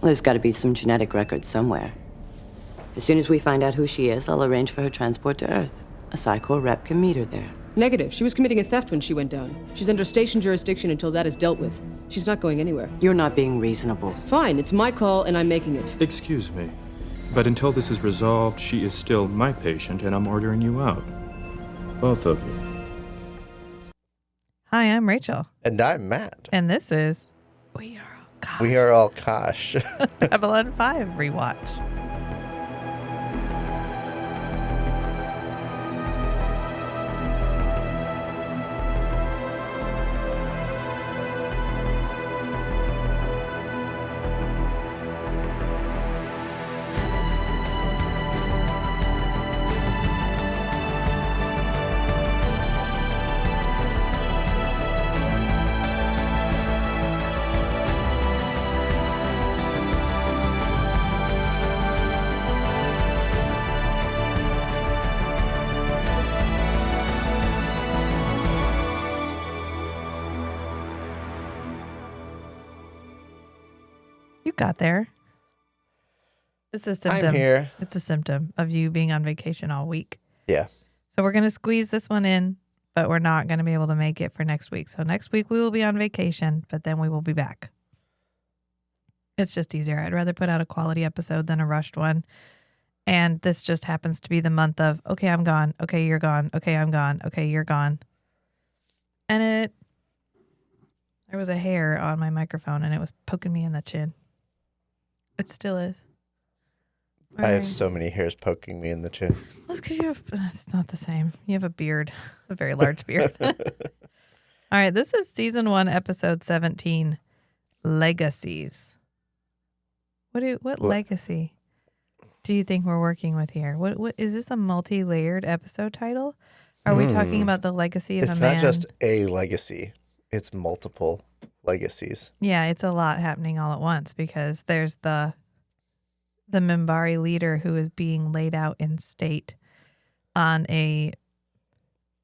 Well, there's got to be some genetic record somewhere. As soon as we find out who she is, I'll arrange for her transport to Earth. A Psi Corps rep can meet her there. Negative. She was committing a theft when she went down. She's under station jurisdiction until that is dealt with. She's not going anywhere. You're not being reasonable. Fine, it's my call and I'm making it. Excuse me, but until this is resolved, she is still my patient and I'm ordering you out. Both of you. Hi, I'm Rachel. And I'm Matt. And this is We Are All Kosh. We are all Kosh. Babylon 5 rewatch. You got there. It's a symptom. I'm here. It's a symptom of you being on vacation all week. Yeah. So we're going to squeeze this one in, but we're not going to be able to make it for next week. So next week we will be on vacation, but then we will be back. It's just easier. I'd rather put out a quality episode than a rushed one. And this just happens to be the month of, okay, I'm gone. Okay, you're gone. Okay, I'm gone. Okay, you're gone. And there was a hair on my microphone and it was poking me in the chin. It still is. I have so many hairs poking me in the chin. That's because it's not the same. You have a beard, a very large beard. All right, this is season 1, episode 17, Legacies. What legacy do you think we're working with here? What is this a multi-layered episode title? Are we talking about the legacy of a man? It's not just a legacy. It's multiple legacies. Yeah, it's a lot happening all at once because there's the Minbari leader who is being laid out in state on a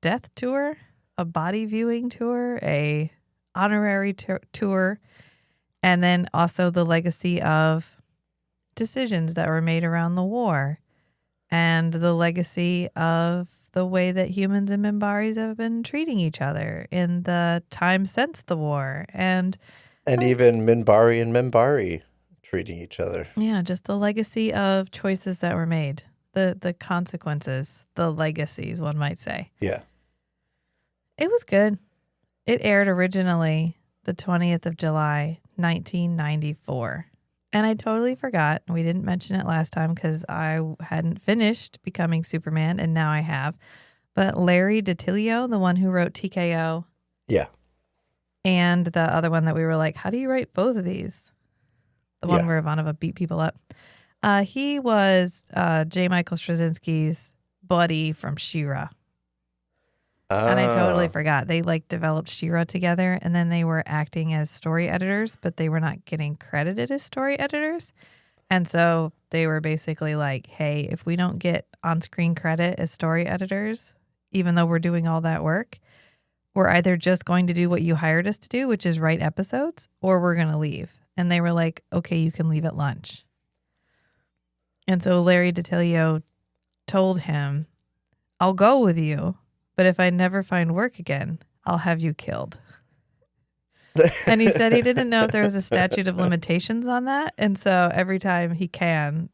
death tour, a body viewing tour, a honorary tour, and then also the legacy of decisions that were made around the war and the legacy of the way that humans and Minbaris have been treating each other in the time since the war. And even Minbari and Minbari treating each other. Yeah, just the legacy of choices that were made, the consequences, the legacies, one might say. Yeah. It was good. It aired originally the 20th of July, 1994. And I totally forgot. We didn't mention it last time because I hadn't finished Becoming Superman, and now I have. But Larry DiTillio, the one who wrote TKO. Yeah. And the other one that we were like, how do you write both of these? The one where Ivanova beat people up. He was J. Michael Straczynski's buddy from She-Ra. And I totally forgot. They developed She-Ra together, and then they were acting as story editors, but they were not getting credited as story editors. And so they were basically like, hey, if we don't get on-screen credit as story editors, even though we're doing all that work, we're either just going to do what you hired us to do, which is write episodes, or we're going to leave. And they were like, okay, you can leave at lunch. And so Larry DiTillio told him, I'll go with you, but if I never find work again, I'll have you killed. And he said he didn't know if there was a statute of limitations on that. And so every time he can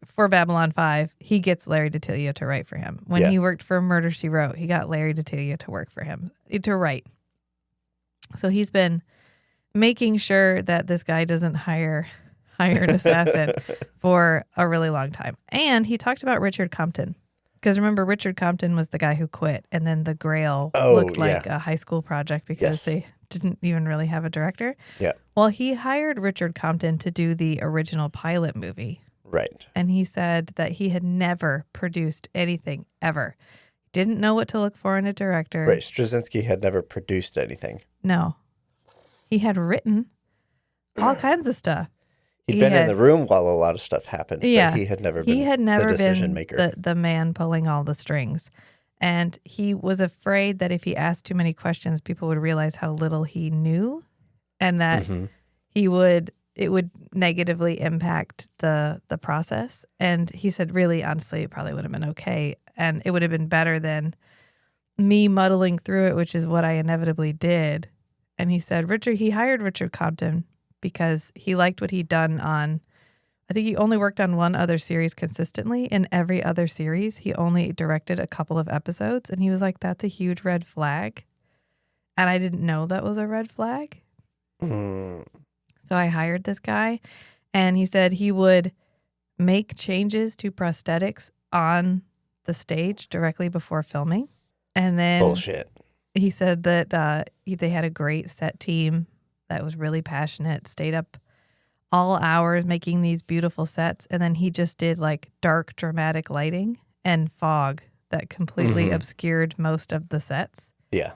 for Babylon 5, he gets Larry DiTillio to write for him. When he worked for Murder, She Wrote, he got Larry DiTillio to work for him, to write. So he's been making sure that this guy doesn't hire an assassin for a really long time. And he talked about Richard Compton. Because remember, Richard Compton was the guy who quit, and then The Grail looked like a high school project because they didn't even really have a director. Yeah. Well, he hired Richard Compton to do the original pilot movie. Right. And he said that he had never produced anything ever. Didn't know what to look for in a director. Right. Straczynski had never produced anything. No. He had written all kinds of stuff. He'd been in the room while a lot of stuff happened. Yeah. But he had never been the decision maker. The man pulling all the strings. And he was afraid that if he asked too many questions, people would realize how little he knew and that it would negatively impact the process. And he said, really, honestly, it probably would have been okay. And it would have been better than me muddling through it, which is what I inevitably did. And he said, he hired Richard Compton because he liked what he'd done on, I think he only worked on one other series consistently. In every other series, he only directed a couple of episodes. And he was like, that's a huge red flag. And I didn't know that was a red flag. Mm. So I hired this guy, and he said he would make changes to prosthetics on the stage directly before filming. And then Bullshit. he said that they had a great set team that was really passionate, stayed up all hours making these beautiful sets. And then he just did like dark, dramatic lighting and fog that completely obscured most of the sets. Yeah.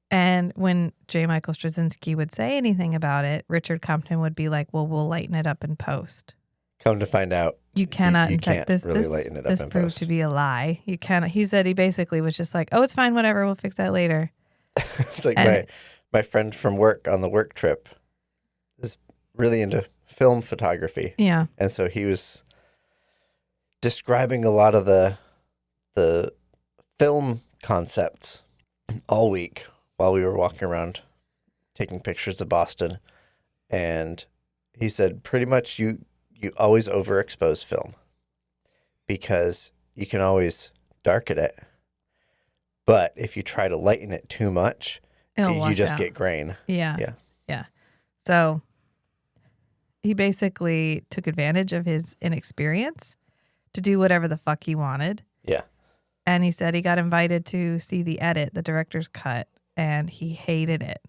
And when J. Michael Straczynski would say anything about it, Richard Compton would be like, well, we'll lighten it up in post. Come to find out, You cannot. You in fact, can't really lighten it up this in proved post. to be a lie. You cannot. He said he basically was just like, oh, it's fine, whatever. We'll fix that later. It's like And- my friend from work on the work trip is really into film photography. Yeah. And so he was describing a lot of the film concepts all week while we were walking around taking pictures of Boston. And he said pretty much you always overexpose film because you can always darken it. But if you try to lighten it too much, It'll you wash just out. get grain. Yeah. Yeah. Yeah. So he basically took advantage of his inexperience to do whatever the fuck he wanted. Yeah. And he said he got invited to see the edit, the director's cut, and he hated it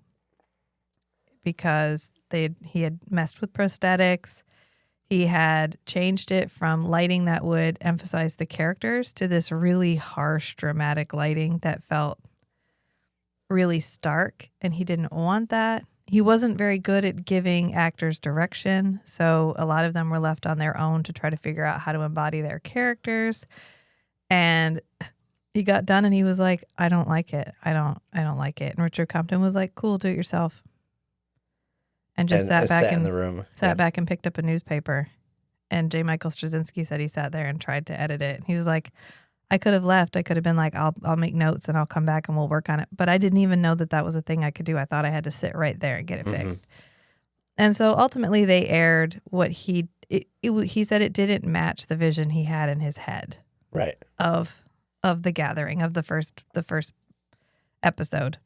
because he had messed with prosthetics. He had changed it from lighting that would emphasize the characters to this really harsh, dramatic lighting that felt really stark, and he didn't want that. He wasn't very good at giving actors direction, so a lot of them were left on their own to try to figure out how to embody their characters. And he got done and he was like, I don't like it. I don't like it. And Richard Compton was like, cool, do it yourself. And just sat back in the room. back and picked up a newspaper. And J. Michael Straczynski said he sat there and tried to edit it. He was like, I could have left. I could have been like, I'll make notes and I'll come back and we'll work on it. But I didn't even know that was a thing I could do. I thought I had to sit right there and get it fixed. And so ultimately they aired what he said it didn't match the vision he had in his head. Right. Of the gathering of the first episode.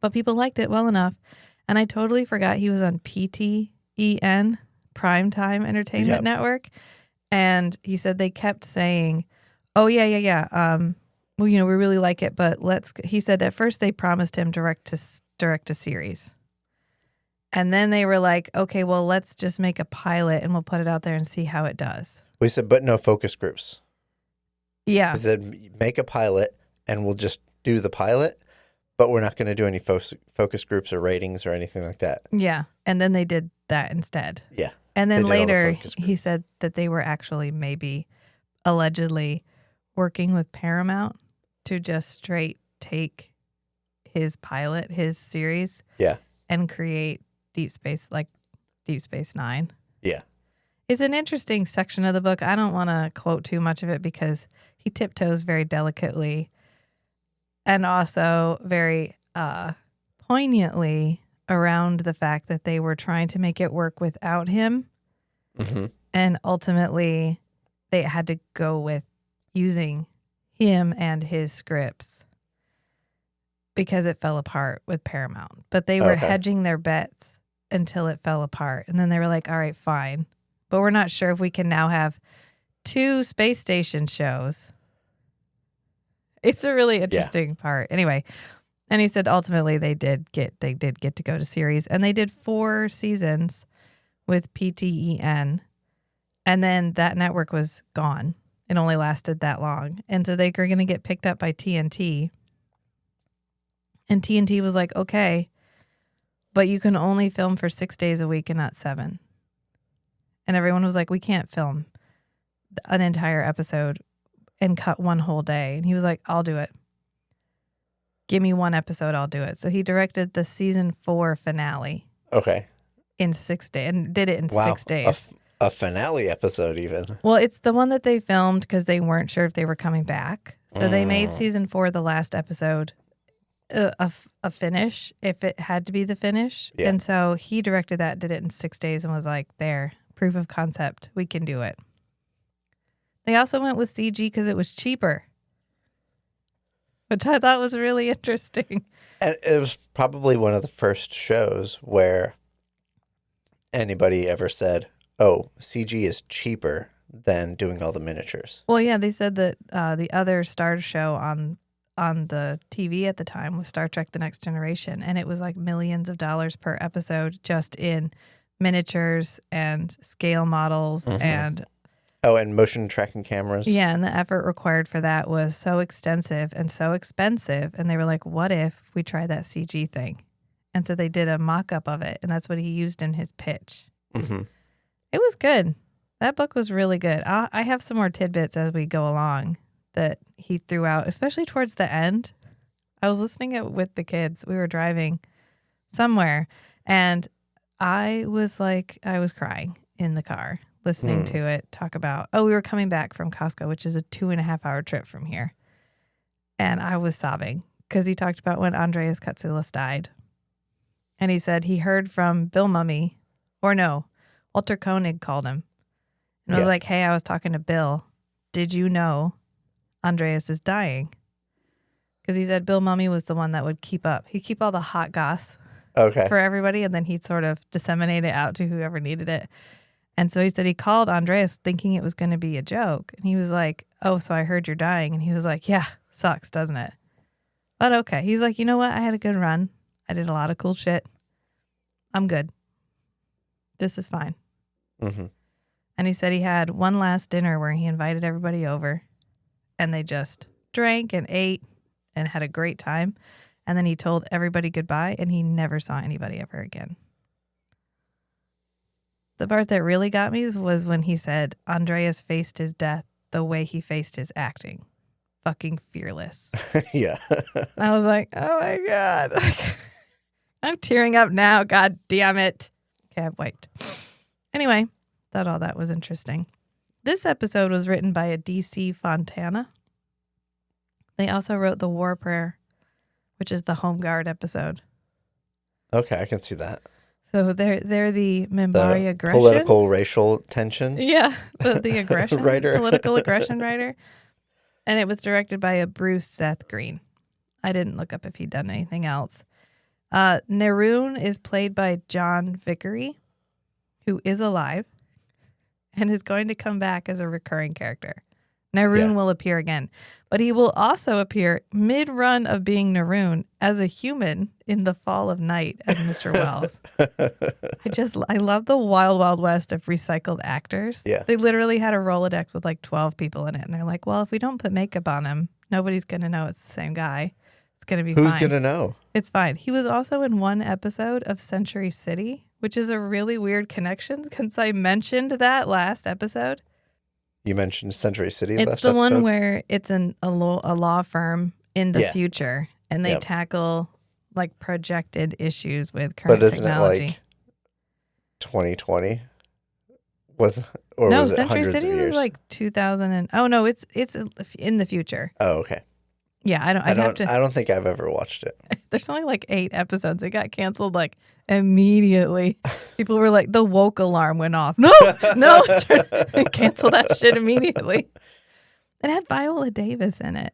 But people liked it well enough. And I totally forgot he was on PTEN, Primetime Entertainment Network. And he said they kept saying, oh, yeah. Well, we really like it, but he said at first they promised him direct to series. And then they were like, okay, well, let's just make a pilot and we'll put it out there and see how it does. We said, but no focus groups. Yeah. He said, make a pilot and we'll just do the pilot, but we're not going to do any focus groups or ratings or anything like that. Yeah. And then they did that instead. Yeah. And then They did all the later focus he groups. said that they were actually maybe allegedly working with Paramount to just straight take his pilot, his series, Yeah. and create Deep Space Nine. Yeah. It's an interesting section of the book. I don't want to quote too much of it because he tiptoes very delicately and also very poignantly around the fact that they were trying to make it work without him. Mm-hmm. And ultimately, they had to go with using him and his scripts because it fell apart with Paramount. But they were Okay. hedging their bets until it fell apart. And then they were like, all right, fine. But we're not sure if we can now have 2 space station shows. It's a really interesting part. Anyway, and he said ultimately they did get to go to series. And they did 4 seasons with PTEN. And then that network was gone. It only lasted that long. And so they were going to get picked up by TNT. And TNT was like, okay, but you can only film for 6 days a week and not 7. And everyone was like, we can't film an entire episode and cut one whole day. And he was like, I'll do it. Give me 1 episode, I'll do it. So he directed the season 4 finale Okay. in 6 days, and did it in Wow. 6 days. A finale episode, even. Well, it's the one that they filmed because they weren't sure if they were coming back. So they made season 4, the last episode, a finish, if it had to be the finish. Yeah. And so he directed that, did it in 6 days, and was like, there, proof of concept. We can do it. They also went with CG because it was cheaper, which I thought was really interesting. And it was probably one of the first shows where anybody ever said, oh, CG is cheaper than doing all the miniatures. Well, yeah, they said that the other Star show on the TV at the time was Star Trek: The Next Generation, and it was like millions of dollars per episode just in miniatures and scale models and Oh, and motion tracking cameras. yeah, and the effort required for that was so extensive and so expensive, and they were like, what if we tried that CG thing? And so they did a mock-up of it, and that's what he used in his pitch. Mm-hmm. It was good. That book was really good. I have some more tidbits as we go along that he threw out, especially towards the end. I was listening it with the kids. We were driving somewhere, and I was crying in the car listening to it talk about, we were coming back from Costco, which is a 2.5-hour trip from here. And I was sobbing because he talked about when Andreas Katsoulis died. And he said he heard from Bill Mummy, or no, Walter Koenig called him. And I was like, hey, I was talking to Bill. Did you know Andreas is dying? Because he said Bill Mummy was the one that would keep up. He'd keep all the hot goss for everybody, and then he'd sort of disseminate it out to whoever needed it. And so he said he called Andreas thinking it was going to be a joke. And he was like, oh, so I heard you're dying. And he was like, yeah, sucks, doesn't it? But okay. He's like, you know what? I had a good run. I did a lot of cool shit. I'm good. This is fine. Mm-hmm. And he said he had one last dinner where he invited everybody over, and they just drank and ate and had a great time. And then he told everybody goodbye, and he never saw anybody ever again. The part that really got me was when he said Andreas faced his death the way he faced his acting. Fucking fearless. Yeah. I was like, oh my God. I'm tearing up now. God damn it. Okay, I've wiped. Anyway, thought all that was interesting. This episode was written by a D.C. Fontana. They also wrote The War Prayer, which is the Home Guard episode. Okay, I can see that. So they're the Minbari aggression. Political racial tension. Yeah, the aggression writer. Political aggression writer. And it was directed by a Bruce Seth Green. I didn't look up if he'd done anything else. Neroon is played by John Vickery, who is alive and is going to come back as a recurring character. Neroon will appear again, but he will also appear mid-run of being Neroon as a human in The Fall of Night as Mr. Wells. I love the wild, wild west of recycled actors. Yeah. They literally had a Rolodex with like 12 people in it, and they're like, well, if we don't put makeup on him, nobody's going to know it's the same guy. It's going to be fine. Who's going to know? It's fine. He was also in one episode of Century City, which is a really weird connection since I mentioned that last episode. You mentioned Century City It's last the one episode? where it's a law firm in the future, and they tackle like projected issues with current But isn't technology. it like 2020? No, was it Century hundreds City of was years? like 2000 oh no, it's in the future. Oh, okay. Yeah, I don't think I've ever watched it. There's only like 8 episodes. It got canceled like immediately. People were like, the woke alarm went off. No, cancel that shit immediately. It had Viola Davis in it.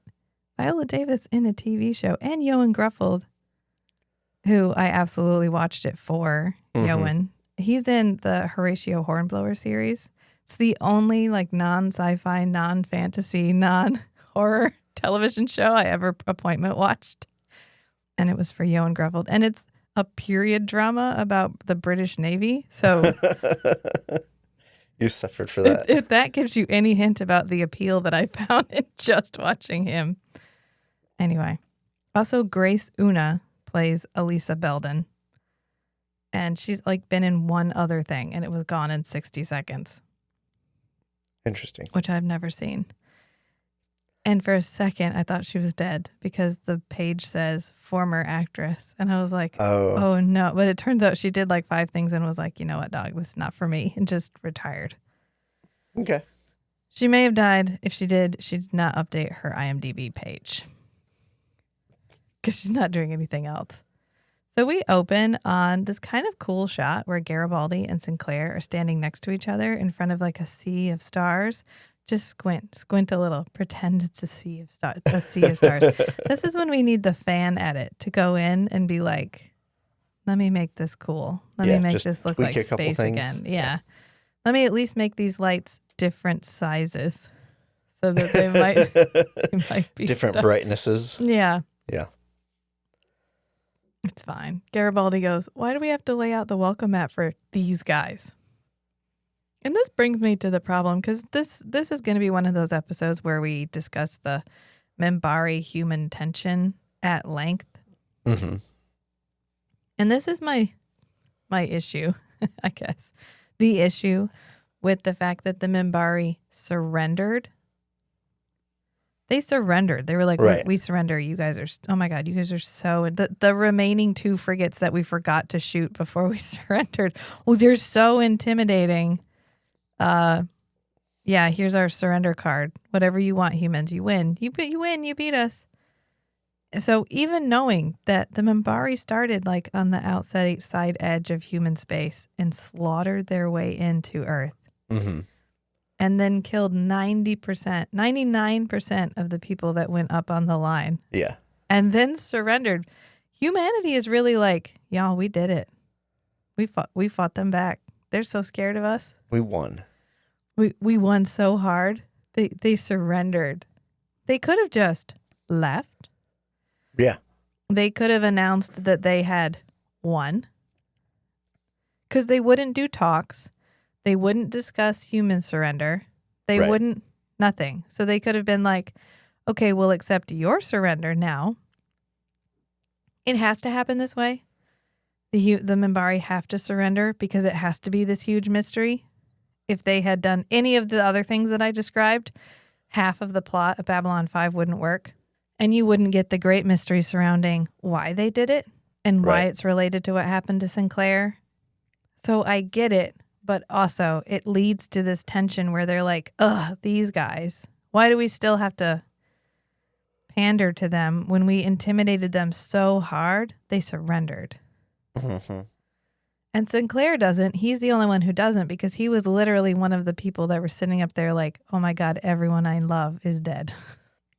Viola Davis in a TV show, and Johan Gruffold, who I absolutely watched it for. Johan. He's in the Horatio Hornblower series. It's the only like non-sci-fi, non-fantasy, non-horror television show I ever appointment watched. And it was for Johan Gruffold. And it's a period drama about the British Navy. So You suffered for that. if that gives you any hint about the appeal that I found in just watching him. Anyway, also Grace Una plays Elisa Belden. And she's like been in one other thing, and it was gone in 60 seconds, Interesting. which I've never seen. And for a second, I thought she was dead because the page says former actress. And I was like, oh no. But it turns out she did like 5 things and was like, you know what, dog, this is not for me. And just retired. Okay. She may have died. If she did, she did not update her IMDb page because she's not doing anything else. So we open on this kind of cool shot where Garibaldi and Sinclair are standing next to each other in front of like a sea of stars. Just squint a little, pretend it's a sea of stars. This is when we need the fan edit to go in and be like, let me make this cool. Let me make this look like space again. Yeah. Let me at least make these lights different sizes so that they might be different stuck. brightnesses. Yeah. Yeah. It's fine. Garibaldi goes, why do we have to lay out the welcome mat for these guys? And this brings me to the problem, because this is going to be one of those episodes where we discuss the Minbari human tension at length. Mm-hmm. And this is my issue, I guess. The issue with the fact that the Minbari surrendered. They surrendered. They were like, right. we surrender. You guys are, oh my God, you guys are so, the remaining 2 frigates that we forgot to shoot before we surrendered. Oh, they're so intimidating. Yeah, here's our surrender card. Whatever you want, humans, you win. You win, you beat us. So even knowing that the Minbari started like on the outside edge of human space and slaughtered their way into Earth, mm-hmm. and then killed 99% of the people that went up on the line. Yeah. And then surrendered. Humanity is really like, y'all, we did it. We fought them back. They're so scared of us. We won. We won so hard. They surrendered. They could have just left. Yeah. They could have announced that they had won. Because they wouldn't do talks. They wouldn't discuss human surrender. They wouldn't, nothing. So they could have been like, okay, we'll accept your surrender now. It has to happen this way. The Minbari have to surrender because it has to be this huge mystery. If they had done any of the other things that I described, half of the plot of Babylon 5 wouldn't work. And you wouldn't get the great mystery surrounding why they did it and why it's related to what happened to Sinclair. So I get it, but also it leads to this tension where they're like, ugh, these guys, why do we still have to pander to them when we intimidated them so hard they surrendered? Mm-hmm. And Sinclair doesn't. He's the only one who doesn't because he was literally one of the people that were sitting up there like, oh my God, everyone I love is dead.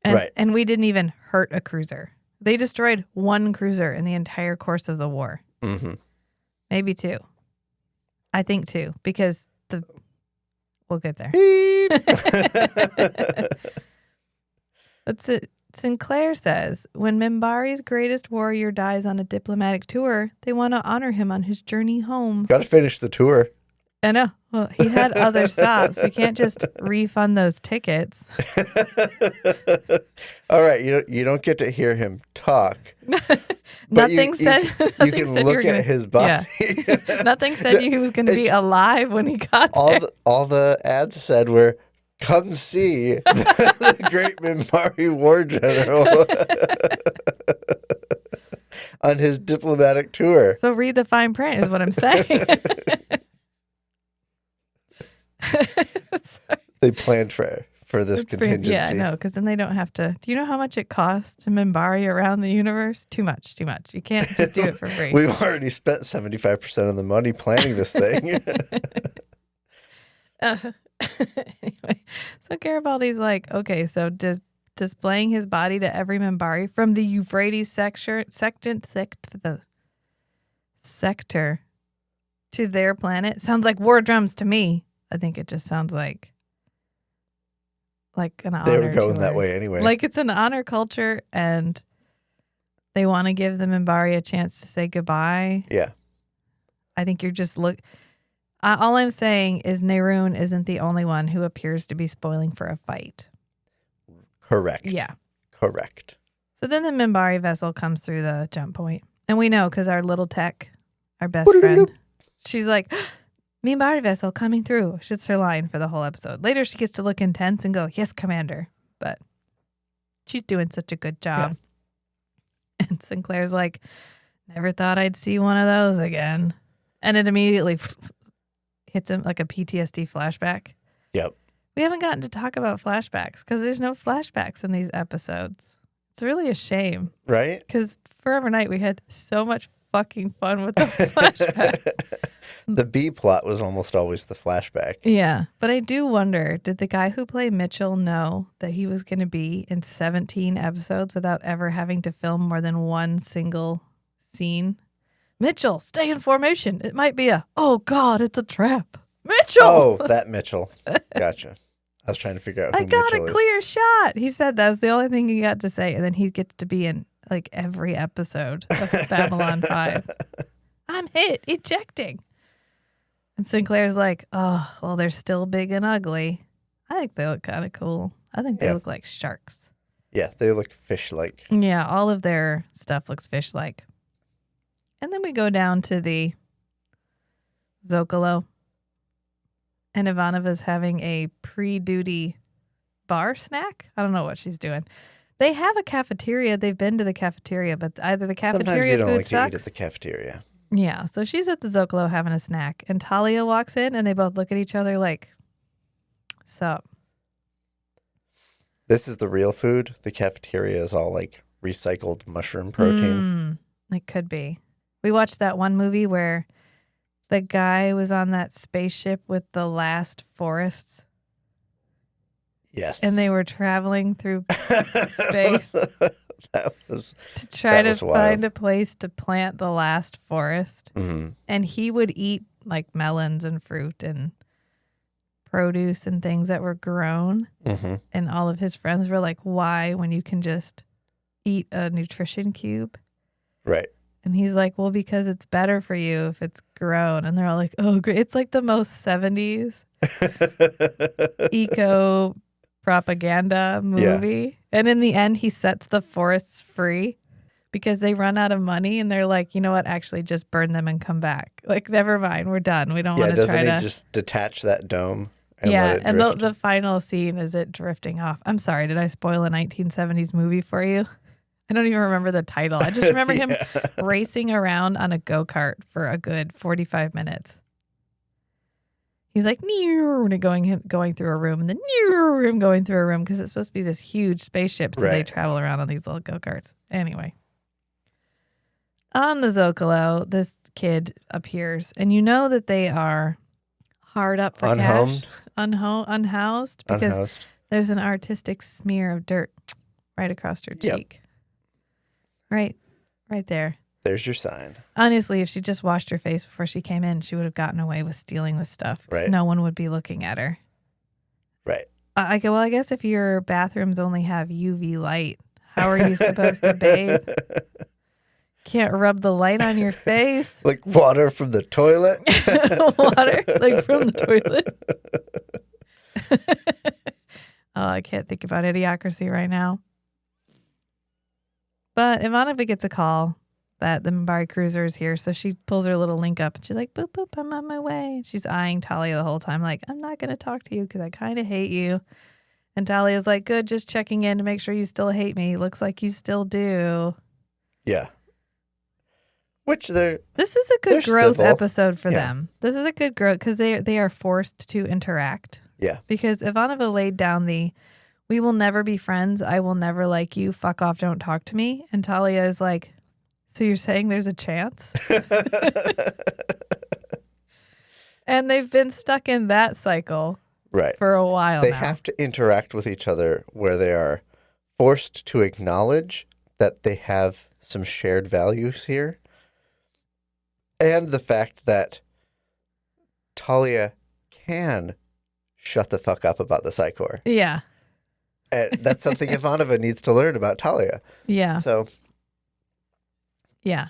And we didn't even hurt a cruiser. They destroyed 1 cruiser in the entire course of the war. Mm-hmm. Maybe 2. I think 2 because we'll get there. That's it. Sinclair says, when Minbari's greatest warrior dies on a diplomatic tour, they want to honor him on his journey home. Got to finish the tour. I know. Well, he had other stops. We can't just refund those tickets. All right, you don't get to hear him talk. Nothing said you can look at his body. Yeah. Nothing said he was going to be alive when he got there. All the ads said were, come see the great Minbari war general on his diplomatic tour. So read the fine print is what I'm saying. They planned for this contingency. Yeah, I know, because then they don't have to. Do you know how much it costs to Minbari around the universe? Too much. You can't just do it for free. We've already spent 75% of the money planning this thing. Anyway, so Garibaldi's like, okay, so displaying his body to every Minbari from the Euphrates sector to their planet sounds like war drums to me. I think it just sounds like an honor. They were going tour. that way anyway. Like it's an honor culture, and they want to give the Minbari a chance to say goodbye. Yeah. I think you're just all I'm saying is Neroon isn't the only one who appears to be spoiling for a fight. Correct. Yeah. Correct. So then the Minbari vessel comes through the jump point. And we know because our little tech, our best friend, she's like, Minbari vessel coming through. It's her line for the whole episode. Later she gets to look intense and go, yes, Commander. But She's doing such a good job. Yeah. And Sinclair's like, never thought I'd see one of those again. And it immediately hits him like a PTSD flashback. Yep. We haven't gotten to talk about flashbacks because there's no flashbacks in these episodes. It's really a shame. Right? Because Forever Night, we had so much fucking fun with those flashbacks. The B plot was almost always the flashback. Yeah. But I do wonder, did the guy who played Mitchell know that he was going to be in 17 episodes without ever having to film more than one single scene? Mitchell, stay in formation. It might be oh God, it's a trap. Mitchell! Oh, that Mitchell. Gotcha. I was trying to figure out who I got Mitchell a clear shot. He said that's the only thing he got to say. And then he gets to be in like every episode of Babylon 5. I'm hit, ejecting. And Sinclair's like, oh, well, they're still big and ugly. I think they look kind of cool. I think they look like sharks. Yeah, they look fish-like. Yeah, all of their stuff looks fish-like. And then we go down to the Zocalo. And Ivanova's having a pre-duty bar snack. I don't know what she's doing. They have a cafeteria. They've been to the cafeteria, but either the Sometimes cafeteria you don't food like sucks. to eat at the cafeteria. Yeah, so she's at the Zocalo having a snack, and Talia walks in, and they both look at each other like, sup? This is the real food. The cafeteria is all like recycled mushroom protein. It could be. We watched that one movie where the guy was on that spaceship with the last forests, Yes. and they were traveling through space That was to try to wild. find a place to plant the last forest. Mm-hmm. And he would eat like melons and fruit and produce and things that were grown. Mm-hmm. And all of his friends were like, why when you can just eat a nutrition cube? Right. And he's like, well, because it's better for you if it's grown. And they're all like, oh, great. It's like the most 70s eco propaganda movie. And in the end, he sets the forests free because they run out of money. And they're like, you know what? Actually, just burn them and come back. Like, never mind. We're done. We don't want to try to. Doesn't he just detach that dome and yeah, let it and drift? the final scene is it drifting off. I'm sorry. Did I spoil a 1970s movie for you? I don't even remember the title. I just remember him racing around on a go-kart for a good 45 minutes. He's like, going through a room, and then him going through a room because it's supposed to be this huge spaceship, so they Right. travel around on these little go-karts. Anyway. On the Zocalo, this kid appears, and you know that they are hard up for Unhomed? cash. Unhoused, because Unhoused. there's an artistic smear of dirt right across her Yep. cheek. Right there. There's your sign. Honestly, if she just washed her face before she came in, she would have gotten away with stealing the stuff. 'Cause Right. no one would be looking at her. Right. I guess if your bathrooms only have UV light, how are you supposed to bathe? Can't rub the light on your face. Like water from the toilet. Water, like from the toilet. Oh, I can't think about Idiocracy right now. But Ivanova gets a call that the Minbari cruiser is here, so she pulls her little link up, and she's like, boop, boop, I'm on my way. And she's eyeing Talia the whole time, like, I'm not going to talk to you because I kind of hate you. And Talia's like, good, just checking in to make sure you still hate me. Looks like you still do. Yeah. Which they're This is a good They're growth civil. episode for Yeah. them. This is a good growth because they are forced to interact. yeah. Because Ivanova laid down we will never be friends. I will never like you. Fuck off. Don't talk to me. And Talia is like, so you're saying there's a chance? And they've been stuck in that cycle Right. for a while They now. have to interact with each other where they are forced to acknowledge that they have some shared values here. And the fact that Talia can shut the fuck up about the Psi Corps. Yeah. And that's something Ivanova needs to learn about Talia. Yeah. So, Yeah.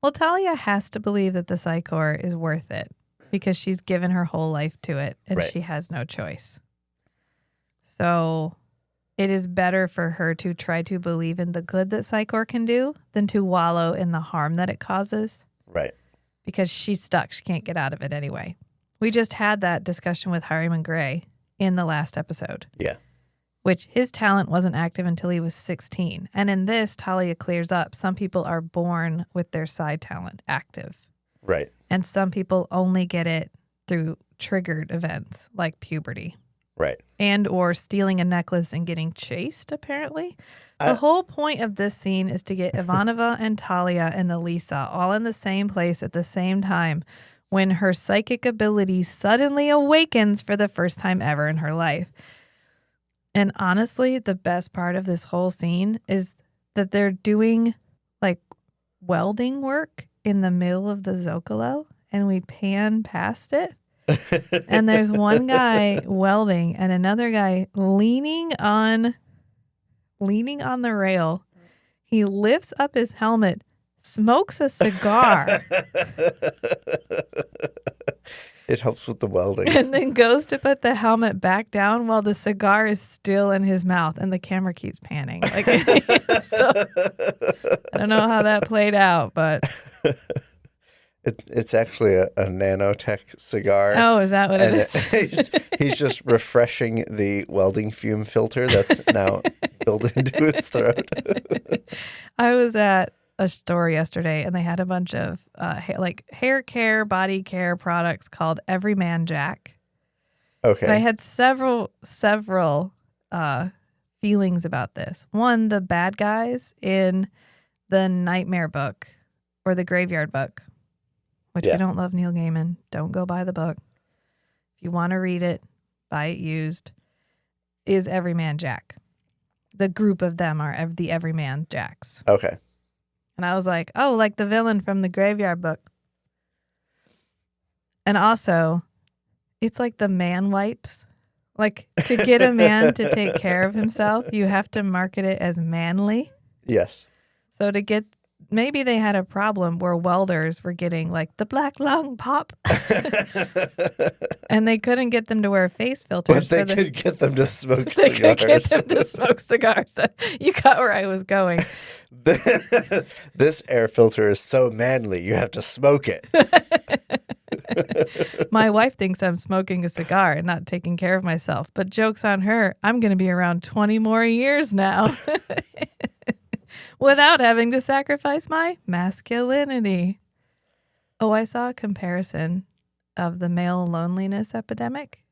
Well, Talia has to believe that the Psi Corps is worth it because she's given her whole life to it and Right. she has no choice. So it is better for her to try to believe in the good that Psi Corps can do than to wallow in the harm that it causes right. because she's stuck. She can't get out of it anyway. We just had that discussion with Harriman Gray in the last episode. Yeah. which his talent wasn't active until he was 16. And in this, Talia clears up. Some people are born with their Psi talent active. Right. And some people only get it through triggered events like puberty. Right. And or stealing a necklace and getting chased, apparently. The whole point of this scene is to get Ivanova and Talia and Elisa all in the same place at the same time when her psychic ability suddenly awakens for the first time ever in her life. And honestly, the best part of this whole scene is that they're doing like welding work in the middle of the Zocalo, and we pan past it. And there's one guy welding and another guy leaning on the rail. He lifts up his helmet, smokes a cigar, It helps with the welding. and then goes to put the helmet back down while the cigar is still in his mouth, and the camera keeps panning. Like, so, I don't know how that played out, but It's actually a nanotech cigar. oh, is that what it And is? he's just refreshing the welding fume filter that's now built into his throat. I was at a store yesterday and they had a bunch of hair care, body care products called Everyman Jack. Okay. And I had several feelings about this. One, the bad guys in the Nightmare book or the Graveyard book, which Yeah. I don't love Neil Gaiman. Don't go buy the book. If you want to read it, buy it used, is Everyman Jack. The group of them are the Everyman Jacks. Okay. And I was like, oh, like the villain from the Graveyard book. And also, it's like the man wipes. Like, to get a man to take care of himself, you have to market it as manly. Yes. So to get, maybe they had a problem where welders were getting like the black lung pop. And they couldn't get them to wear face filters. But they could get them to smoke They cigars. could get them to smoke cigars. You got where I was going. This air filter is so manly, you have to smoke it. My wife thinks I'm smoking a cigar and not taking care of myself. But joke's on her. I'm going to be around 20 more years now without having to sacrifice my masculinity. Oh, I saw a comparison of the male loneliness epidemic.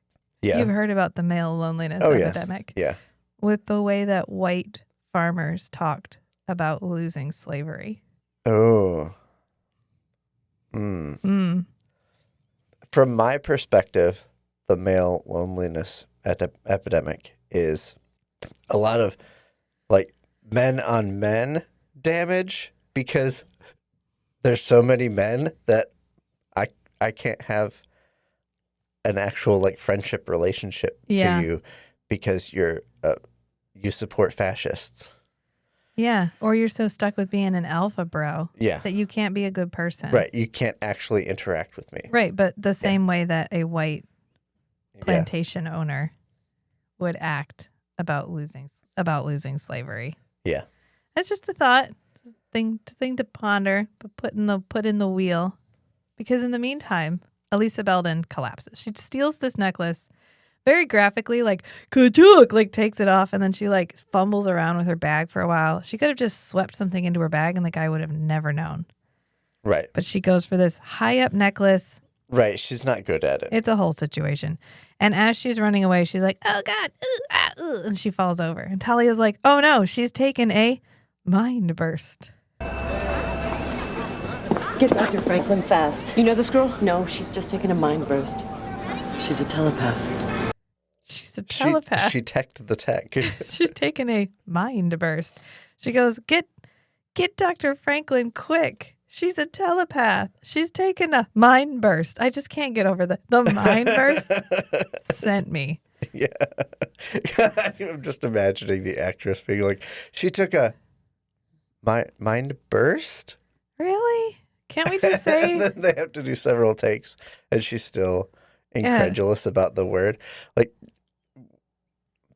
Yeah. You've heard about the male loneliness epidemic. Yes. Yeah. With the way that white farmers talked about losing slavery. Oh. From my perspective, the male loneliness epidemic is a lot of like men on men damage because there's so many men that I can't have an actual like friendship relationship Yeah. to you because you support fascists. Yeah. Or you're so stuck with being an alpha bro Yeah. that you can't be a good person. Right. You can't actually interact with me. Right. But the same way that a white plantation owner would act about losing slavery. Yeah. That's just a thought, thing to ponder, but put in the wheel. Because in the meantime, Elisa Belden collapses. She steals this necklace very graphically, like, ka-chook, like takes it off, and then she like fumbles around with her bag for a while. She could have just swept something into her bag and the guy would have never known. Right. But she goes for this high up necklace. Right. She's not good at it. It's a whole situation. And as she's running away, she's like, oh God, and she falls over. And Talia's like, oh no, she's taken a mind burst. Get Dr. Franklin fast. You know this girl? No, she's just taken a mind burst. She's a telepath. She's a telepath. She teched the tech. She's taken a mind burst. She goes, get Dr. Franklin quick. She's a telepath. She's taken a mind burst. I just can't get over the mind burst. Sent me. Yeah. I'm just imagining the actress being like, she took a mind burst? Really? Can't we just say? And then they have to do several takes, and she's still incredulous about the word. Like,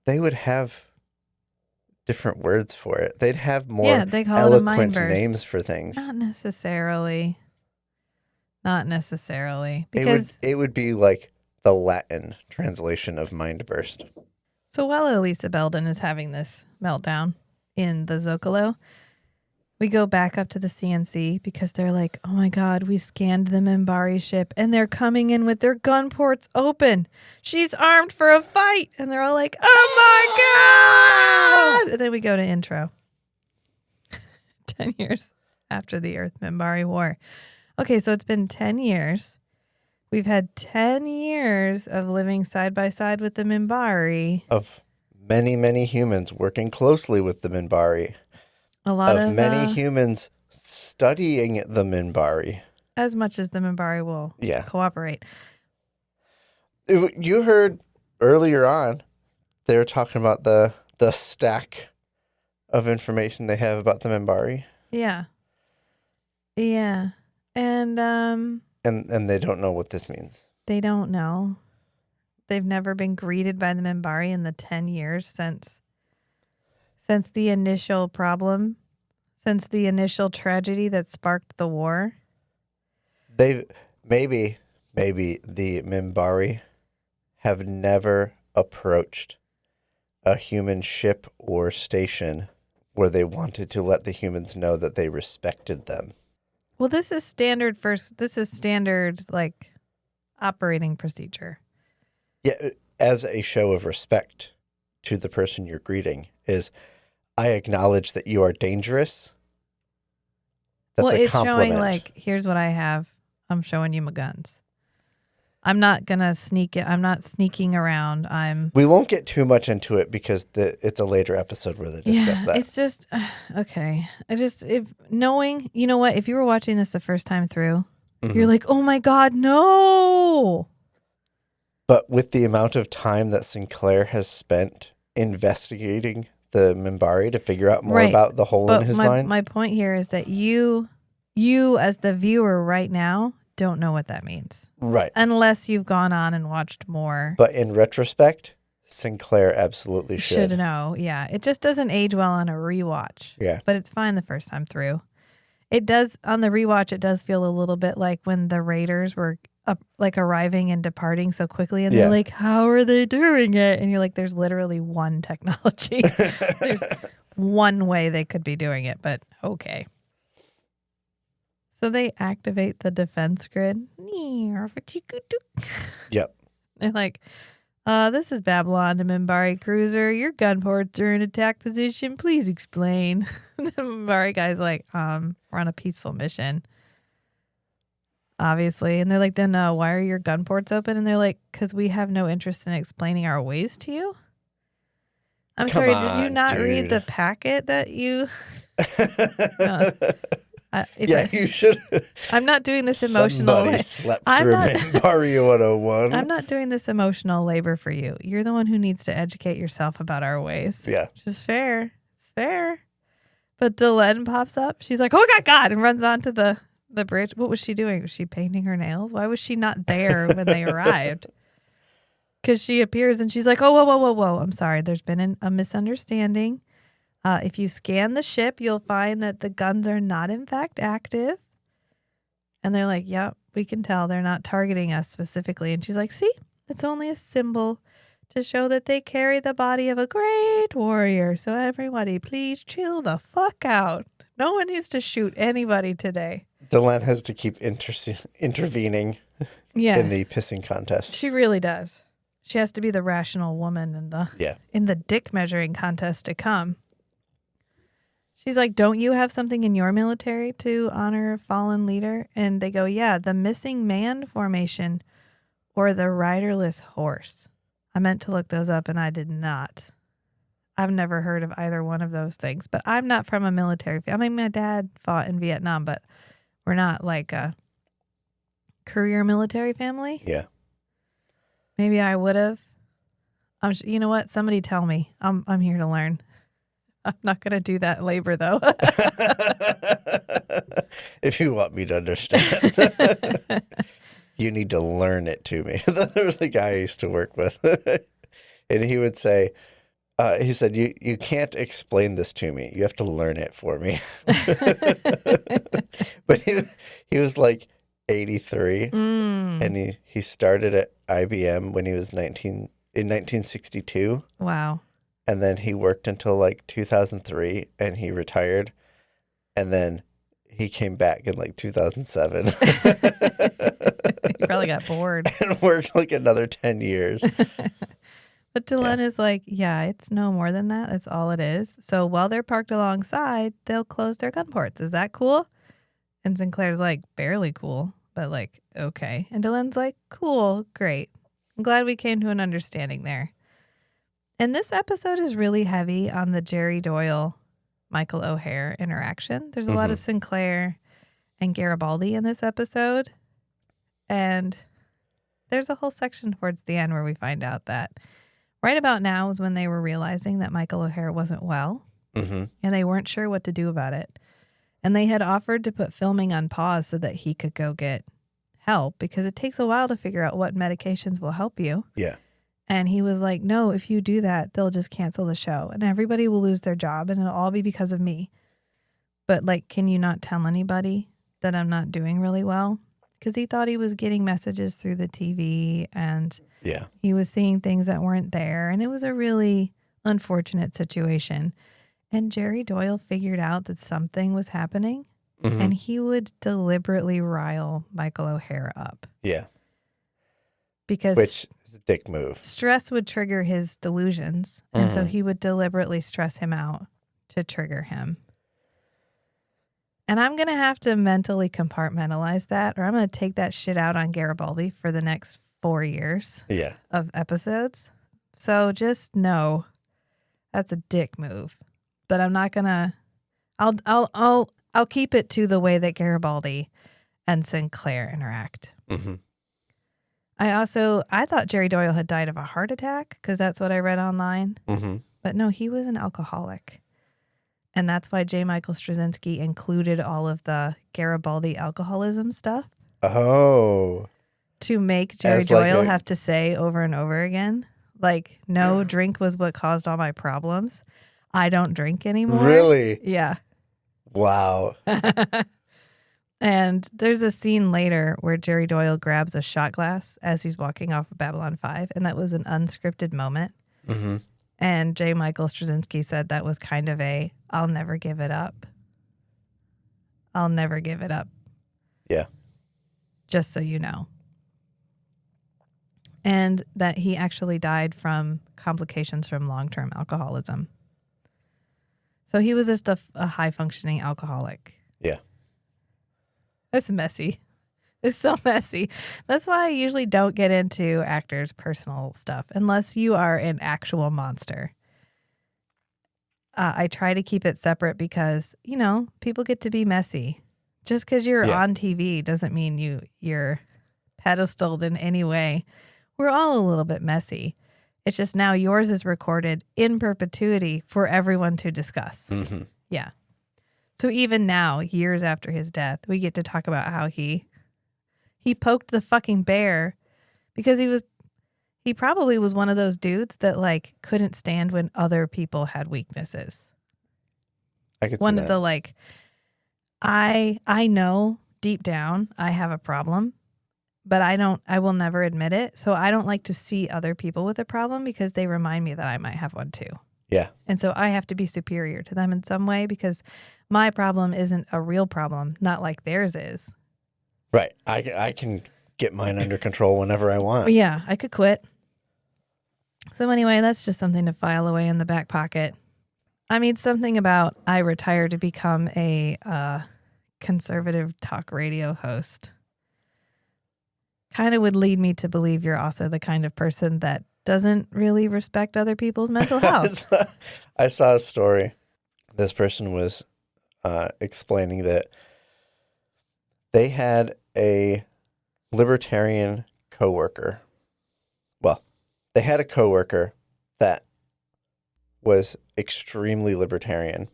they would have different words for it. They'd have more they call it a mind eloquent burst. names for things. Not necessarily. Because It would be like the Latin translation of mind burst. So while Elisa Belden is having this meltdown in the Zocalo, we go back up to the CNC because they're like, oh my God, we scanned the Minbari ship and they're coming in with their gun ports open. She's armed for a fight. And they're all like, oh my God. And then we go to intro. 10 years after the Earth Minbari War. Okay, so it's been 10 years. We've had 10 years of living side by side with the Minbari. Of many, many humans working closely with the Minbari. A lot of many humans studying the Minbari. As much as the Minbari will cooperate. You heard earlier on, they were talking about the stack of information they have about the Minbari. Yeah. Yeah. And they don't know what this means. They don't know. They've never been greeted by the Minbari in the 10 years since the initial problem, since the initial tragedy that sparked the war. Maybe the Minbari have never approached a human ship or station where they wanted to let the humans know that they respected them. Well, this is standard like operating procedure. Yeah, as a show of respect to the person you're greeting is, I acknowledge that you are dangerous. That's a compliment. Showing like, here's what I have. I'm showing you my guns. I'm not going to sneak it. I'm not sneaking around. We won't get too much into it because it's a later episode where they discuss that. It's just, okay. Knowing, you know what, if you were watching this the first time through, you're like, oh my God, no. But with the amount of time that Sinclair has spent investigating the Minbari to figure out more about the hole in his mind. My point here is that you as the viewer right now don't know what that means. Right. Unless you've gone on and watched more. But in retrospect, Sinclair absolutely should. Should know, yeah. It just doesn't age well on a rewatch. Yeah. But it's fine the first time through. It does, on the rewatch, it does feel a little bit like when the Raiders were arriving and departing so quickly, and they're like, how are they doing it? And you're like, there's literally one technology. There's one way they could be doing it, but okay. So they activate the defense grid. Yep. They're like, this is Babylon to Minbari cruiser. Your gun ports are in attack position. Please explain. The Minbari guy's like, we're on a peaceful mission. Obviously. And they're like, then why are your gun ports open? And they're like, because we have no interest in explaining our ways to you. I'm sorry, did you not read the packet that you... you should. I'm not doing this emotional. Somebody slept through Minbari 101. I'm not doing this emotional labor for you. You're the one who needs to educate yourself about our ways. Yeah. Which is fair. It's fair. But Delenn pops up. She's like, oh, God, and runs onto the bridge. What was she doing? Was she painting her nails? Why was she not there when they arrived? Because she appears and she's like, oh, whoa. I'm sorry. There's been a misunderstanding. If you scan the ship, you'll find that the guns are not, in fact, active. And they're like, yep, we can tell they're not targeting us specifically. And she's like, see, it's only a symbol to show that they carry the body of a great warrior. So everybody, please chill the fuck out. No one needs to shoot anybody today. Delenn has to keep intervening in the pissing contest. She really does. She has to be the rational woman in the dick measuring contest to come. She's like, don't you have something in your military to honor a fallen leader? And they go, yeah, the missing man formation or the riderless horse. I meant to look those up and I did not. I've never heard of either one of those things, but I'm not from a military family. I mean, my dad fought in Vietnam, but we're not like a career military family. Yeah. Maybe I would have. You know what? Somebody tell me. I'm here to learn. I'm not going to do that labor, though. If you want me to understand, you need to learn it to me. There was a guy I used to work with, and he would say, he said, you can't explain this to me. You have to learn it for me. But he was like 83, and he started at IBM when he was 19. in 1962. Wow. And then he worked until like 2003 and he retired. And then he came back in like 2007. He probably got bored. And worked like another 10 years. But Dylan is like, yeah, it's no more than that. That's all it is. So while they're parked alongside, they'll close their gun ports. Is that cool? And Sinclair's like, barely cool, but like, okay. And Dylan's like, cool, great. I'm glad we came to an understanding there. And this episode is really heavy on the Jerry Doyle, Michael O'Hare interaction. There's a lot of Sinclair and Garibaldi in this episode. And there's a whole section towards the end where we find out that right about now is when they were realizing that Michael O'Hare wasn't well. And they weren't sure what to do about it. And they had offered to put filming on pause so that he could go get help because it takes a while to figure out what medications will help you. Yeah. And he was like, no, if you do that, they'll just cancel the show and everybody will lose their job and it'll all be because of me. But like, can you not tell anybody that I'm not doing really well? Because he thought he was getting messages through the TV and he was seeing things that weren't there. And it was a really unfortunate situation. And Jerry Doyle figured out that something was happening and he would deliberately rile Michael O'Hare up. Yeah. Because which is a dick move. Stress would trigger his delusions. And so he would deliberately stress him out to trigger him. And I'm going to have to mentally compartmentalize that, or I'm going to take that shit out on Garibaldi for the next 4 years of episodes. So just know that's a dick move. But I'm not going to, I'll keep it to the way that Garibaldi and Sinclair interact. I thought Jerry Doyle had died of a heart attack because that's what I read online. But no, he was an alcoholic. And that's why J. Michael Straczynski included all of the Garibaldi alcoholism stuff. Oh. To make Jerry Doyle have to say over and over again, like, no, drink was what caused all my problems. I don't drink anymore. Really? Yeah. Wow. And there's a scene later where Jerry Doyle grabs a shot glass as he's walking off of Babylon 5. And that was an unscripted moment. And J. Michael Straczynski said that was kind of a, I'll never give it up. I'll never give it up. Yeah. Just so you know. And that he actually died from complications from long-term alcoholism. So he was just a high-functioning alcoholic. Yeah. It's messy. It's so messy. That's why I usually don't get into actors' personal stuff unless you are an actual monster. I try to keep it separate because, you know, people get to be messy. Just because you're on TV doesn't mean you're pedestaled in any way. We're all a little bit messy. It's just now yours is recorded in perpetuity for everyone to discuss. Yeah. So even now, years after his death, we get to talk about how he poked the fucking bear because he probably was one of those dudes that like couldn't stand when other people had weaknesses. I could see one that. of the like, I know deep down I have a problem, but I will never admit it. So I don't like to see other people with a problem because they remind me that I might have one too. Yeah. And so I have to be superior to them in some way because my problem isn't a real problem, not like theirs is. Right. I can get mine under control whenever I want. Yeah, I could quit. So anyway, that's just something to file away in the back pocket. I mean, something about I retired to become a conservative talk radio host kind of would lead me to believe you're also the kind of person that doesn't really respect other people's mental health. I saw a story. This person was explaining that they had a libertarian coworker. Well, they had a coworker that was extremely libertarian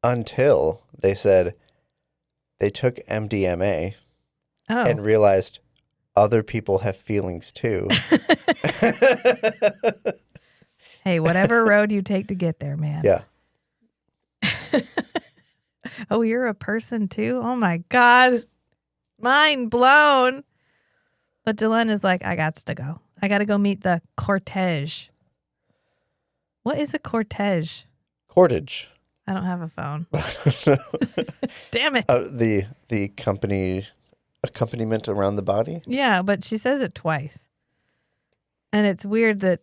until they said they took MDMA and realized other people have feelings too. Hey, whatever road you take to get there, man. Yeah. Oh, you're a person too? Oh my God. Mind blown. But Dylan is like, I gots to go. I got to go meet the cortege. What is a cortege? Cordage. I don't have a phone. Damn it. The accompaniment around the body? Yeah, but she says it twice. And it's weird that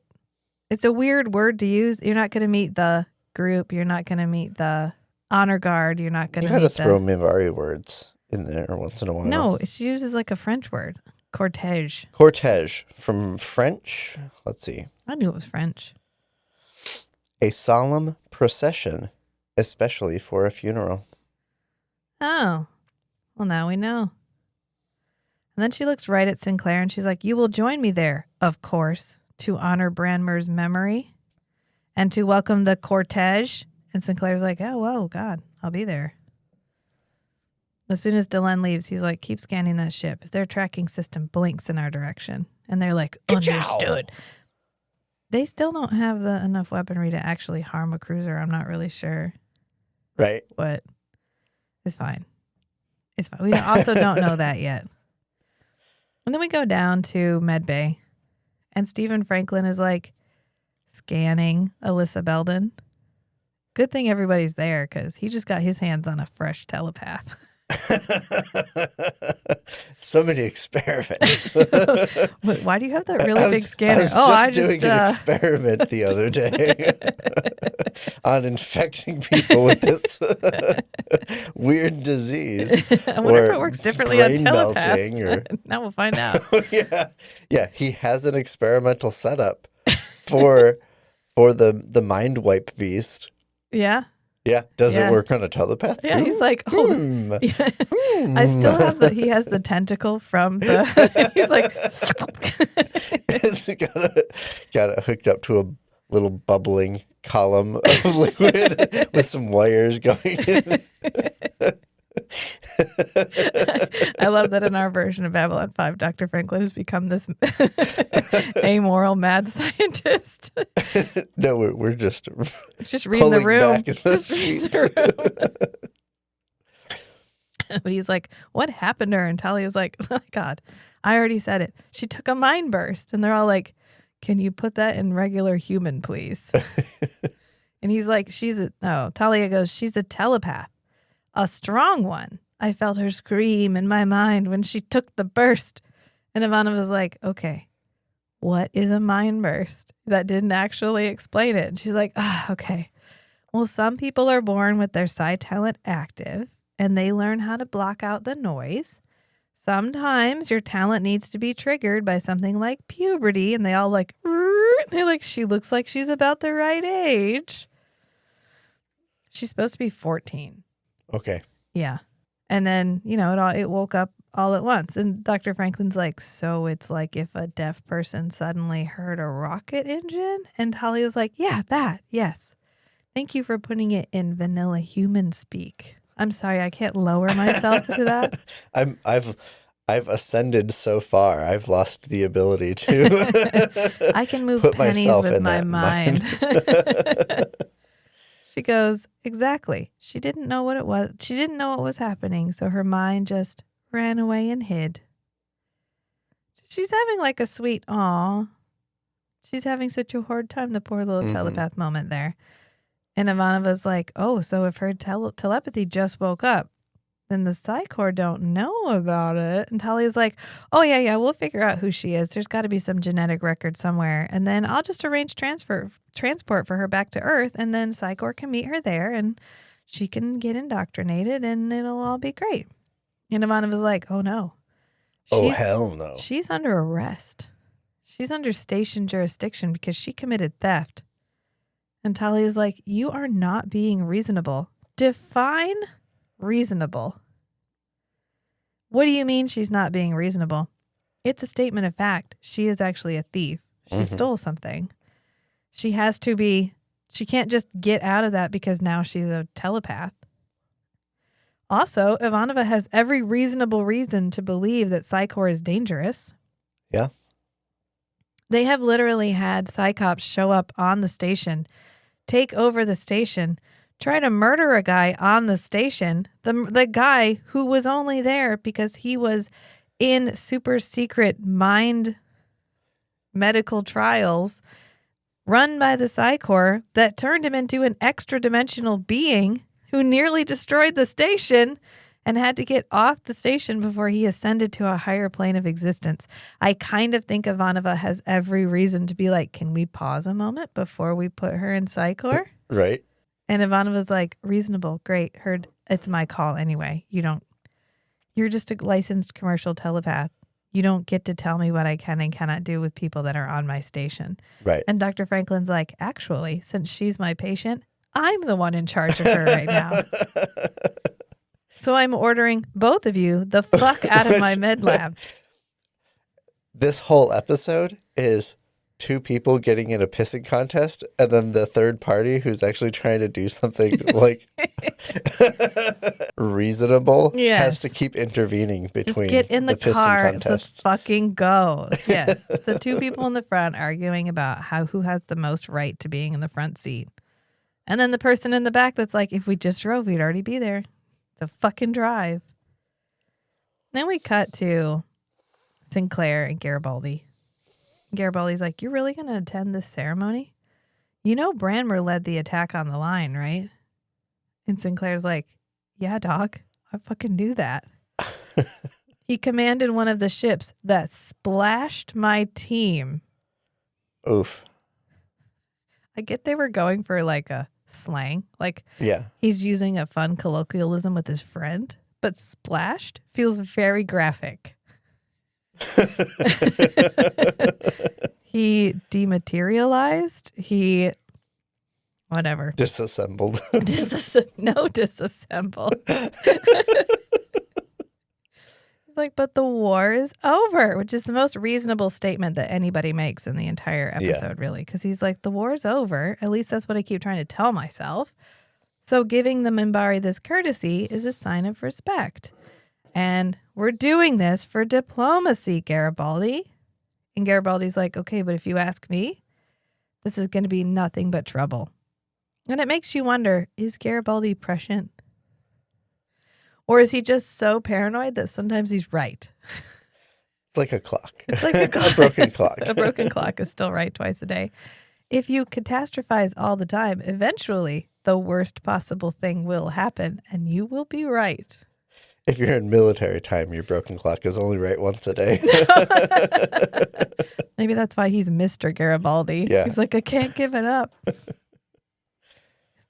it's a weird word to use. You're not going to meet the group. You're not going to meet the honor guard. You're not going to meet You got to throw Minbari words in there once in a while. No, she uses like a French word. Cortege. Cortege. From French? Let's see. I knew it was French. A solemn procession, especially for a funeral. Oh. Well, now we know. And then she looks right at Sinclair and she's like, you will join me there, of course, to honor Branmer's memory and to welcome the cortege. And Sinclair's like, oh, whoa, God, I'll be there. As soon as Delenn leaves, he's like, keep scanning that ship. If their tracking system blinks in our direction. And they're like, understood. They still don't have enough weaponry to actually harm a cruiser. I'm not really sure. Right. But it's fine. It's fine. We also don't know that yet. And then we go down to Medbay. And Stephen Franklin is like scanning Alyssa Belden. Good thing everybody's there because he just got his hands on a fresh telepath. So many experiments. Why do you have that really big scanner? I was doing an experiment the other day on infecting people with this weird disease. I wonder if it works differently on telepaths. Or... Now we'll find out. Yeah. He has an experimental setup for the mind wipe beast. Yeah. Yeah. Does it work on a telepath? Yeah. He's like, oh, I still have he has the tentacle from the, he's like, got it hooked up to a little bubbling column of liquid with some wires going in. I love that in our version of Babylon 5, Dr. Franklin has become this amoral mad scientist. No, we're just reading the room. Back in the reading the room. But he's like, what happened to her? And Talia's like, oh, God, I already said it. She took a mind burst. And they're all like, can you put that in regular human, please? And he's like, Talia goes, she's a telepath. A strong one. I felt her scream in my mind when she took the burst. And Ivana was like, okay, what is a mind burst? That didn't actually explain it. And she's like, okay. Well, some people are born with their psi talent active and they learn how to block out the noise. Sometimes your talent needs to be triggered by something like puberty. And they all like, they're like, she looks like she's about the right age. She's supposed to be 14. Okay. Yeah. And then, it woke up all at once. And Dr. Franklin's like, so it's like if a deaf person suddenly heard a rocket engine? And Talia's like, yeah, that. Yes. Thank you for putting it in vanilla human speak. I'm sorry, I can't lower myself to that. I've ascended so far. I've lost the ability to I can move put pennies myself with in my that mind. She goes, exactly. She didn't know what it was. She didn't know what was happening, so her mind just ran away and hid. She's having like a sweet, aw. She's having such a hard time, the poor little telepath moment there. And Ivanova's like, oh, so if her telepathy just woke up, then the Psi Corps don't know about it. And Talia's like, oh, yeah, we'll figure out who she is. There's got to be some genetic record somewhere. And then I'll just arrange transport for her back to Earth. And then Psi Corps can meet her there and she can get indoctrinated and it'll all be great. And Ivanova's like, oh, no. Hell no. She's under arrest. She's under station jurisdiction because she committed theft. And Talia's like, you are not being reasonable. Define reasonable. What do you mean she's not being reasonable? It's a statement of fact. She is actually a thief. She stole something. She can't just get out of that because now she's a telepath. Also, Ivanova has every reasonable reason to believe that Psi Corps is dangerous. Yeah. They have literally had Psi Cops show up on the station, take over the station, try to murder a guy on the station, the guy who was only there because he was in super secret mind medical trials run by the Psi Corps that turned him into an extra-dimensional being who nearly destroyed the station and had to get off the station before he ascended to a higher plane of existence. I kind of think Ivanova has every reason to be like, can we pause a moment before we put her in Psi Corps? Right. And Ivanova's like, reasonable, great, heard, it's my call anyway. You're just a licensed commercial telepath. You don't get to tell me what I can and cannot do with people that are on my station. Right. And Dr. Franklin's like, actually, since she's my patient, I'm the one in charge of her right now. So I'm ordering both of you the fuck out of my med lab. This whole episode is two people getting in a pissing contest, and then the third party who's actually trying to do something like reasonable has to keep intervening between Just get in the pissing car. contests. Let's fucking go. Yes. The two people in the front arguing about who has the most right to being in the front seat. And then the person in the back that's like, if we just drove, we'd already be there. It's a fucking drive. Then we cut to Sinclair and Garibaldi. Garibaldi's like, you're really going to attend this ceremony? You know Branmer led the attack on the line, right? And Sinclair's like, yeah, dog. I fucking knew that. He commanded one of the ships that splashed my team. Oof. I get they were going for like a slang. Like, yeah, he's using a fun colloquialism with his friend, but splashed feels very graphic. He dematerialized. He whatever. Disassembled. Disassemble. He's like, but the war is over, which is the most reasonable statement that anybody makes in the entire episode, really. Because he's like, the war's over. At least that's what I keep trying to tell myself. So giving the Minbari this courtesy is a sign of respect. And we're doing this for diplomacy, Garibaldi. And Garibaldi's like, okay, but if you ask me, this is going to be nothing but trouble. And it makes you wonder, is Garibaldi prescient? Or is he just so paranoid that sometimes he's right? It's like a clock. It's like a clock. A broken clock. A broken clock is still right twice a day. If you catastrophize all the time, eventually the worst possible thing will happen and you will be right. If you're in military time, your broken clock is only right once a day. Maybe that's why he's Mr. Garibaldi. Yeah. He's like, I can't give it up.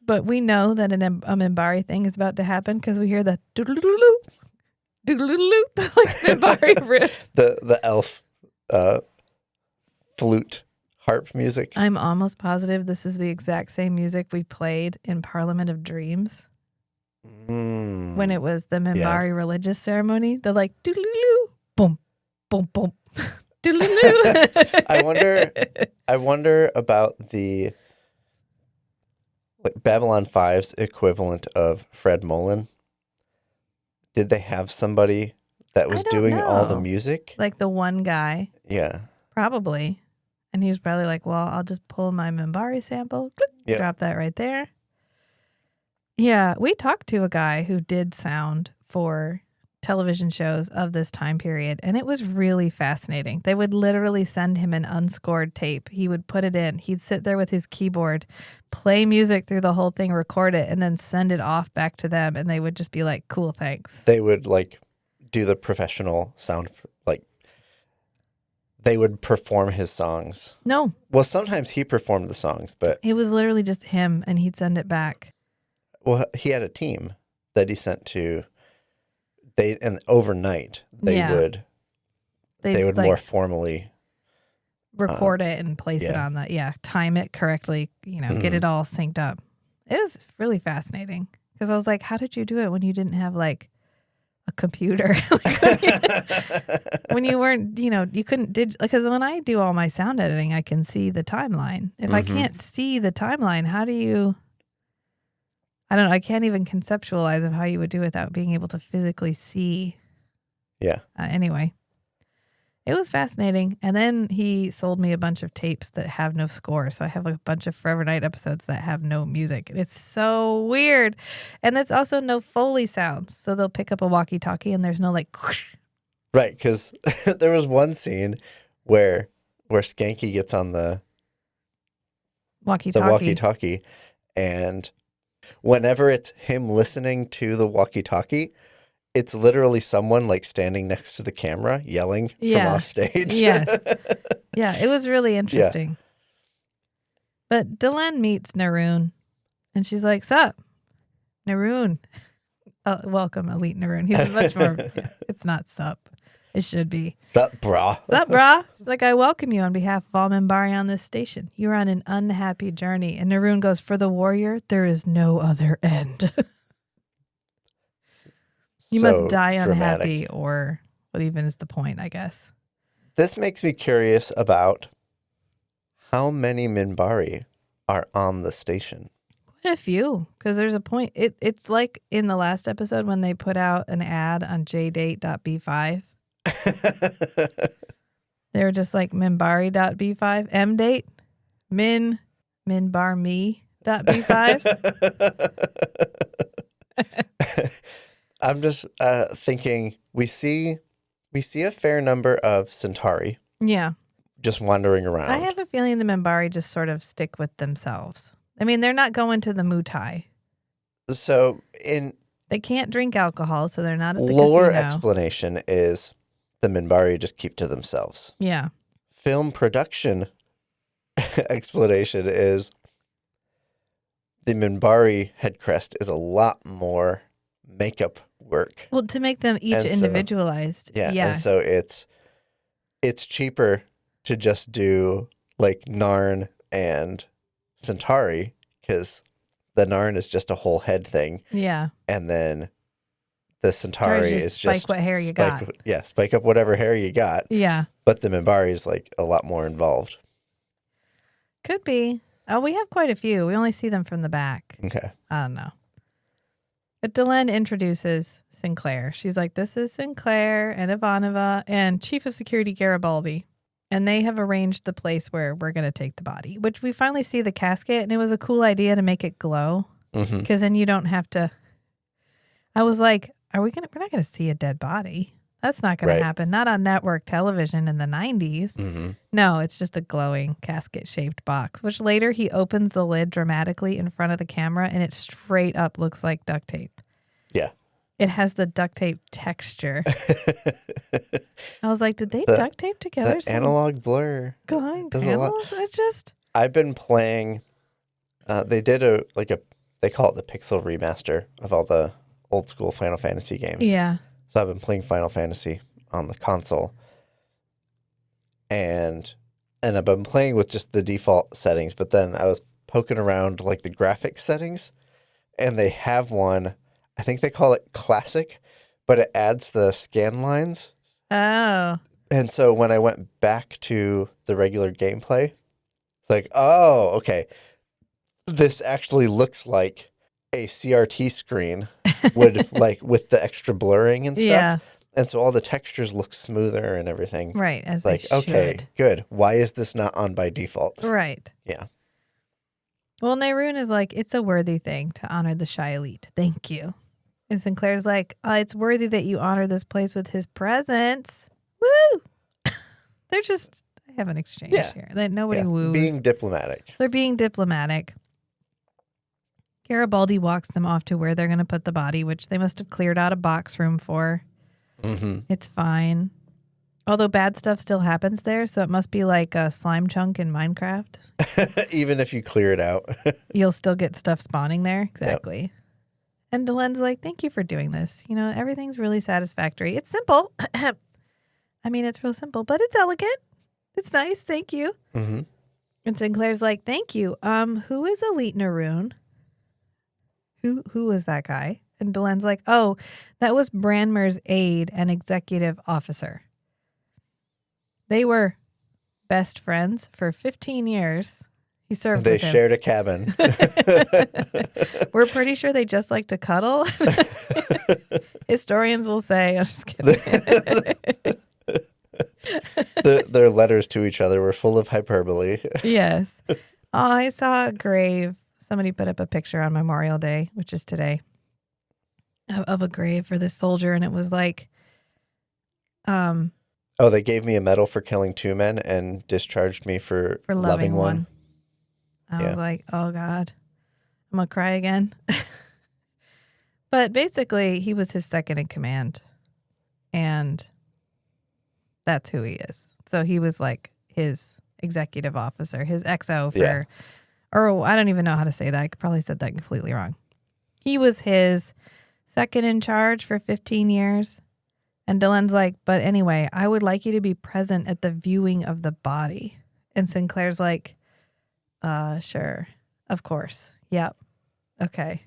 But we know that a Minbari thing is about to happen because we hear the doodle-doodle-doo, doodle-doodle-doo, like Minbari riff. The elf flute harp music. I'm almost positive this is the exact same music we played in Parliament of Dreams. When it was the Minbari religious ceremony. They're like, doodle-doodle, boom, boom, boom, doodle-doodle. I wonder about the Babylon 5's equivalent of Fred Mullen. Did they have somebody that was doing all the music? Like the one guy. Yeah. Probably. And he was probably like, well, I'll just pull my Minbari sample, click, drop that right there. Yeah, we talked to a guy who did sound for television shows of this time period, and it was really fascinating. They would literally send him an unscored tape. He would put it in. He'd sit there with his keyboard, play music through the whole thing, record it, and then send it off back to them, and they would just be like, cool, thanks. They would, do the professional sound, they would perform his songs. No. Well, sometimes he performed the songs, but it was literally just him, and he'd send it back. Well, he had a team that he sent to. And overnight they would more formally record it and place it on time it correctly, get it all synced up. It was really fascinating because I was like, how did you do it when you didn't have a computer? When you weren't, you couldn't because when I do all my sound editing, I can see the timeline. If I can't see the timeline, how do you? I don't know. I can't even conceptualize of how you would do it without being able to physically see. Yeah. Anyway, it was fascinating. And then he sold me a bunch of tapes that have no score. So I have a bunch of Forever Night episodes that have no music. It's so weird. And there's also no Foley sounds. So they'll pick up a walkie-talkie and there's no whoosh. Right. Because there was one scene where where Skanky gets on the Walkie-talkie. walkie-talkie, and whenever it's him listening to the walkie-talkie, it's literally someone like standing next to the camera yelling from off stage. Yes. Yeah, it was really interesting. But Delenn meets Naroon, and she's like, "Sup, Naroon? Oh, welcome, Elite Naroon." He's much more. It's not sup. It should be. Sup, brah. Sup, brah? She's like, "I welcome you on behalf of all Minbari on this station. You are on an unhappy journey." And Naroon goes, "For the warrior, there is no other end." You So must die dramatic. unhappy, or what even is the point, I guess. This makes me curious about how many Minbari are on the station. Quite a few, because there's a point. It's like in the last episode when they put out an ad on jdate.b5. They were just like Minbari.b5, mdate, minbarme.b5. I'm just thinking we see a fair number of Centauri Yeah. just wandering around. I have a feeling the Minbari just sort of stick with themselves. I mean, they're not going to the Mutai. So in They can't drink alcohol, so they're not at the lore casino. explanation is the Minbari just keep to themselves. Yeah. Film production explanation is the Minbari head crest is a lot more makeup work. Well, to make them each And so- individualized. Yeah. Yeah. And so it's cheaper to just do like Narn and Centauri because the Narn is just a whole head thing. Yeah. And then the Centauri just is spike just what hair you spike- got. Yeah, spike up whatever hair you got. Yeah. But the Minbari is like a lot more involved. Could be. Oh, we have quite a few. We only see them from the back. Okay. I don't know. But Delenn introduces Sinclair. She's like, "This is Sinclair and Ivanova and Chief of Security Garibaldi." And they have arranged the place where we're going to take the body, which we finally see the casket. And it was a cool idea to make it glow Mm-hmm. because then you don't have to. I was like, we're not going to see a dead body. That's not going Right. to happen. Not on network television in the 90s. Mm-hmm. No, it's just a glowing casket-shaped box, which later he opens the lid dramatically in front of the camera, and it straight up looks like duct tape. Yeah. It has the duct tape texture. I was like, did they The- duct tape together The some analog blur. glowing does a lot. panels? It just... I've been playing. They did they call it the pixel remaster of all the old school Final Fantasy games. Yeah. So I've been playing Final Fantasy on the console, and I've been playing with just the default settings. But then I was poking around like the graphics settings, and they have one. I think they call it Classic, but it adds the scan lines. Oh. And so when I went back to the regular gameplay, it's like, oh, okay, this actually looks like a CRT screen would like with the extra blurring and stuff. Yeah. And so all the textures look smoother and everything. Right, as Like, they should. okay, good. Why is this not on by default? Right. Yeah. Well, Naroon is like, it's a worthy thing to honor the Shy Elite. Thank you. And Sinclair's like, it's worthy that you honor this place with his presence. Woo! They're just have an exchange Yeah. here. Nobody Yeah. woos. Being diplomatic. They're being diplomatic. Garibaldi walks them off to where they're going to put the body, which they must have cleared out a box room for. Mm-hmm. It's fine. Although bad stuff still happens there, so it must be like a slime chunk in Minecraft. Even if you clear it out. You'll still get stuff spawning there. Exactly. And Delenn's like, thank you for doing this. You know, everything's really satisfactory. It's simple. I mean, it's real simple, but it's elegant. It's nice. Thank you. Mm-hmm. And Sinclair's like, thank you. Who is Elite Naroon? Who is that guy? And Delenn's like, oh, that was Branmer's aide and executive officer. They were best friends for 15 years. He served They with him. shared a cabin. We're pretty sure they just like to cuddle. Historians will say, I'm just kidding. Their letters to each other were full of hyperbole. Yes. Oh, I saw a grave. Somebody put up a picture on Memorial Day, which is today, of a grave for this soldier. And it was like, Oh, they gave me a medal for killing 2 men and discharged me for loving one. I Yeah. was like, oh God, I'm going to cry again. But basically, he was his second in command. And that's who he is. So he was like his executive officer, his XO for, or I don't even know how to say that. I probably said that completely wrong. He was his second in charge for 15 years. And Dylan's like, but anyway, I would like you to be present at the viewing of the body. And Sinclair's like, sure, of course. Yep. Okay.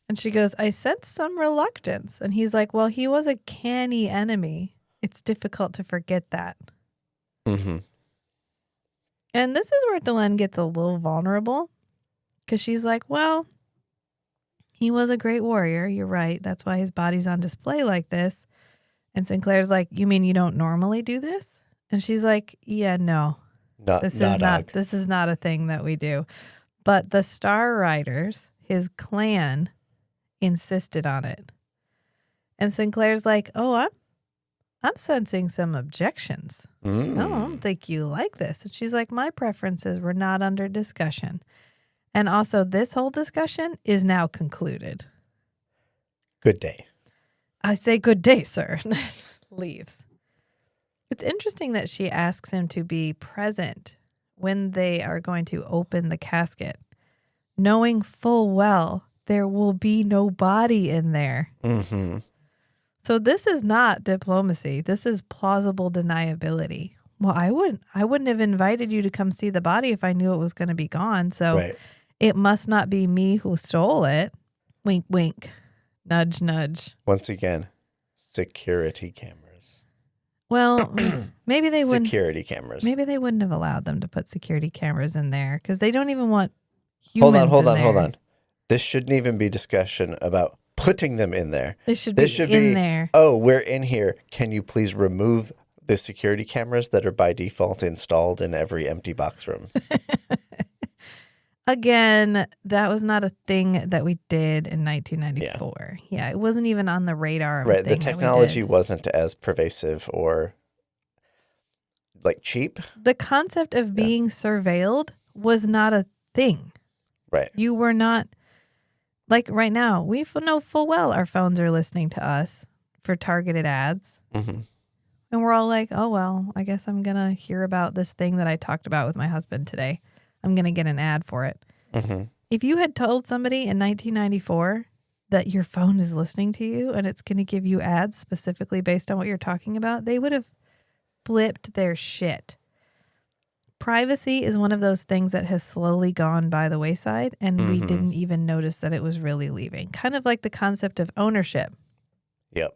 And she goes, I sense some reluctance. And he's like, well, he was a canny enemy. It's difficult to forget that. Mm-hmm. And this is where Delenn gets a little vulnerable because she's like, well, he was a great warrior. You're right. That's why his body's on display like this. And Sinclair's like, you mean you don't normally do this? And she's like, yeah, no. This is not a thing that we do. But the Star Riders, his clan, insisted on it. And Sinclair's like, oh, I'm sensing some objections. I don't think you like this. And she's like, my preferences were not under discussion. And also, this whole discussion is now concluded. Good day. I say good day, sir. Leaves. It's interesting that she asks him to be present when they are going to open the casket, knowing full well there will be no body in there. Mm-hmm. So this is not diplomacy. This is plausible deniability. Well, I wouldn't have invited you to come see the body if I knew it was going to be gone. So It must not be me who stole it. Wink, wink. Nudge, nudge. Once again, security cameras. Well, maybe they wouldn't. Security cameras. Maybe they wouldn't have allowed them to put security cameras in there because they don't even want humans in there. Hold on. This shouldn't even be discussion about putting them in there. This should be in there. Oh, we're in here. Can you please remove the security cameras that are by default installed in every empty box room? Again, that was not a thing that we did in 1994. Yeah, it wasn't even on the radar. Of The technology wasn't as pervasive or like cheap. The concept of being surveilled was not a thing. Right. You were not, like right now, we know full well our phones are listening to us for targeted ads. Mm-hmm. And we're all like, oh, well, I guess I'm going to hear about this thing that I talked about with my husband today. I'm going to get an ad for it. Mm-hmm. If you had told somebody in 1994 that your phone is listening to you and it's going to give you ads specifically based on what you're talking about, they would have flipped their shit. Privacy is one of those things that has slowly gone by the wayside, and we didn't even notice that it was really leaving. Kind of like the concept of ownership. Yep.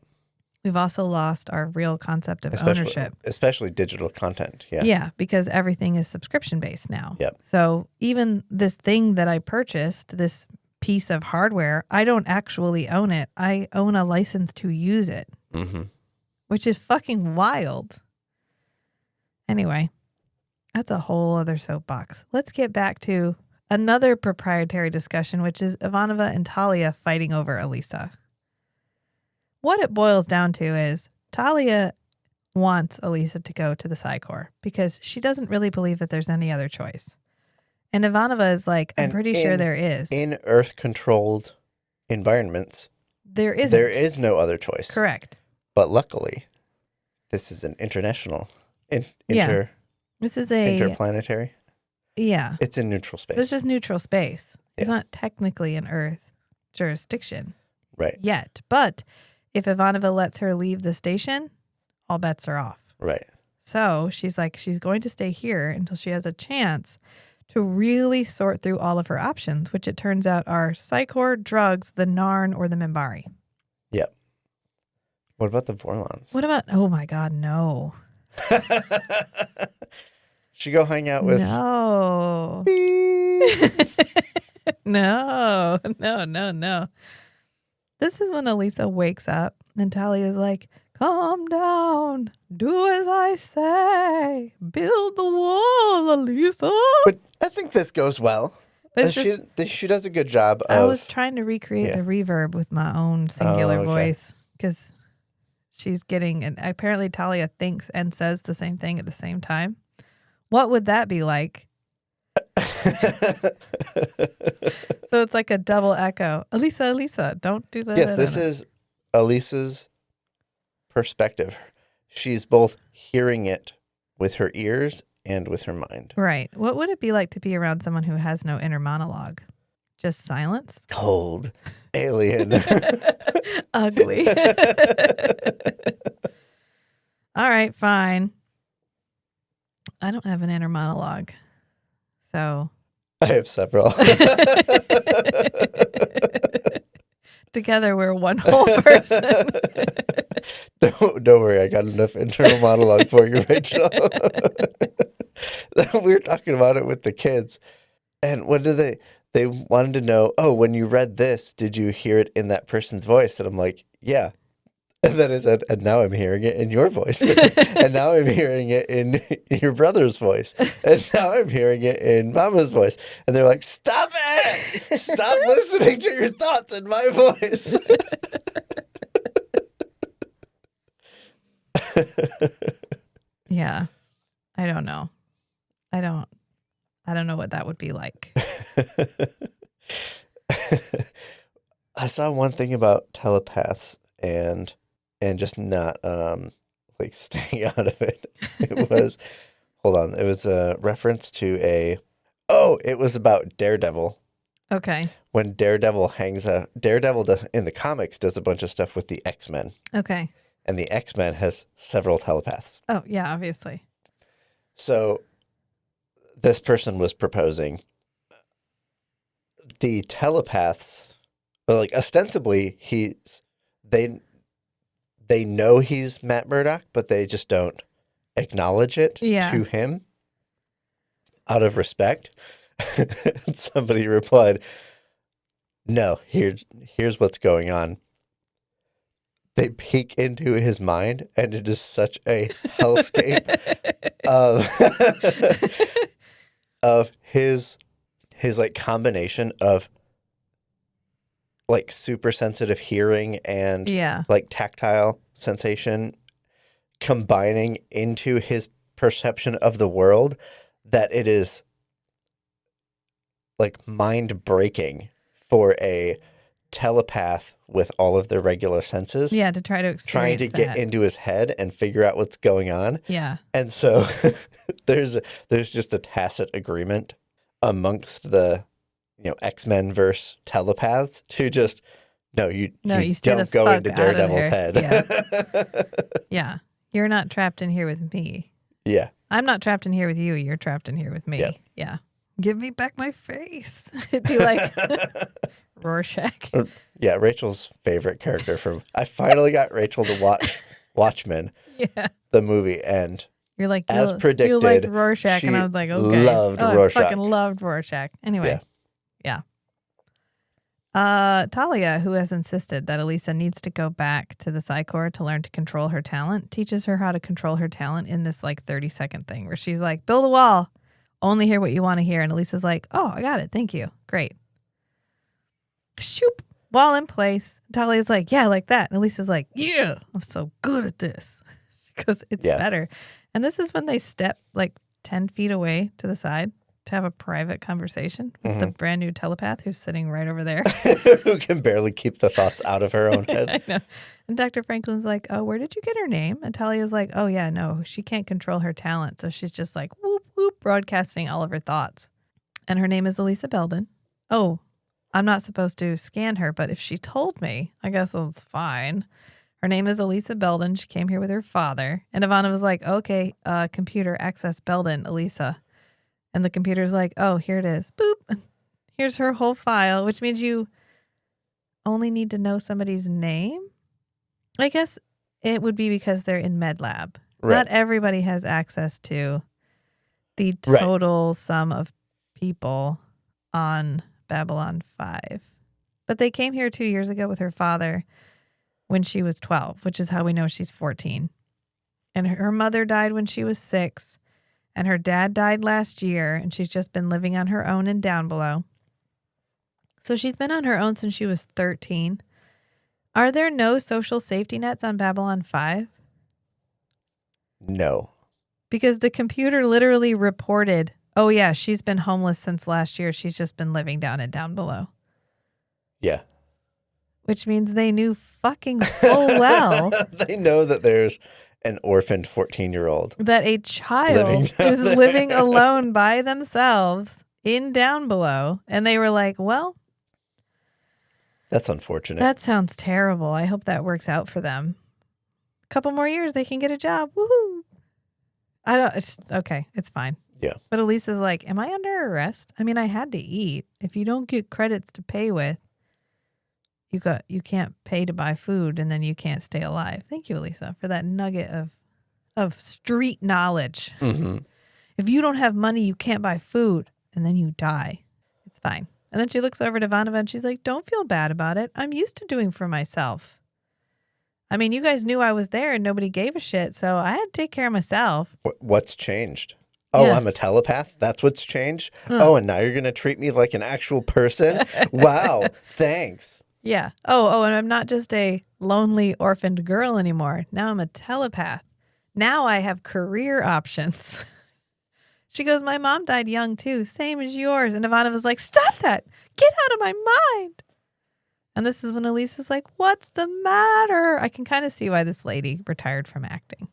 We've also lost our real concept of ownership. Especially digital content. Yeah. Yeah, because everything is subscription based now. Yep. So even this thing that I purchased, this piece of hardware, I don't actually own it. I own a license to use it, which is fucking wild. Anyway, that's a whole other soapbox. Let's get back to another proprietary discussion, which is Ivanova and Talia fighting over Elisa. What it boils down to is Talia wants Elisa to go to the Psi Corps because she doesn't really believe that there's any other choice. And Ivanova is like, I'm pretty sure there is. In Earth-controlled environments, there isn't. There is no other choice. Correct. But luckily, this is an international, This is interplanetary. Yeah. It's in neutral space. This is neutral space. It's not technically an Earth jurisdiction. Right. Yet. But if Ivanova lets her leave the station, all bets are off. Right. So she's like, she's going to stay here until she has a chance to really sort through all of her options, which it turns out are Psi Corps, drugs, the Narn, or the Minbari. Yep. What about the Vorlons? What about, oh my God, no. She go hang out with... No. No. This is when Elisa wakes up and Talia's like, calm down. Do as I say. Build the wall, Elisa. But I think this goes well. But She does a good job of... I was trying to recreate the reverb with my own singular voice because she's getting, and apparently Talia thinks and says the same thing at the same time. What would that be like? So it's like a double echo. Elisa, don't do that. Yes, this is Elisa's perspective. She's both hearing it with her ears and with her mind. Right. What would it be like to be around someone who has no inner monologue? Just silence? Cold. Alien. Ugly. All right, fine. I don't have an inner monologue. So I have several. together we're one whole person. Don't worry, I got enough internal monologue for you, Rachel. We were talking about it with the kids. And what did they wanted to know, oh, when you read this, did you hear it in that person's voice? And I'm like, yeah. And then I said, and now I'm hearing it in your voice. And now I'm hearing it in your brother's voice. And now I'm hearing it in Mama's voice. And they're like, stop it! Stop listening to your thoughts in my voice. Yeah. I don't know. I don't know what that would be like. I saw one thing about telepaths and just not like staying out of it. It was hold on, it was a reference to it was about Daredevil. Okay. When Daredevil in the comics does a bunch of stuff with the X-Men. Okay. And the X-Men has several telepaths. Oh, yeah, obviously. So this person was proposing the telepaths, like ostensibly they know he's Matt Murdock, but they just don't acknowledge it to him out of respect. And somebody replied, no, here's what's going on. They peek into his mind, and it is such a hellscape of his like combination of like super sensitive hearing and like tactile sensation combining into his perception of the world that it is like mind breaking for a telepath with all of their regular senses. Yeah, to try to experience trying to get into his head and figure out what's going on. Yeah. And so there's just a tacit agreement amongst the X-Men verse telepaths to just you don't go into Daredevil's head. Yeah. Yeah. You're not trapped in here with me. Yeah. I'm not trapped in here with you. You're trapped in here with me. Yeah. Give me back my face. It'd be like Rorschach. Yeah, Rachel's favorite character from... I finally got Rachel to watch Watchmen, the movie, and you're like, as predicted, you like Rorschach, and I was like, okay. Loved Rorschach. I fucking loved Rorschach. Anyway, yeah. Talia, who has insisted that Elisa needs to go back to the Psi Corps to learn to control her talent, teaches her how to control her talent in this like 30-second thing where she's like, build a wall, only hear what you want to hear. And Elisa's like, oh, I got it. Thank you. Great. Shoop. Wall in place. Talia's like, yeah, like that. And Elisa's like, yeah, I'm so good at this. Because it's better. And this is when they step like 10 feet away to the side to have a private conversation with the brand new telepath who's sitting right over there. Who can barely keep the thoughts out of her own head. I know. And Dr. Franklin's like, oh, where did you get her name? And Talia's like, oh, yeah, no, she can't control her talent. So she's just like, whoop, whoop, broadcasting all of her thoughts. And her name is Elisa Belden. Oh, I'm not supposed to scan her, but if she told me, I guess it's fine. Her name is Elisa Belden. She came here with her father. And Ivana was like, okay, computer access Belden, Elisa. And the computer's like, oh, here it is. Boop. Here's her whole file, which means you only need to know somebody's name. I guess it would be because they're in med lab. Right. Not everybody has access to the total sum of people on Babylon 5. But they came here 2 years ago with her father when she was 12, which is how we know she's 14. And her mother died when she was 6. And her dad died last year, and she's just been living on her own in Down Below. So she's been on her own since she was 13. Are there no social safety nets on Babylon 5? No. Because the computer literally reported, oh yeah, she's been homeless since last year. She's just been living down and down below. Yeah. Which means they knew fucking full well They know that there's an orphaned 14-year-old. that a child is living alone by themselves in down below. And they were like, well, That's unfortunate. that sounds terrible. I hope that works out for them. A couple more years, they can get a job. Woohoo. It's okay. It's fine. Yeah. But Elisa's like, am I under arrest? I mean, I had to eat. If you don't get credits to pay with, you can't pay to buy food, and then you can't stay alive. Thank you, Elisa, for that nugget of street knowledge. Mm-hmm. If you don't have money, you can't buy food, and then you die. It's fine. And then she looks over to Ivanova and she's like, don't feel bad about it. I'm used to doing for myself. I mean, you guys knew I was there and nobody gave a shit, so I had to take care of myself. What's changed? Oh, Yeah. I'm a telepath? That's what's changed? Oh, and now you're going to treat me like an actual person? Wow. Thanks. Yeah. Oh, and I'm not just a lonely orphaned girl anymore. Now I'm a telepath. Now I have career options. She goes, my mom died young too, same as yours. And Ivanova's like, stop that. Get out of my mind. And this is when Elisa's like, what's the matter? I can kind of see why this lady retired from acting.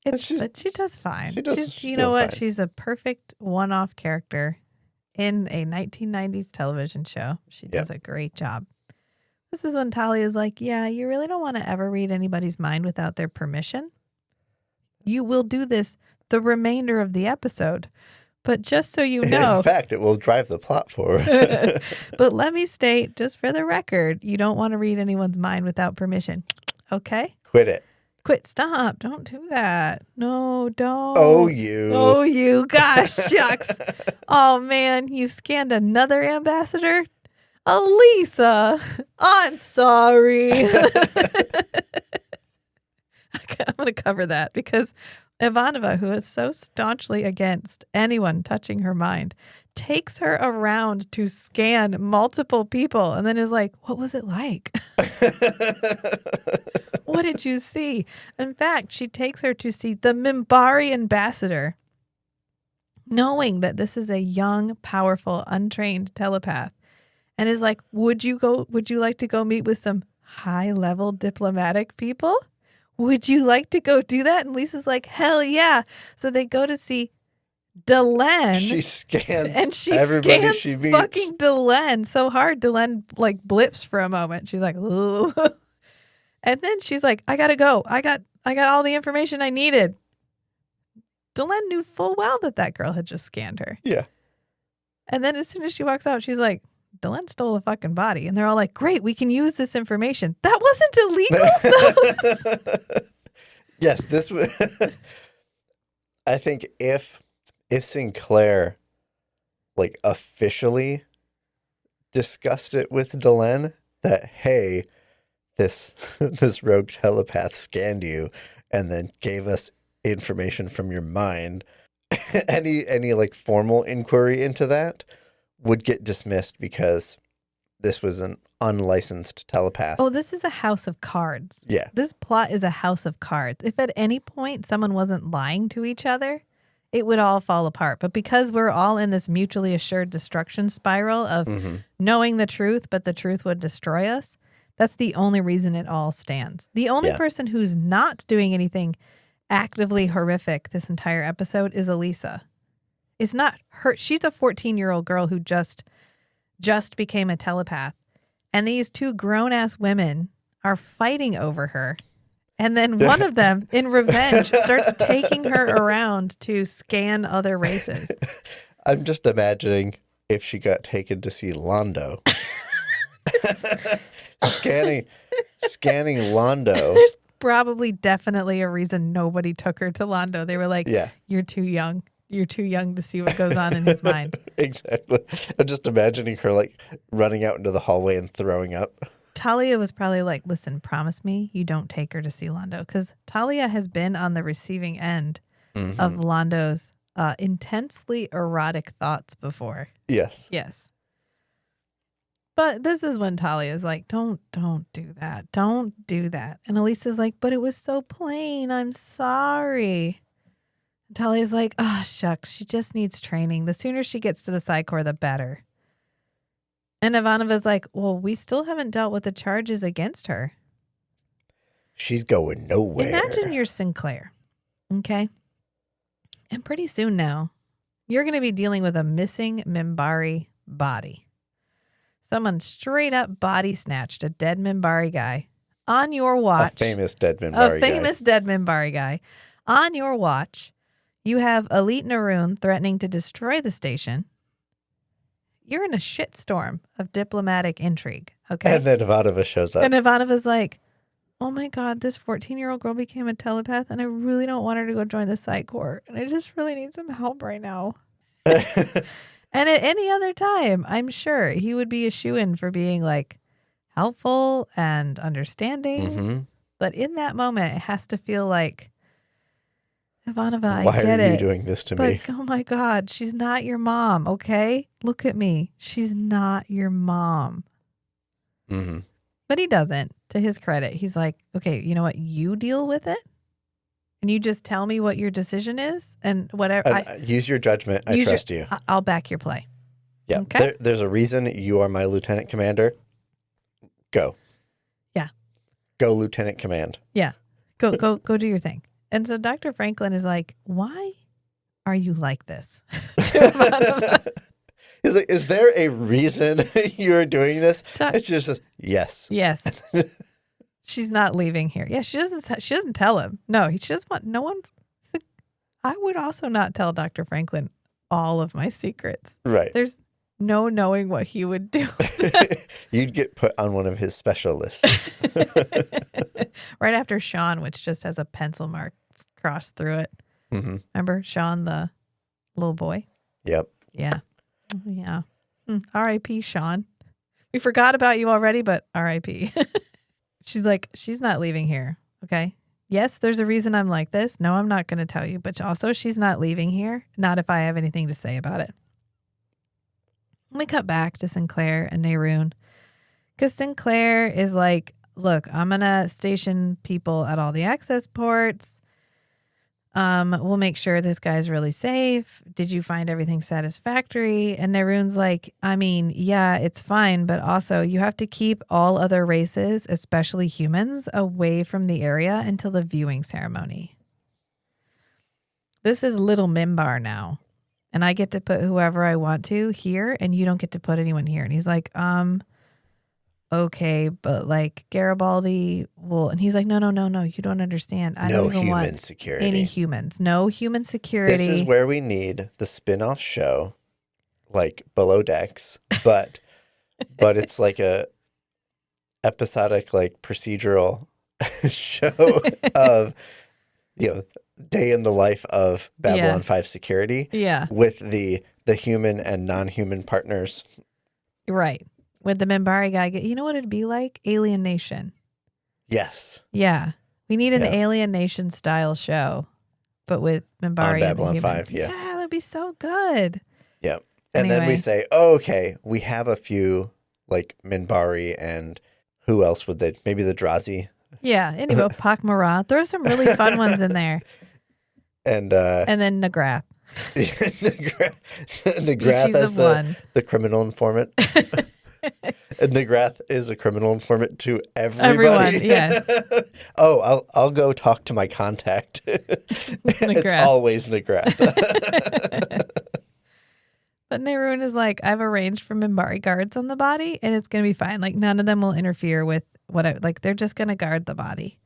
But she does fine. She does You know what? fine. She's a perfect one-off character in a 1990s television show. She does a great job. This is when Talia's like, yeah, you really don't want to ever read anybody's mind without their permission. You will do this the remainder of the episode. But just so you know. In fact, it will drive the plot forward. But let me state, just for the record, you don't want to read anyone's mind without permission. Okay? Quit it. Quit. Stop. Don't do that. No, don't. Oh, you. Oh, you. Gosh, shucks. Oh, man. You scanned another ambassador? Elisa, I'm sorry. I'm going to cover that because Ivanova, who is so staunchly against anyone touching her mind, takes her around to scan multiple people and then is like, what was it like? What did you see? In fact, she takes her to see the Minbari ambassador, knowing that this is a young, powerful, untrained telepath, and is like, would you like to go meet with some high-level diplomatic people? Would you like to go do that? And Lisa's like, hell yeah. So they go to see Delenn. She scans and she everybody scans she meets. fucking Delenn so hard. Delenn like blips for a moment. She's like, ooh. And then she's like, I gotta go. I got all the information I needed. Delenn knew full well that girl had just scanned her. Yeah. And then as soon as she walks out, she's like, Delenn stole a fucking body. And they're all like, great, we can use this information. That wasn't illegal. Yes, this was. I think if Sinclair like officially discussed it with Delenn that, hey, this rogue telepath scanned you and then gave us information from your mind, any like formal inquiry into that would get dismissed because this was an unlicensed telepath. Oh, this is a house of cards. Yeah. This plot is a house of cards. If at any point someone wasn't lying to each other, it would all fall apart. But because we're all in this mutually assured destruction spiral of knowing the truth, but the truth would destroy us, that's the only reason it all stands. The only person who's not doing anything actively horrific this entire episode is Elisa. It's not her. She's a 14-year-old girl who just became a telepath. And these two grown-ass women are fighting over her. And then one of them, in revenge, starts taking her around to scan other races. I'm just imagining if she got taken to see Londo. Scanning Londo. There's probably definitely a reason nobody took her to Londo. They were like, you're too young. You're too young to see what goes on in his mind. Exactly. I'm just imagining her like running out into the hallway and throwing up. Talia was probably like, listen, promise me you don't take her to see Londo. Because Talia has been on the receiving end of Londo's intensely erotic thoughts before. Yes. Yes. But this is when Talia's like, don't do that. Don't do that. And Elisa's like, but it was so plain. I'm sorry. And Talia's like, oh, shucks. She just needs training. The sooner she gets to the Psi Corps, the better. And Ivanova's like, well, we still haven't dealt with the charges against her. She's going nowhere. Imagine you're Sinclair, okay? And pretty soon now, you're going to be dealing with a missing Minbari body. Someone straight up body snatched a dead Minbari guy on your watch. A famous dead Minbari guy. A famous dead Minbari guy. On your watch, you have Elite Naroon threatening to destroy the station. You're in a shitstorm of diplomatic intrigue, okay? And then Ivanova shows up. And Ivanova's like, oh my God, this 14-year-old girl became a telepath and I really don't want her to go join the Psi Corps. And I just really need some help right now. And at any other time, I'm sure he would be a shoo-in for being like helpful and understanding. Mm-hmm. But in that moment, it has to feel like, Ivanova, Why I get it. are you doing this to me? But, oh my God, she's not your mom, okay? Look at me. She's not your mom. Mm-hmm. But he doesn't, to his credit. He's like, okay, you know what? You deal with it. And you just tell me what your decision is and whatever. Use your judgment. I trust you. I'll back your play. Yeah. Okay? There's a reason you are my lieutenant commander. Go. Yeah. Go, lieutenant command. Yeah. Go do your thing. And so Dr. Franklin is like, why are you like this? He's like, is there a reason you're doing this? It's just yes. Yes. She's not leaving here. Yeah, she doesn't tell him. No, she doesn't want no one. I would also not tell Dr. Franklin all of my secrets. Right. There's no knowing what he would do. You'd get put on one of his special lists. Right after Sean, which just has a pencil mark crossed through it. Mm-hmm. Remember Sean, the little boy? Yep. Yeah. Yeah. R.I.P. Sean. We forgot about you already, but R.I.P. She's like, she's not leaving here. Okay. Yes, there's a reason I'm like this. No, I'm not going to tell you. But also, she's not leaving here. Not if I have anything to say about it. We cut back to Sinclair and Naroon. Because Sinclair is like, look, I'm going to station people at all the access ports. We'll make sure this guy's really safe. Did you find everything satisfactory? And Naroon's like, I mean, yeah, it's fine, but also you have to keep all other races, especially humans, away from the area until the viewing ceremony. This is Little Minbar now, and I get to put whoever I want to here, and you don't get to put anyone here. And he's like, okay, but like Garibaldi will, and he's like, no, you don't understand. I don't even want security. Any humans. No human security. This is where we need the spin-off show, like Below Decks, but it's like a episodic, like procedural show of, day in the life of Babylon 5 security. Yeah. With the human and non-human partners. Right. With the Minbari guy, you know what it'd be like? Alien Nation. Yes. Yeah. We need an Alien Nation style show, but with Minbari on Babylon and the humans. 5, yeah. Yeah, that'd be so good. Yeah. And then we say, oh, okay, we have a few like Minbari and who else would they? Maybe the Drazi. Yeah. Anyway, Pak Marat. There's some really fun ones in there. And then Nagrath. Nagrath as the criminal informant. And Nagrath is a criminal informant to everybody. Everyone, yes. Oh, I'll go talk to my contact. It's always Nagrath. But Naroon is like, I've arranged for Minbari guards on the body, and it's going to be fine. Like, none of them will interfere with they're just going to guard the body.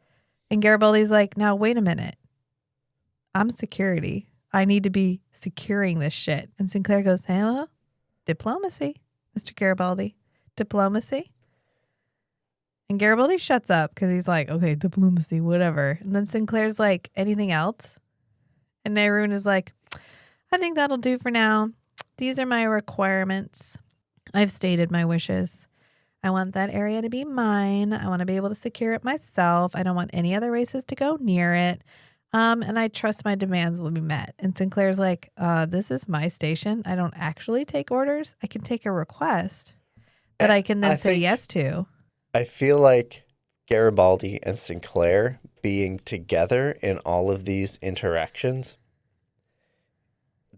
And Garibaldi's like, now, wait a minute. I'm security. I need to be securing this shit. And Sinclair goes, hello? Diplomacy, Mr. Garibaldi. Diplomacy. And Garibaldi shuts up because he's like, okay, diplomacy, whatever. And then Sinclair's like, anything else? And Naroon is like, I think that'll do for now. These are my requirements. I've stated my wishes. I want that area to be mine. I want to be able to secure it myself. I don't want any other races to go near it. And I trust my demands will be met. And Sinclair's like, this is my station. I don't actually take orders. I can take a request. that I can then I say think- yes to. I feel like Garibaldi and Sinclair being together in all of these interactions,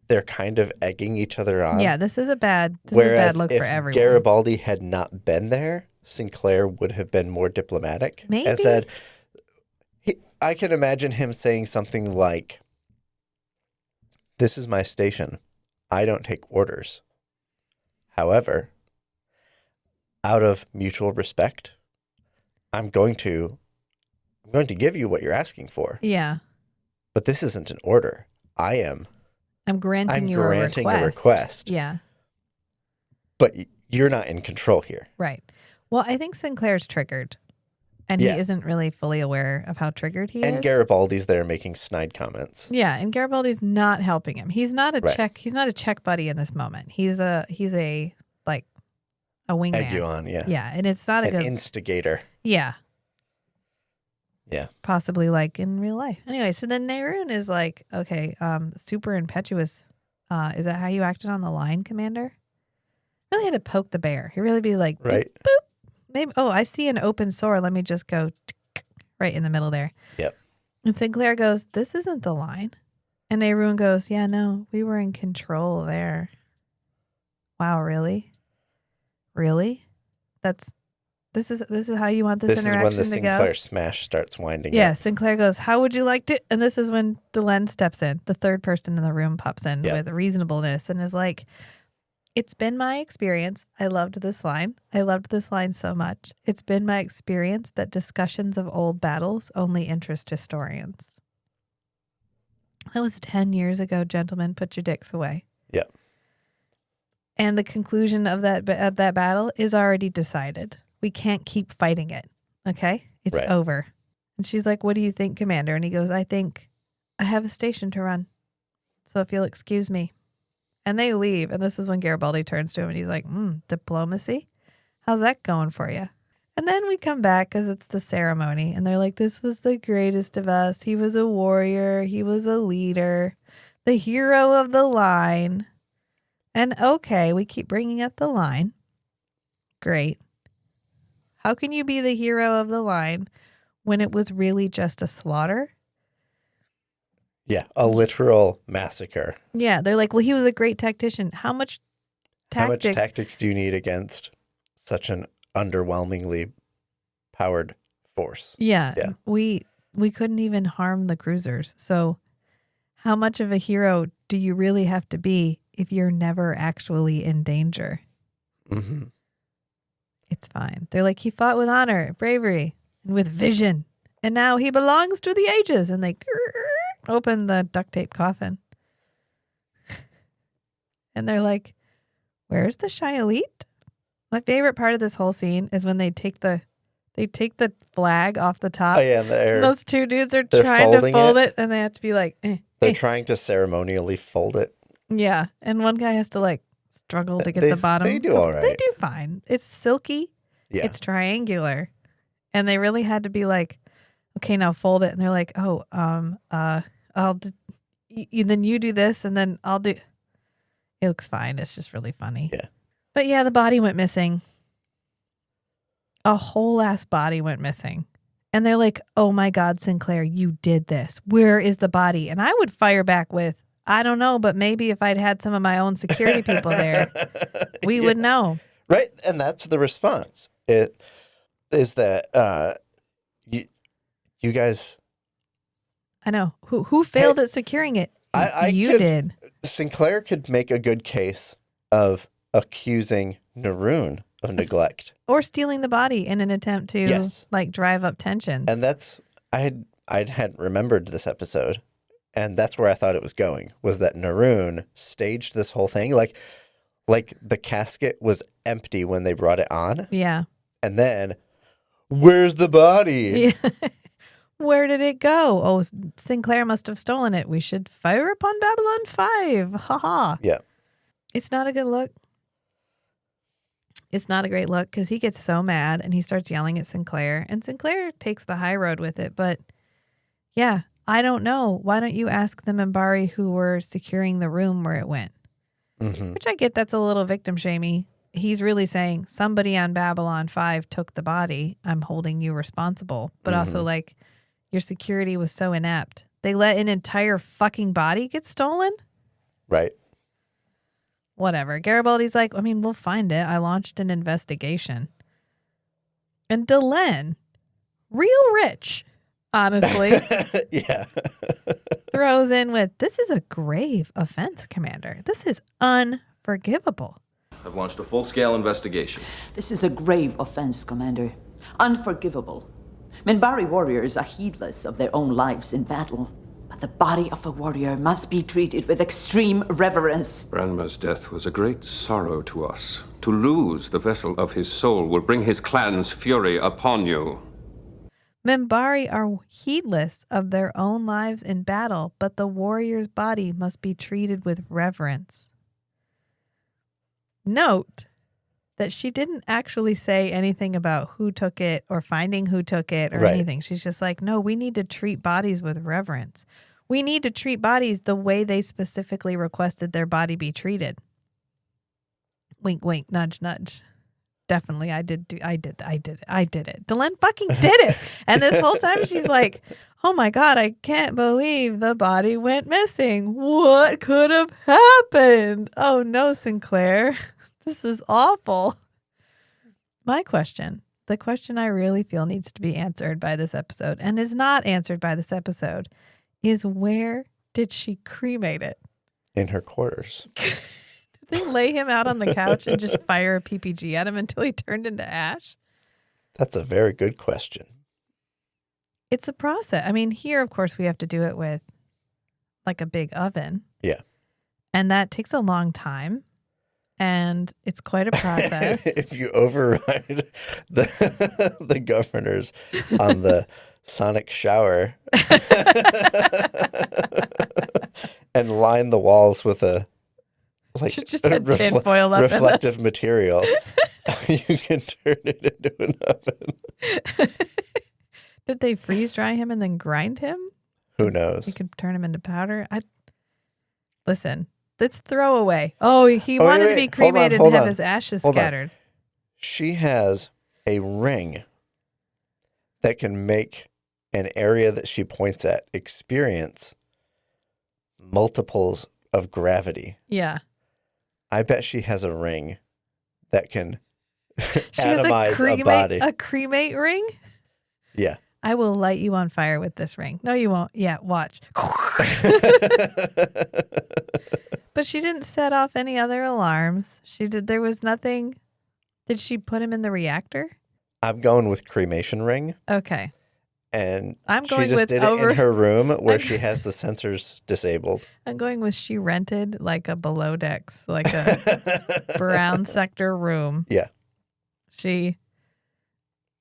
they're kind of egging each other on. Yeah, this is a bad Whereas look if for everyone. Garibaldi had not been there, Sinclair would have been more diplomatic and Maybe. said, I can imagine him saying something like, "This is my station. I don't take orders. However, out of mutual respect, I'm going to give you what you're asking for. Yeah. But this isn't an order. I'm granting you granting a a request. Yeah. But you're not in control here." Right. Well, I think Sinclair's triggered. And Yeah. he isn't really fully aware of how triggered he And is. Garibaldi's there making snide comments. Yeah, and Garibaldi's not helping him. He's not a Right. he's not a check buddy in this moment. He's a like a wingman. Egg you on, yeah. Yeah, and it's not a An good instigator. Yeah. Yeah. Possibly like in real life. Anyway, so then Nehruun is like, okay, super impetuous. Is that how you acted on the line, Commander? Really had to poke the bear. He really be like, boop, Right. boop. Maybe, oh, I see an open sore. Let me just go right in the middle there. Yep. And Sinclair goes, this isn't the line. And Nehruun goes, yeah, no, we were in control there. Wow, really? Really? This is how you want this This is interaction when the to Sinclair go? smash starts winding Yeah, up. Sinclair goes, how would you like to? And this is when Delenn steps in. The third person in the room pops in Yeah. with reasonableness and is like, it's been my experience. I loved this line. I loved this line so much. It's been my experience that discussions of old battles only interest historians. That was 10 years ago, gentlemen. Put your dicks away. Yep. And the conclusion of that battle is already decided. We can't keep fighting it. Okay? It's Right. over. And she's like, what do you think, Commander? And he goes, I think I have a station to run. So if you'll excuse me. And they leave. And this is when Garibaldi turns to him and he's like, diplomacy? How's that going for you? And then we come back because it's the ceremony. And they're like, this was the greatest of us. He was a warrior. He was a leader. The hero of the line. And okay, we keep bringing up the line. Great. How can you be the hero of the line when it was really just a slaughter? Yeah, a literal massacre. Yeah, they're like, well, he was a great tactician. How much tactics do you need against such an underwhelmingly powered force? Yeah, Yeah. we couldn't even harm the cruisers. So how much of a hero do you really have to be if you're never actually in danger? Mm-hmm. It's fine. They're like, he fought with honor, bravery, and with vision. And now he belongs to the ages. And they open the duct tape coffin. And they're like, where's the Shia-Elite? My favorite part of this whole scene is when they take the flag off the top. Oh, yeah, And those two dudes are they're trying to folding fold it. it, and they have to be like, They're trying to ceremonially fold it. yeah. And one guy has to like struggle to get They- the bottom. they do all They right. do fine. It's silky. Yeah. It's triangular. And they really had to be like, okay, now fold it. And they're like, oh, I'll then you do this and then I'll do. It looks fine. It's just really funny. Yeah. But yeah, the body went missing. A whole ass body went missing. And they're like, oh my God, Sinclair, you did this. Where is the body? And I would fire back with, I don't know, but maybe if I'd had some of my own security people there, we would know. Right, and that's the response. It is that you guys. I know. Who failed at securing it? You could- did. Sinclair could make a good case of accusing Nehruun of neglect, Or stealing the body in an attempt to Yes. like drive up tensions. and that's I hadn't remembered this episode, and that's where I thought it was going. Was that Nehruun staged this whole thing like the casket was empty when they brought it on, yeah. and then where's the body? Yeah. Where did it go? Oh, Sinclair must have stolen it. We should fire upon Babylon 5. Ha ha. Yeah. It's not a good look. It's not a great look because he gets so mad and he starts yelling at Sinclair. And Sinclair takes the high road with it. But yeah, I don't know. Why don't you ask the Minbari who were securing the room where it went? Mm-hmm. Which I get that's a little victim shamey. he's really saying somebody on Babylon 5 took the body. I'm holding you responsible. But also, like, your security was so inept. They let an entire fucking body get stolen? Right. Whatever. Garibaldi's like, I mean, we'll find it. I launched an investigation. And Delenn, real rich, honestly, Yeah. throws in with, this is a grave offense, Commander. This is unforgivable. I've launched a full-scale investigation. This is a grave offense, Commander. Unforgivable. Minbari warriors are heedless of their own lives in battle. But the body of a warrior must be treated with extreme reverence. Ranma's death was a great sorrow to us. To lose the vessel of his soul will bring his clan's fury upon you. Minbari are heedless of their own lives in battle, but the warrior's body must be treated with reverence. Note that she didn't actually say anything about who took it or finding who took it or anything. She's just like, no, we need to treat bodies with reverence. We need to treat bodies the way they specifically requested their body be treated. Wink, wink, nudge, nudge. Definitely, I did it. Delenn fucking did it. And this whole time she's like, oh my God, I can't believe the body went missing. What could have happened? Oh no, Sinclair. This is awful. My question, the question I really feel needs to be answered by this episode and is not answered by this episode, is where did she cremate it? In her quarters. Did they lay him out on the couch and just fire a PPG at him until he turned into ash? That's a very good question. It's a process. I mean, here, of course, we have to do it with like a big oven. Yeah. And that takes a long time. And it's quite a process. If you override the governors on the sonic shower and line the walls with a should just have tinfoil up reflective material, you can turn it into an oven. Did they freeze dry him and then grind him? Who knows? You could turn him into powder. Listen. Let's throw away. Oh, he wanted to be cremated and have his ashes scattered. She has a ring that can make an area that she points at experience multiples of gravity. Yeah. I bet she has a ring that can she has atomize a body. A cremate ring? Yeah. I will light you on fire with this ring. No, you won't. Yeah, watch. But she didn't set off any other alarms. There was nothing. Did she put him in the reactor? I'm going with cremation ring. Okay. And I'm going she just with did it in her room where she has the sensors disabled. I'm going with she rented like a below decks, like a brown sector room. Yeah. She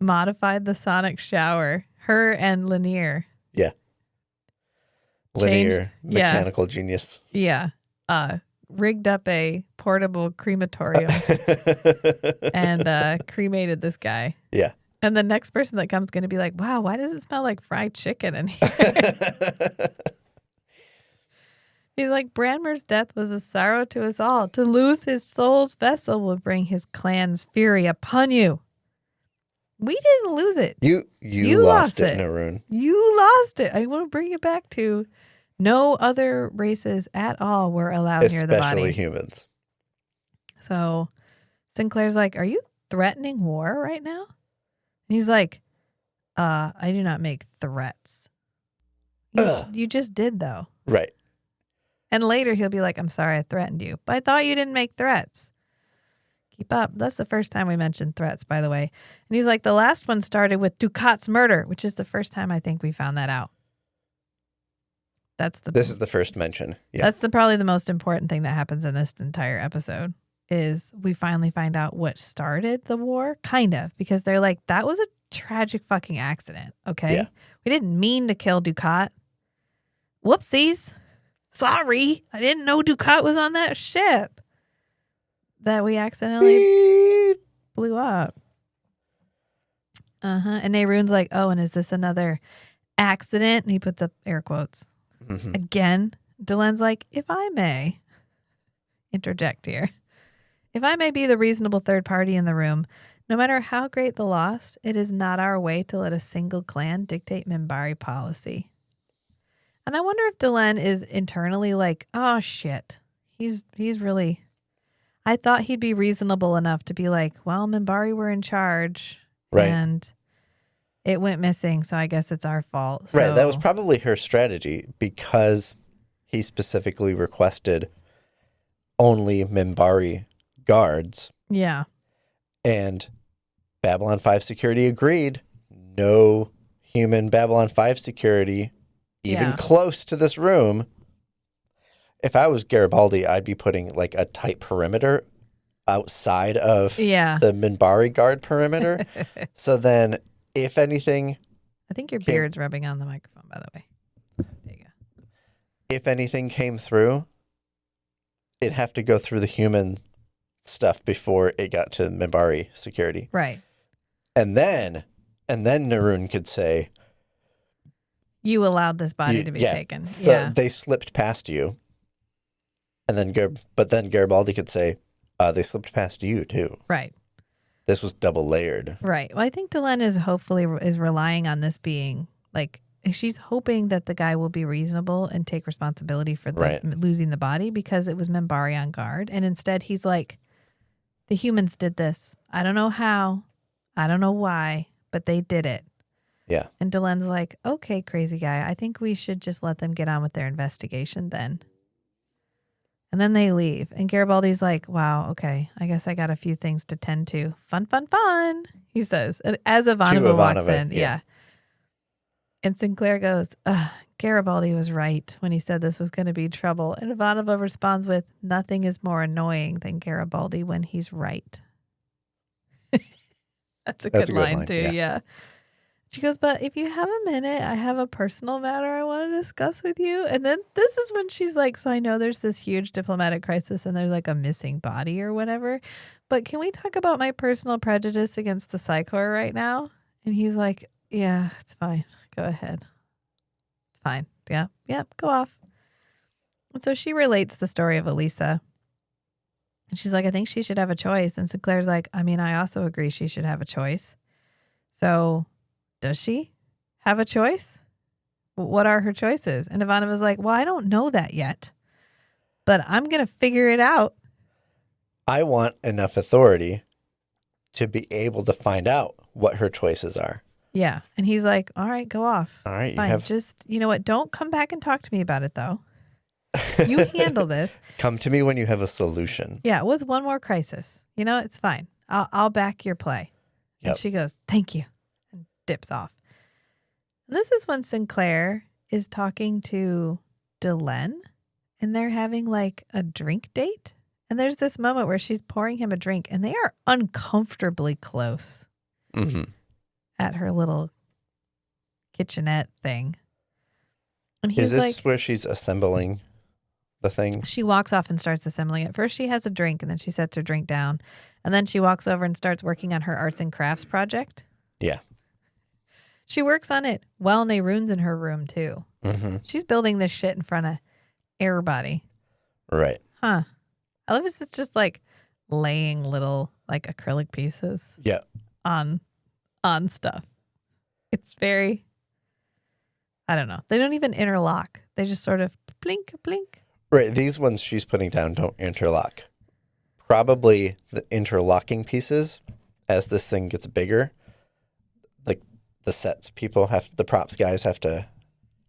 modified the sonic shower. Her and Lanier. Yeah. Lanier, mechanical genius. Yeah. Rigged up a portable crematorium and cremated this guy. Yeah. And the next person that comes is going to be like, wow, why does it smell like fried chicken in here? He's like, Branmer's death was a sorrow to us all. To lose his soul's vessel will bring his clan's fury upon you. We didn't lose it. You lost it, Naroon. You lost it. I want to bring it back to no other races at all were allowed near the body. Especially humans. So Sinclair's like, are you threatening war right now? And he's like, I do not make threats. You just did, though. Right. And later he'll be like, I'm sorry I threatened you. But I thought you didn't make threats. Keep up. That's the first time we mentioned threats, by the way. And he's like, the last one started with Ducat's murder, which is the first time I think we found that out. This is the first mention. Yeah. That's probably the most important thing that happens in this entire episode is we finally find out what started the war, kind of, because they're like, that was a tragic fucking accident, okay? Yeah. We didn't mean to kill Ducat. Whoopsies. Sorry. I didn't know Ducat was on that ship that we accidentally blew up. And Naroon's like, oh, and is this another accident? And he puts up air quotes. Again, Delenn's like, if I may interject here, If I may be the reasonable third party in the room, no matter how great the loss, it is not our way to let a single clan dictate Minbari policy. And I wonder if Delenn is internally like, oh shit, he's really, I thought he'd be reasonable enough to be like, well, Minbari were in charge. Right. And it went missing, so I guess it's our fault. So, Right. That was probably her strategy because he specifically requested only Minbari guards. Yeah. And Babylon 5 security agreed. No human Babylon 5 security even close to this room. If I was Garibaldi, I'd be putting like a tight perimeter outside of the Minbari guard perimeter. So then, if anything... I think your beard's rubbing on the microphone, by the way. There you go. If anything came through, it'd have to go through the human stuff before it got to Minbari security. Right. And then Narun could say... You allowed this body to be taken. So they slipped past you. And then, but then Garibaldi could say, they slipped past you too. Right. This was double layered. Right. Well, I think Delenn is relying on this being like, she's hoping that the guy will be reasonable and take responsibility for losing the body because it was Minbari on guard. And instead he's like, the humans did this. I don't know how. I don't know why, but they did it. Yeah. And Delenn's like, okay, crazy guy. I think we should just let them get on with their investigation then. And then they leave. And Garibaldi's like, wow, okay, I guess I got a few things to tend to. Fun, fun, fun, he says, as Ivanova walks in. Yeah. And Sinclair goes, Garibaldi was right when he said this was going to be trouble. And Ivanova responds with, nothing is more annoying than Garibaldi when he's right. That's a good line, too. Yeah. She goes, but if you have a minute, I have a personal matter I want to discuss with you. And then this is when she's like, so I know there's this huge diplomatic crisis and there's like a missing body or whatever. But can we talk about my personal prejudice against the Psi Corps right now? And he's like, yeah, it's fine. Go ahead. It's fine. Yeah. Go off. And so she relates the story of Elisa. And she's like, I think she should have a choice. And Sinclair's like, I mean, I also agree she should have a choice. So... does she have a choice? What are her choices? And Ivanova's like, well, I don't know that yet, but I'm going to figure it out. I want enough authority to be able to find out what her choices are. Yeah. And he's like, all right, go off. All right. Fine. Just, you know what? Don't come back and talk to me about it, though. You handle this. Come to me when you have a solution. Yeah. It was one more crisis. You know, it's fine. I'll back your play. Yep. And she goes, thank you. Dips off. And this is when Sinclair is talking to Delenn and they're having like a drink date. And there's this moment where she's pouring him a drink and they are uncomfortably close at her little kitchenette thing. And he's is this like, where she's assembling the thing? She walks off and starts assembling it. First she has a drink and then she sets her drink down. And then she walks over and starts working on her arts and crafts project. Yeah. She works on it while Nehru's in her room, too. Mm-hmm. She's building this shit in front of everybody. Right. Huh. I love it. It's just like laying little like acrylic pieces on stuff. It's very, I don't know. They don't even interlock. They just sort of blink, blink. Right. These ones she's putting down don't interlock. Probably the interlocking pieces, as this thing gets bigger, the sets people the props guys have to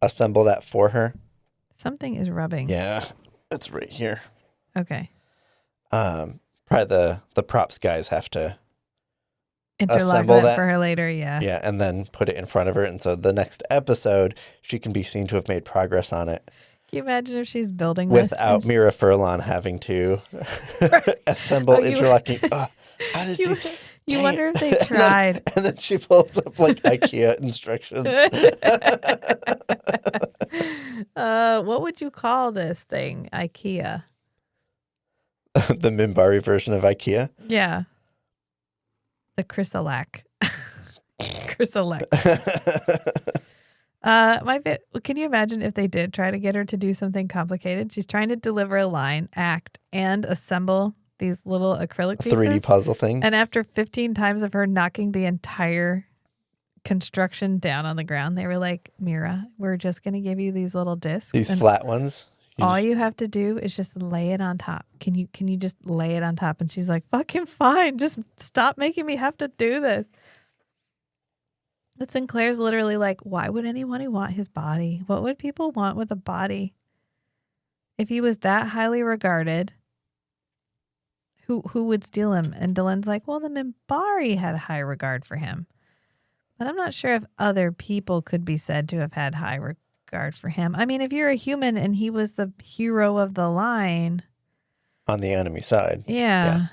assemble that for her. Something is rubbing. Yeah, it's right here. Okay. Probably the props guys have to interlock that for her later. Yeah. Yeah, and then put it in front of her. And so the next episode, she can be seen to have made progress on it. Can you imagine if she's building without this? Mira Furlan having to assemble interlocking? How does You wonder if they tried. And then she pulls up like IKEA instructions. What would you call this thing? IKEA. The Minbari version of IKEA? Yeah. The Chrysalac. Chrysalex. Can you imagine if they did try to get her to do something complicated? She's trying to deliver a line, act, and assemble these little acrylic pieces. 3D puzzle thing. And after 15 times of her knocking the entire construction down on the ground, they were like, Mira, we're just going to give you these little discs. These and flat ones. you have to do is just lay it on top. Can you just lay it on top? And she's like, fucking fine. Just stop making me have to do this. But Sinclair's literally like, why would anyone want his body? What would people want with a body? If he was that highly regarded, who would steal him? And Delen's like, well, the Minbari had a high regard for him. But I'm not sure if other people could be said to have had high regard for him. I mean, if you're a human and he was the hero of the line. On the enemy side. Yeah.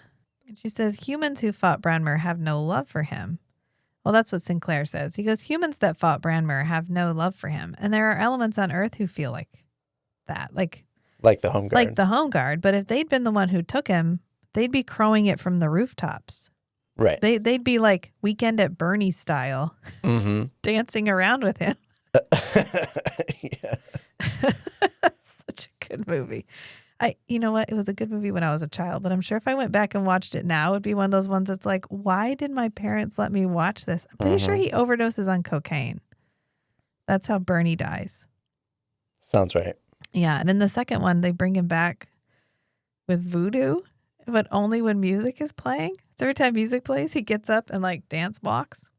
And she says, humans who fought Branmer have no love for him. Well, that's what Sinclair says. He goes, humans that fought Branmer have no love for him. And there are elements on Earth who feel like that. Like the Home Guard. Like the Home Guard. But if they'd been the one who took him, they'd be crowing it from the rooftops. Right. They'd be like Weekend at Bernie style, dancing around with him. Yeah. Such a good movie. You know what? It was a good movie when I was a child, but I'm sure if I went back and watched it now, it'd be one of those ones that's like, why did my parents let me watch this? I'm pretty sure he overdoses on cocaine. That's how Bernie dies. Sounds right. Yeah. And in the second one, they bring him back with voodoo, but only when music is playing. So every time music plays, he gets up and like dance walks.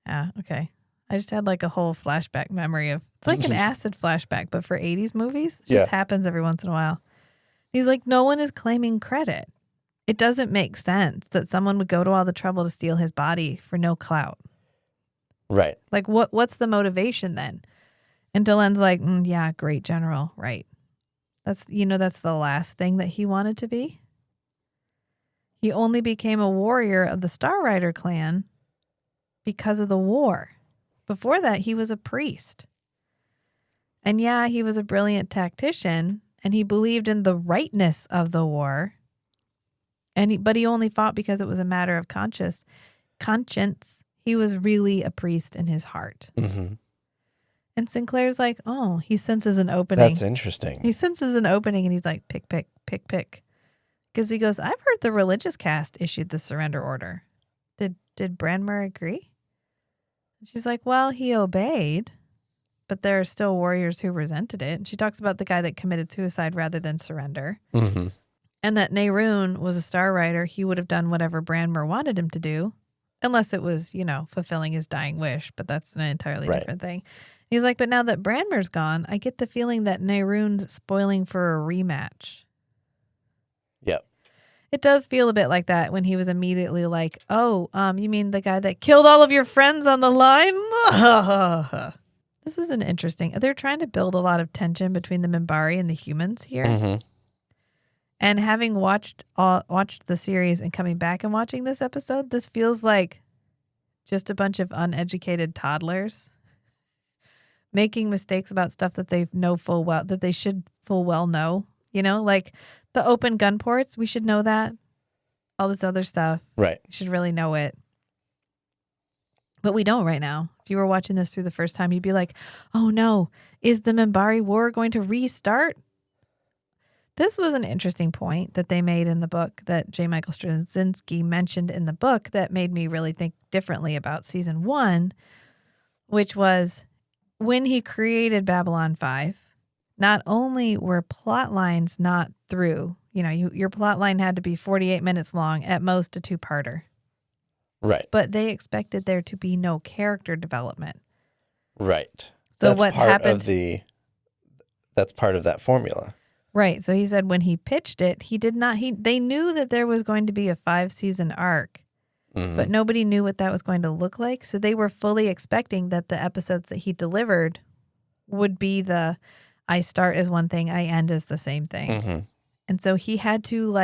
Yeah. Okay. I just had like a whole flashback memory of, it's like an acid flashback, but for 80s movies. It just happens every once in a while. He's like, no one is claiming credit. It doesn't make sense that someone would go to all the trouble to steal his body for no clout. Right. Like what's the motivation then? And Delen's like, yeah, great general. Right. That's the last thing that he wanted to be. He only became a warrior of the Star Rider clan because of the war. Before that, he was a priest. And yeah, he was a brilliant tactician, and he believed in the rightness of the war. But he only fought because it was a matter of conscience. He was really a priest in his heart. Mm-hmm. And Sinclair's like, oh, he senses an opening. That's interesting. He senses an opening, and he's like, pick. Because he goes, I've heard the religious caste issued the surrender order. Did Branmer agree? She's like, well, he obeyed, but there are still warriors who resented it. And she talks about the guy that committed suicide rather than surrender. Mm-hmm. And that Nehruun was a Star Rider. He would have done whatever Branmer wanted him to do, unless it was, fulfilling his dying wish. But that's an entirely different thing. He's like, but now that Branmer's gone, I get the feeling that Nehruun's spoiling for a rematch. Yep. It does feel a bit like that when he was immediately like, oh, you mean the guy that killed all of your friends on the line? This is an interesting. They're trying to build a lot of tension between the Minbari and the humans here. Mm-hmm. And having watched the series and coming back and watching this episode, this feels like just a bunch of uneducated toddlers making mistakes about stuff that they know full well, that they should full well know. Like the open gun ports, we should know that. All this other stuff. Right. We should really know it. But we don't right now. If you were watching this through the first time, you'd be like, oh no, is the Minbari War going to restart? This was an interesting point that they made in the book that J. Michael Straczynski mentioned in the book that made me really think differently about season 1, which was when he created Babylon 5, not only were plot lines not through, your plot line had to be 48 minutes long, at most a 2-parter. Right. But they expected there to be no character development. Right. So that's what happened? That's part of that formula. Right. So he said when he pitched it, they knew that there was going to be a 5-season arc, but nobody knew what that was going to look like. So they were fully expecting that the episodes that he delivered would be I start as one thing, I end as the same thing. Mm-hmm. And so he had to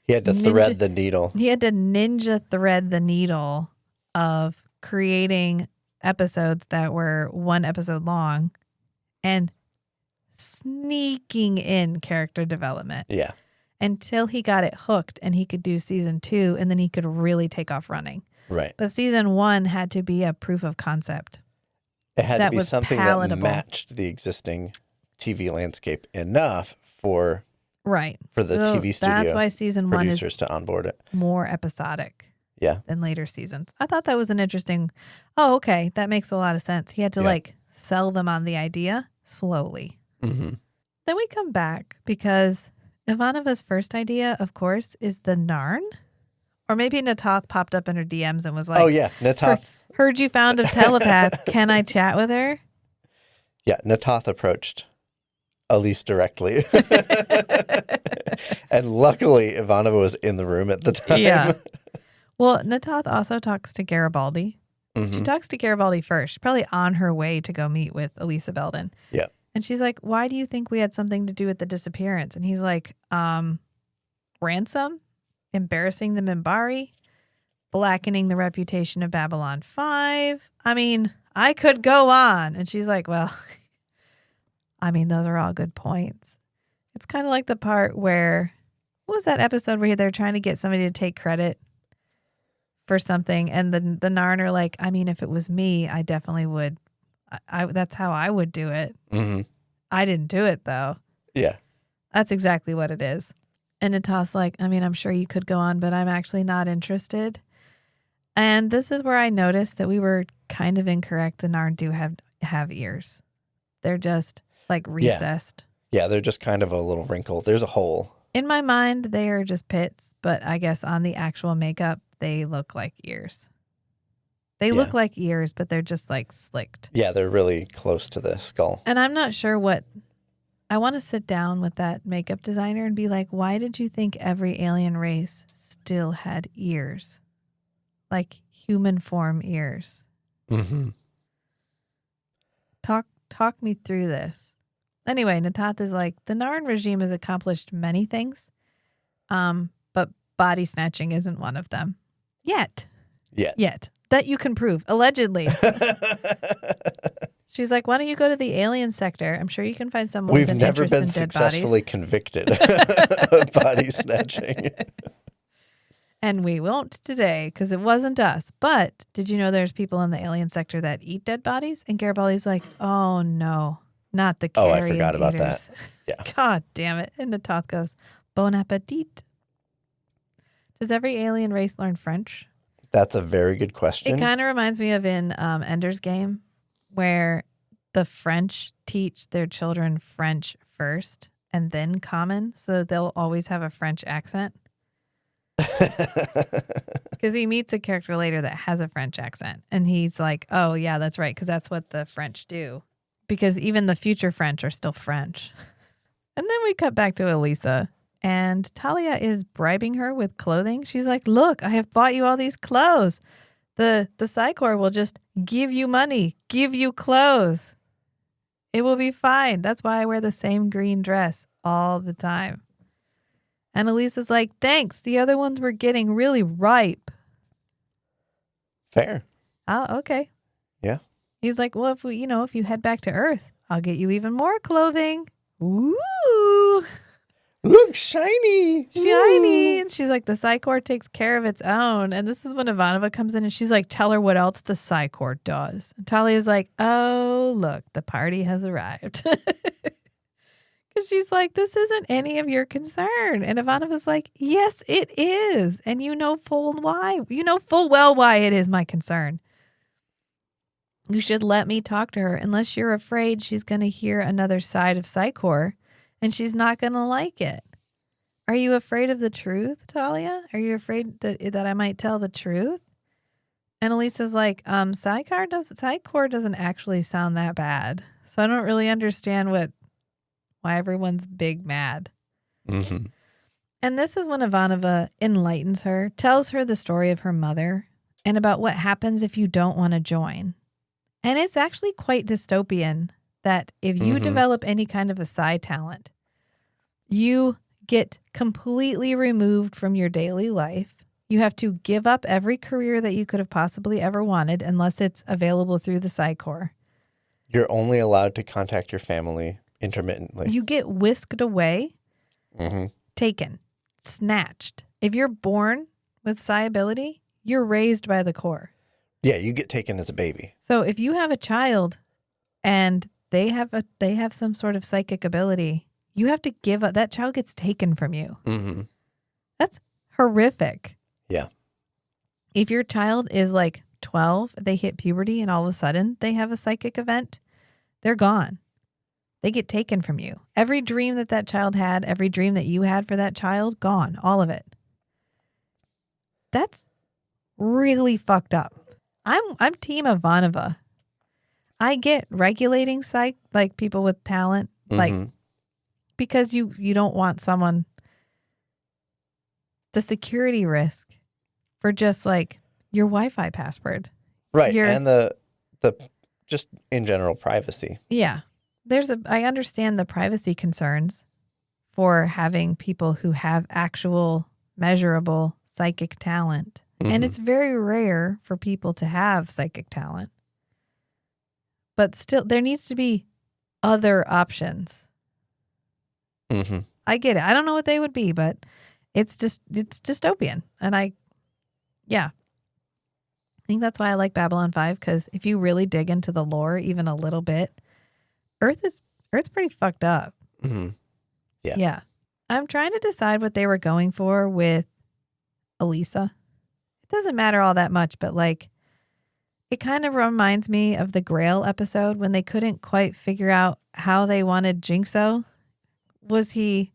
he had to thread the needle. He had to ninja thread the needle of creating episodes that were 1 episode long and sneaking in character development. Yeah. Until he got it hooked and he could do season 2 and then he could really take off running. Right. But season 1 had to be a proof of concept. It had to be something palatable. That matched the existing TV landscape enough for Right. For the So TV studio that's why season 1 is producers to onboard it. more episodic Yeah. than later seasons. I thought that was an interesting. Oh, okay. That makes a lot of sense. He had to Yeah. like sell them on the idea slowly. Mm-hmm. Then we come back because Ivanova's first idea, of course, is the Narn. Or maybe Natoth popped up in her DMs and was like, Oh, yeah. Natoth. Heard you found a telepath. Can I chat with her? Yeah. Natoth approached Elise directly. And luckily, Ivanova was in the room at the time. Yeah. Well, Natoth also talks to Garibaldi. She Mhm. talks to Garibaldi first. She's probably on her way to go meet with Elisa Belden. Yeah. And she's like, why do you think we had something to do with the disappearance? And he's like, ransom, embarrassing the Minbari, blackening the reputation of Babylon 5. I mean, I could go on. And she's like, well, I mean, those are all good points. It's kind of like the part where, what was that episode where they're trying to get somebody to take credit for something? And the Narn are like, I mean, if it was me, I definitely would. That's how I would do it. Mm-hmm. I didn't do it, though. Yeah. That's exactly what it is. And Natoth's like, I mean, I'm sure you could go on, but I'm actually not interested. And this is where I noticed that we were kind of incorrect. The Narn do have ears. They're just like recessed. Yeah, they're just kind of a little wrinkle. There's a hole. In my mind, they are just pits, but I guess on the actual makeup, they look like ears. They look like ears, but they're just like slicked. Yeah, they're really close to the skull. And I'm not sure what. I want to sit down with that makeup designer and be like, why did you think every alien race still had ears? Like human form ears. Mm-hmm. Talk me through this. Anyway, Natoth is like, the Narn regime has accomplished many things, but body snatching isn't one of them. Yet. That you can prove. Allegedly. She's like, why don't you go to the alien sector? I'm sure you can find someone with an interest in dead bodies. We've never been successfully convicted of body snatching. And we won't today because it wasn't us. But did you know there's people in the alien sector that eat dead bodies? And Garibaldi's like, oh no, not the carrion I forgot about eaters. that. Yeah. God damn it. And Natoth goes, bon appetit. Does every alien race learn French? That's a very good question. It kind of reminds me of in Ender's Game, where the French teach their children French first and then Common, so that they'll always have a French accent. Because he meets a character later that has a French accent, and he's like, oh, yeah, that's right, because that's what the French do. Because even the future French are still French. And then we cut back to Elisa. And Talia is bribing her with clothing. She's like, look, I have bought you all these clothes. The Psi Corps will just give you money, give you clothes. It will be fine. That's why I wear the same green dress all the time. And Elisa's like, thanks. The other ones were getting really ripe. Fair. Oh, okay. Yeah. He's like, well, if you head back to Earth, I'll get you even more clothing. Ooh. Look, shiny. Shiny. And she's like, the Psi Corps takes care of its own. And this is when Ivanova comes in and she's like, tell her what else the Psi Corps does. And Talia's like, oh, look, the party has arrived. Because she's like, this isn't any of your concern. And Ivanova's like, yes, it is. And you know full well why it is my concern. You should let me talk to her unless you're afraid she's going to hear another side of Psi Corps. And she's not going to like it. Are you afraid of the truth, Talia? Are you afraid that I might tell the truth? And Elisa's like, Psi Corps doesn't actually sound that bad. So I don't really understand why everyone's big mad. Mm-hmm. And this is when Ivanova enlightens her, tells her the story of her mother and about what happens if you don't want to join. And it's actually quite dystopian. That if you develop any kind of a psi talent, you get completely removed from your daily life. You have to give up every career that you could have possibly ever wanted unless it's available through the Psi Corps. You're only allowed to contact your family intermittently. You get whisked away, taken, snatched. If you're born with psi ability, you're raised by the Corps. Yeah, you get taken as a baby. So if you have a child and they have some sort of psychic ability, You have to give up. That child gets taken from you. Mm-hmm. That's horrific. Yeah. If your child is like 12, they hit puberty and all of a sudden they have a psychic event, they're gone. They get taken from you. Every dream that child had, every dream that you had for that child, gone. All of it. That's really fucked up. I'm team Ivanova. I get regulating psych, like people with talent, like because you don't want someone, the security risk for just like your Wi-Fi password. Right. And the just in general privacy. Yeah. I understand the privacy concerns for having people who have actual measurable psychic talent. And it's very rare for people to have psychic talent. But still, there needs to be other options. I get it. I don't know what they would be, but it's dystopian. And I think that's why I like Babylon 5, because if you really dig into the lore even a little bit, Earth's pretty fucked up. Yeah. I'm trying to decide what they were going for with Elisa. It doesn't matter all that much, but like, it kind of reminds me of the Grail episode when they couldn't quite figure out how they wanted Jinxo. Was he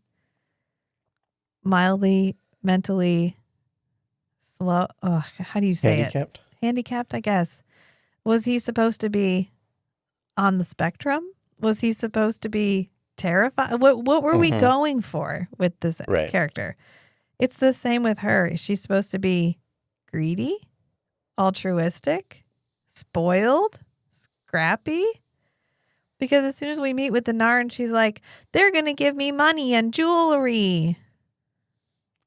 mildly mentally slow? Oh, how do you say Handicapped? it? Handicapped, I guess. Was he supposed to be on the spectrum? Was he supposed to be terrified? What were we going for with this character? It's the same with her. Is she supposed to be greedy, altruistic, spoiled, scrappy? Because as soon as we meet with the Narn, she's like, they're going to give me money and jewelry.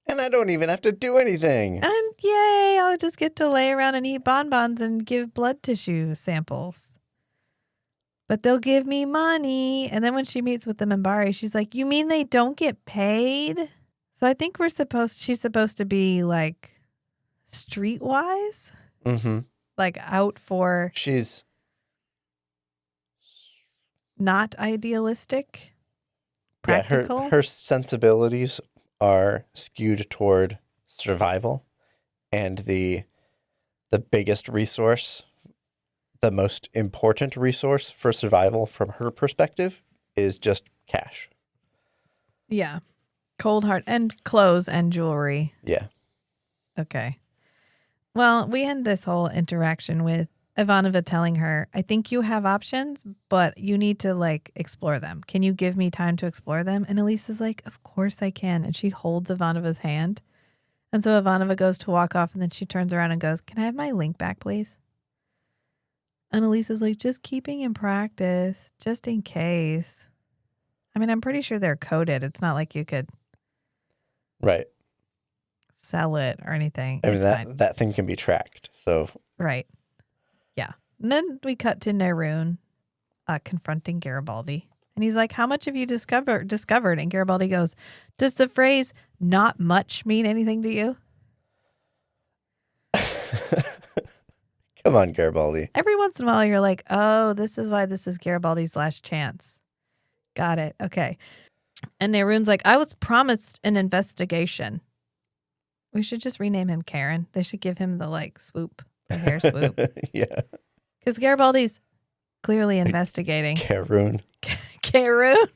And I don't even have to do anything. And yay, I'll just get to lay around and eat bonbons and give blood tissue samples. But they'll give me money. And then when she meets with the Minbari, she's like, you mean they don't get paid? So I think she's supposed to be like streetwise. Like out for. She's not idealistic. Practical. Yeah, her sensibilities are skewed toward survival, and the biggest resource, the most important resource for survival from her perspective is just cash. Yeah. Cold heart and clothes and jewelry. Yeah. Okay. Well, we end this whole interaction with Ivanova telling her, I think you have options, but you need to like explore them. Can you give me time to explore them? And Elisa's like, of course I can. And she holds Ivanova's hand. And so Ivanova goes to walk off and then she turns around and goes, can I have my link back, please? And Elisa's like, just keeping in practice, just in case. I mean, I'm pretty sure they're coded. It's not like you could sell it or anything. I mean, that thing can be tracked. So right. Yeah. And then we cut to Neroon confronting Garibaldi. And he's like, how much have you discovered? And Garibaldi goes, does the phrase not much mean anything to you? Come on, Garibaldi. Every once in a while you're like, oh, this is why this is Garibaldi's last chance. Got it. Okay. And Neroon's like, I was promised an investigation. We should just rename him Karen. They should give him the like swoop. The hair swoop. Yeah. Because Garibaldi's clearly investigating. Karoon. Karoon.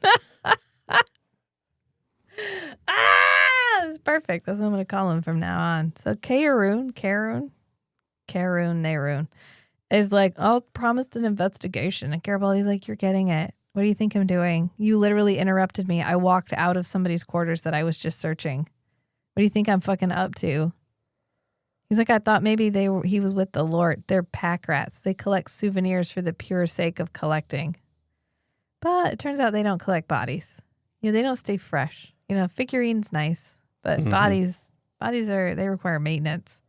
It's perfect. That's what I'm going to call him from now on. So Karoon, Neroon is like, I'll promised an investigation. And Garibaldi's like, you're getting it. What do you think I'm doing? You literally interrupted me. I walked out of somebody's quarters that I was just searching. What do you think I'm fucking up to? He's like, I thought maybe he was with the Lord. They're pack rats. They collect souvenirs for the pure sake of collecting. But it turns out they don't collect bodies. They don't stay fresh. Figurines nice, but bodies they require maintenance.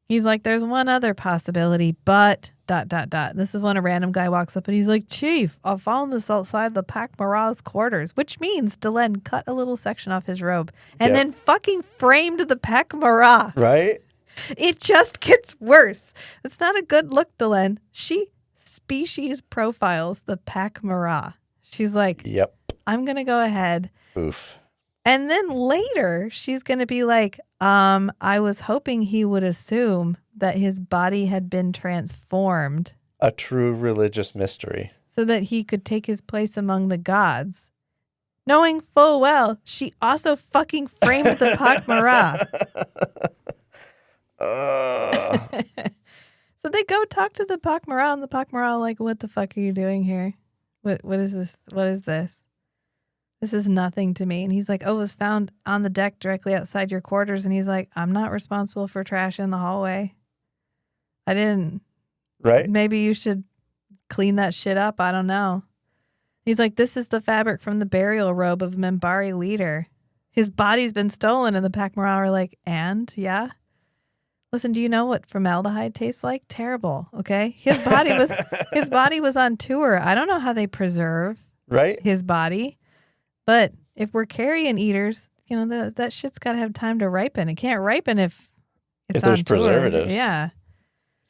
He's like, there's one other possibility, but ... This is when a random guy walks up and he's like, Chief, I found this outside the Pac Marat's quarters, which means Delenn cut a little section off his robe and then fucking framed the Pac Marat. Right? It just gets worse. It's not a good look, Delenn. She species profiles the Pac Marat. She's like, yep. I'm going to go ahead. Oof. And then later, she's going to be like, I was hoping he would assume that his body had been transformed A true religious mystery. so that he could take his place among the gods. Knowing full well, she also fucking framed the Pak'mara. So they go talk to the Pak'mara, and the Pak'mara like, what the fuck are you doing here? What is this? What is this? This is nothing to me. And he's like, oh, it was found on the deck directly outside your quarters. And he's like, I'm not responsible for trash in the hallway. I didn't. Right? Maybe you should clean that shit up. I don't know. He's like, this is the fabric from the burial robe of Minbari leader. His body's been stolen. And the Pak'mara are like, and? Yeah? Listen, do you know what formaldehyde tastes like? Terrible, okay? His body was on tour. I don't know how they preserve his body. But if we're carrion eaters, you know, that shit's got to have time to ripen. It can't ripen if it's there's on tour. preservatives. Yeah.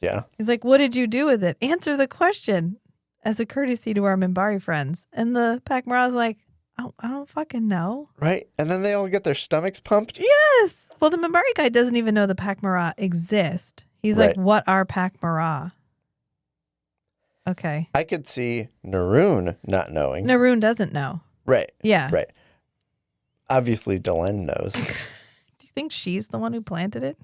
Yeah. He's like, what did you do with it? Answer the question as a courtesy to our Minbari friends. And the Pak'mara's like, I don't fucking know. Right? And then they all get their stomachs pumped? Yes. Well, the Minbari guy doesn't even know the Pak'mara exist. He's like, what are Pak'mara? Okay. I could see Naroon not knowing. Naroon doesn't know. Right. Yeah. Right. Obviously, Delenn knows. Do you think she's the one who planted it?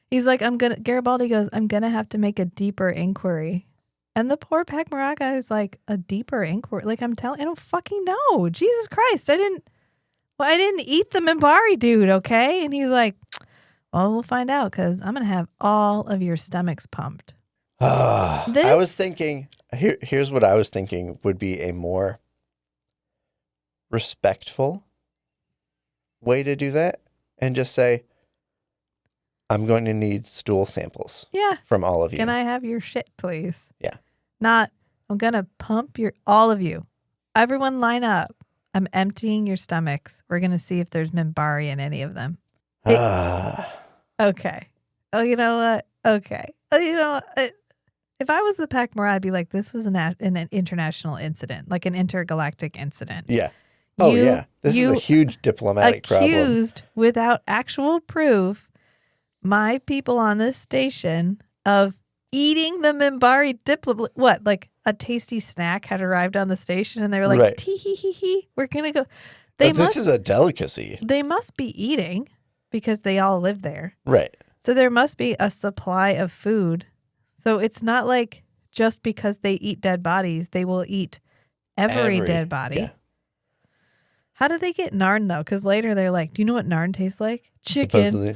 He's like, Garibaldi goes, I'm going to have to make a deeper inquiry. And the poor Pak'mara guy is like, a deeper inquiry? Like, I don't fucking know. Jesus Christ. I didn't eat the Minbari dude, okay? And he's like, well, we'll find out because I'm going to have all of your stomachs pumped. I was thinking, here's what I was thinking would be a more respectful way to do that and just say, I'm going to need stool samples from all of you. Can I have your shit, please? Yeah. Not, I'm going to pump all of you. Everyone line up. I'm emptying your stomachs. We're going to see if there's Minbari in any of them. Okay. Oh, you know what? Okay. Oh, you know what? If I was the Pak'mara, I'd be like, this was an international incident, like an intergalactic incident. Yeah. Oh, yeah. This is a huge diplomatic problem. Accused without actual proof my people on this station of eating the Minbari what, like a tasty snack had arrived on the station and they were like, tee hee hee hee, we're going to go. This is a delicacy. They must be eating because they all live there. Right. So there must be a supply of food. So it's not like just because they eat dead bodies, they will eat every dead body. Yeah. How do they get Narn, though? Because later they're like, do you know what Narn tastes like? Chicken.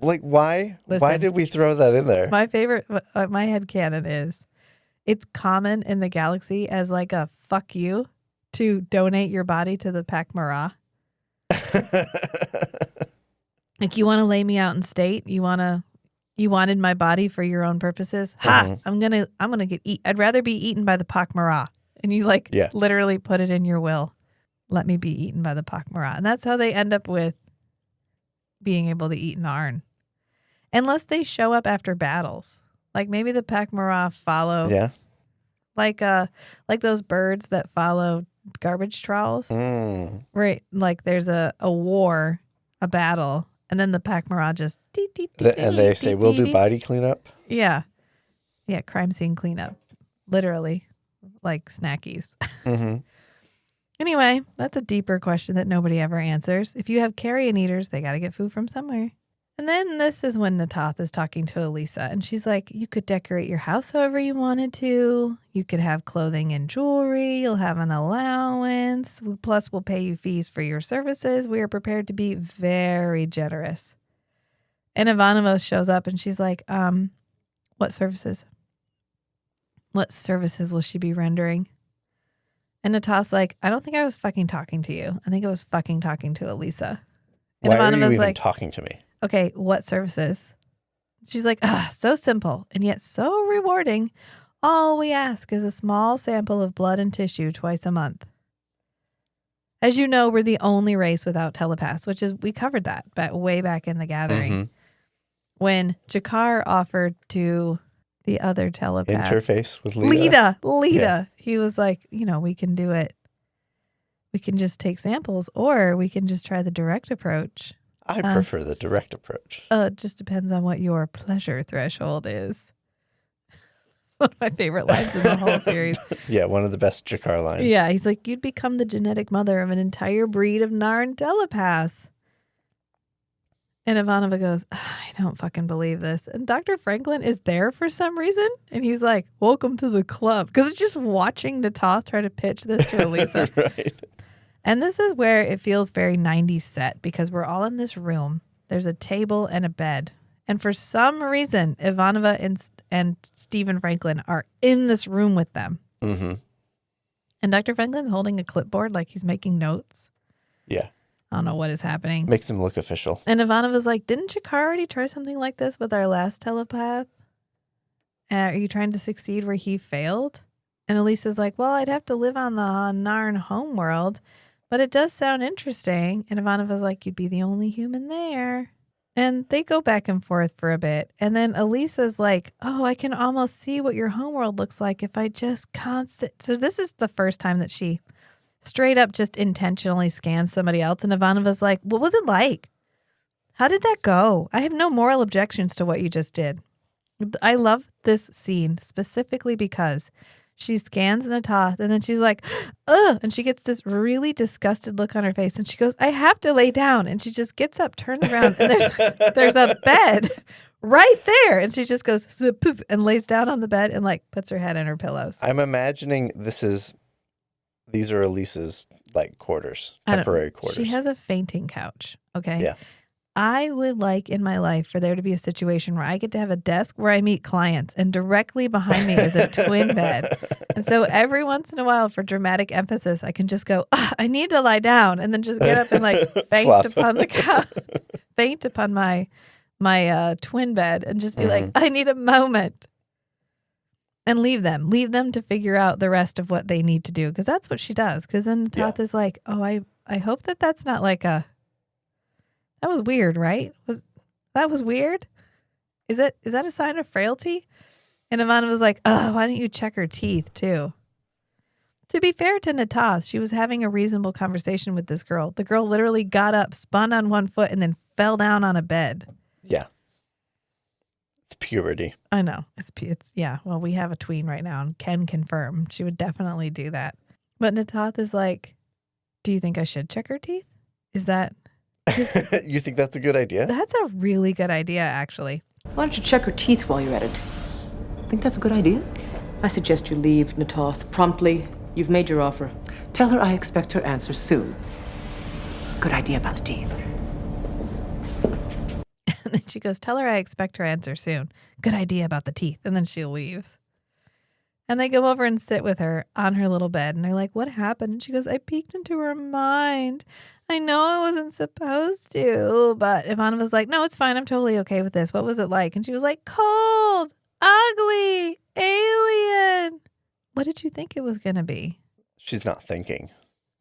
Like, why? Listen, why did we throw that in there? My favorite, my headcanon is, it's common in the galaxy as like a fuck you to donate your body to the Pak'mara. Like, you want to lay me out in state? You wanted my body for your own purposes? Ha! I'm gonna get eat. I'd rather be eaten by the Pak'mara. And you literally put it in your will. Let me be eaten by the Pak'mara. And that's how they end up with being able to eat Narn. Unless they show up after battles. Like maybe the Pak'mara follow. Yeah. Like those birds that follow garbage trawls. Right. Like there's a war, a battle, and then the Pak'mara just and they say, we'll do body cleanup. Yeah. Yeah, crime scene cleanup. Literally. Like snackies. Anyway, that's a deeper question that nobody ever answers. If you have carrion eaters, they got to get food from somewhere. And then this is when Natath is talking to Elisa, and she's like, you could decorate your house however you wanted to. You could have clothing and jewelry. You'll have an allowance. Plus, we'll pay you fees for your services. We are prepared to be very generous. And Ivanova shows up, and she's like, what services? What services will she be rendering? And Natath's like, I don't think I was fucking talking to you. I think I was fucking talking to Elisa. And why are you even like, talking to me? Okay, what services? She's like, so simple and yet so rewarding. All we ask is a small sample of blood and tissue twice a month. As you know, we're the only race without telepaths, which is, we covered that way back in the gathering. When Jakar offered to the other telepath. Interface with Lita. Lita. Yeah. He was like, we can do it. We can just take samples, or we can just try the direct approach. I prefer the direct approach. It just depends on what your pleasure threshold is. It's one of my favorite lines in the whole series. Yeah, one of the best Jakar lines. Yeah, he's like, you'd become the genetic mother of an entire breed of Narn telepaths. And Ivanova goes, I don't fucking believe this. And Dr. Franklin is there for some reason. And he's like, welcome to the club. Because it's just watching Natoth try to pitch this to Elisa. Right. And this is where it feels very 90s set, because we're all in this room. There's a table and a bed. And for some reason, Ivanova and Stephen Franklin are in this room with them. Mm-hmm. And Dr. Franklin's holding a clipboard like he's making notes. Yeah. I don't know what is happening. Makes him look official. And Ivanova's like, didn't Jakar already try something like this with our last telepath? Are you trying to succeed where he failed? And Elisa's like, well, I'd have to live on the Narn homeworld, but it does sound interesting. And Ivanova's like, you'd be the only human there. And they go back and forth for a bit. And then Elisa's like, oh, I can almost see what your homeworld looks like if I just So this is the first time that she straight up just intentionally scans somebody else. And Ivanova's like, what was it like? How did that go? I have no moral objections to what you just did. I love this scene specifically because she scans Natoth and then she's like, ugh. And she gets this really disgusted look on her face. And she goes, I have to lay down. And she just gets up, turns around, and there's a bed right there. And she just goes poof, and lays down on the bed and like puts her head in her pillows. I'm imagining these are Elisa's like quarters, temporary quarters. She has a fainting couch. Okay. Yeah. I would like in my life for there to be a situation where I get to have a desk where I meet clients and directly behind me is a twin bed. And so every once in a while for dramatic emphasis, I can just go, I need to lie down, and then just get up and like faint upon the couch, faint upon my twin bed and just be like, I need a moment. And leave them to figure out the rest of what they need to do. Because that's what she does. Because then Natoth is like, oh, I hope that's not like that was weird, right? That was weird? Is that a sign of frailty? And Ivana was like, oh, why don't you check her teeth too? To be fair to Natoth, she was having a reasonable conversation with this girl. The girl literally got up, spun on one foot, and then fell down on a bed. Yeah. It's puberty. I know. It's yeah. Well, we have a tween right now and can confirm she would definitely do that. But Natoth is like, do you think I should check her teeth? Is that... You think that's a good idea? That's a really good idea, actually. Why don't you check her teeth while you're at it? Think that's a good idea? I suggest you leave, Natoth, promptly. You've made your offer. Tell her I expect her answer soon. Good idea about the teeth. And then she goes, tell her I expect her answer soon. Good idea about the teeth. And then she leaves. And they go over and sit with her on her little bed. And they're like, what happened? And she goes, I peeked into her mind. I know I wasn't supposed to. But Ivana was like, no, it's fine. I'm totally okay with this. What was it like? And she was like, cold, ugly, alien. What did you think it was going to be? She's not thinking.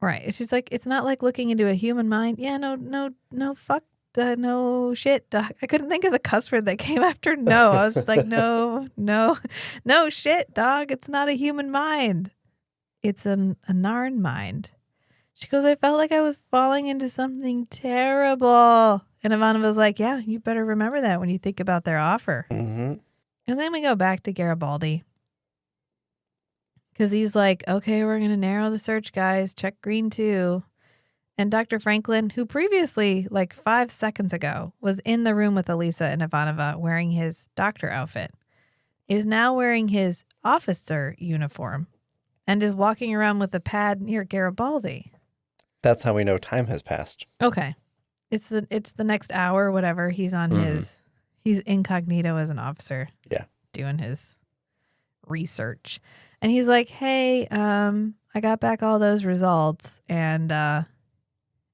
Right. She's like, it's not like looking into a human mind. Yeah, no, fuck. No shit, doc. I couldn't think of the cuss word that came after no. I was just like, no shit, dog. It's not a human mind. It's a Narn mind. She goes, I felt like I was falling into something terrible. And Ivana was like, yeah, you better remember that when you think about their offer. Mm-hmm. And then we go back to Garibaldi. Because he's like, okay, we're going to narrow the search, guys. Check green 2. And Dr. Franklin, who previously, like 5 seconds ago, was in the room with Elisa and Ivanova wearing his doctor outfit, is now wearing his officer uniform and is walking around with a pad near Garibaldi. That's how we know time has passed. Okay. It's the next hour or whatever. He's on he's incognito as an officer. Yeah. Doing his research. And he's like, hey, I got back all those results and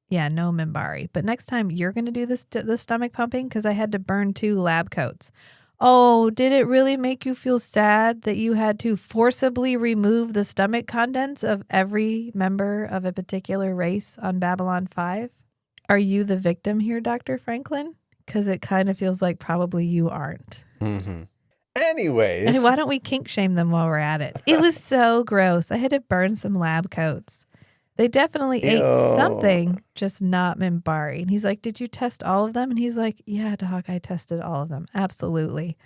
yeah, no Minbari. But next time you're going to do the stomach pumping because I had to burn 2 lab coats. Oh, did it really make you feel sad that you had to forcibly remove the stomach contents of every member of a particular race on Babylon 5? Are you the victim here, Dr. Franklin? Because it kind of feels like probably you aren't. Mm-hmm. Anyways. And why don't we kink shame them while we're at it? It was so gross. I had to burn some lab coats. They definitely ate something, just not Minbari. And he's like, did you test all of them? And he's like, yeah, Doc, I tested all of them. Absolutely.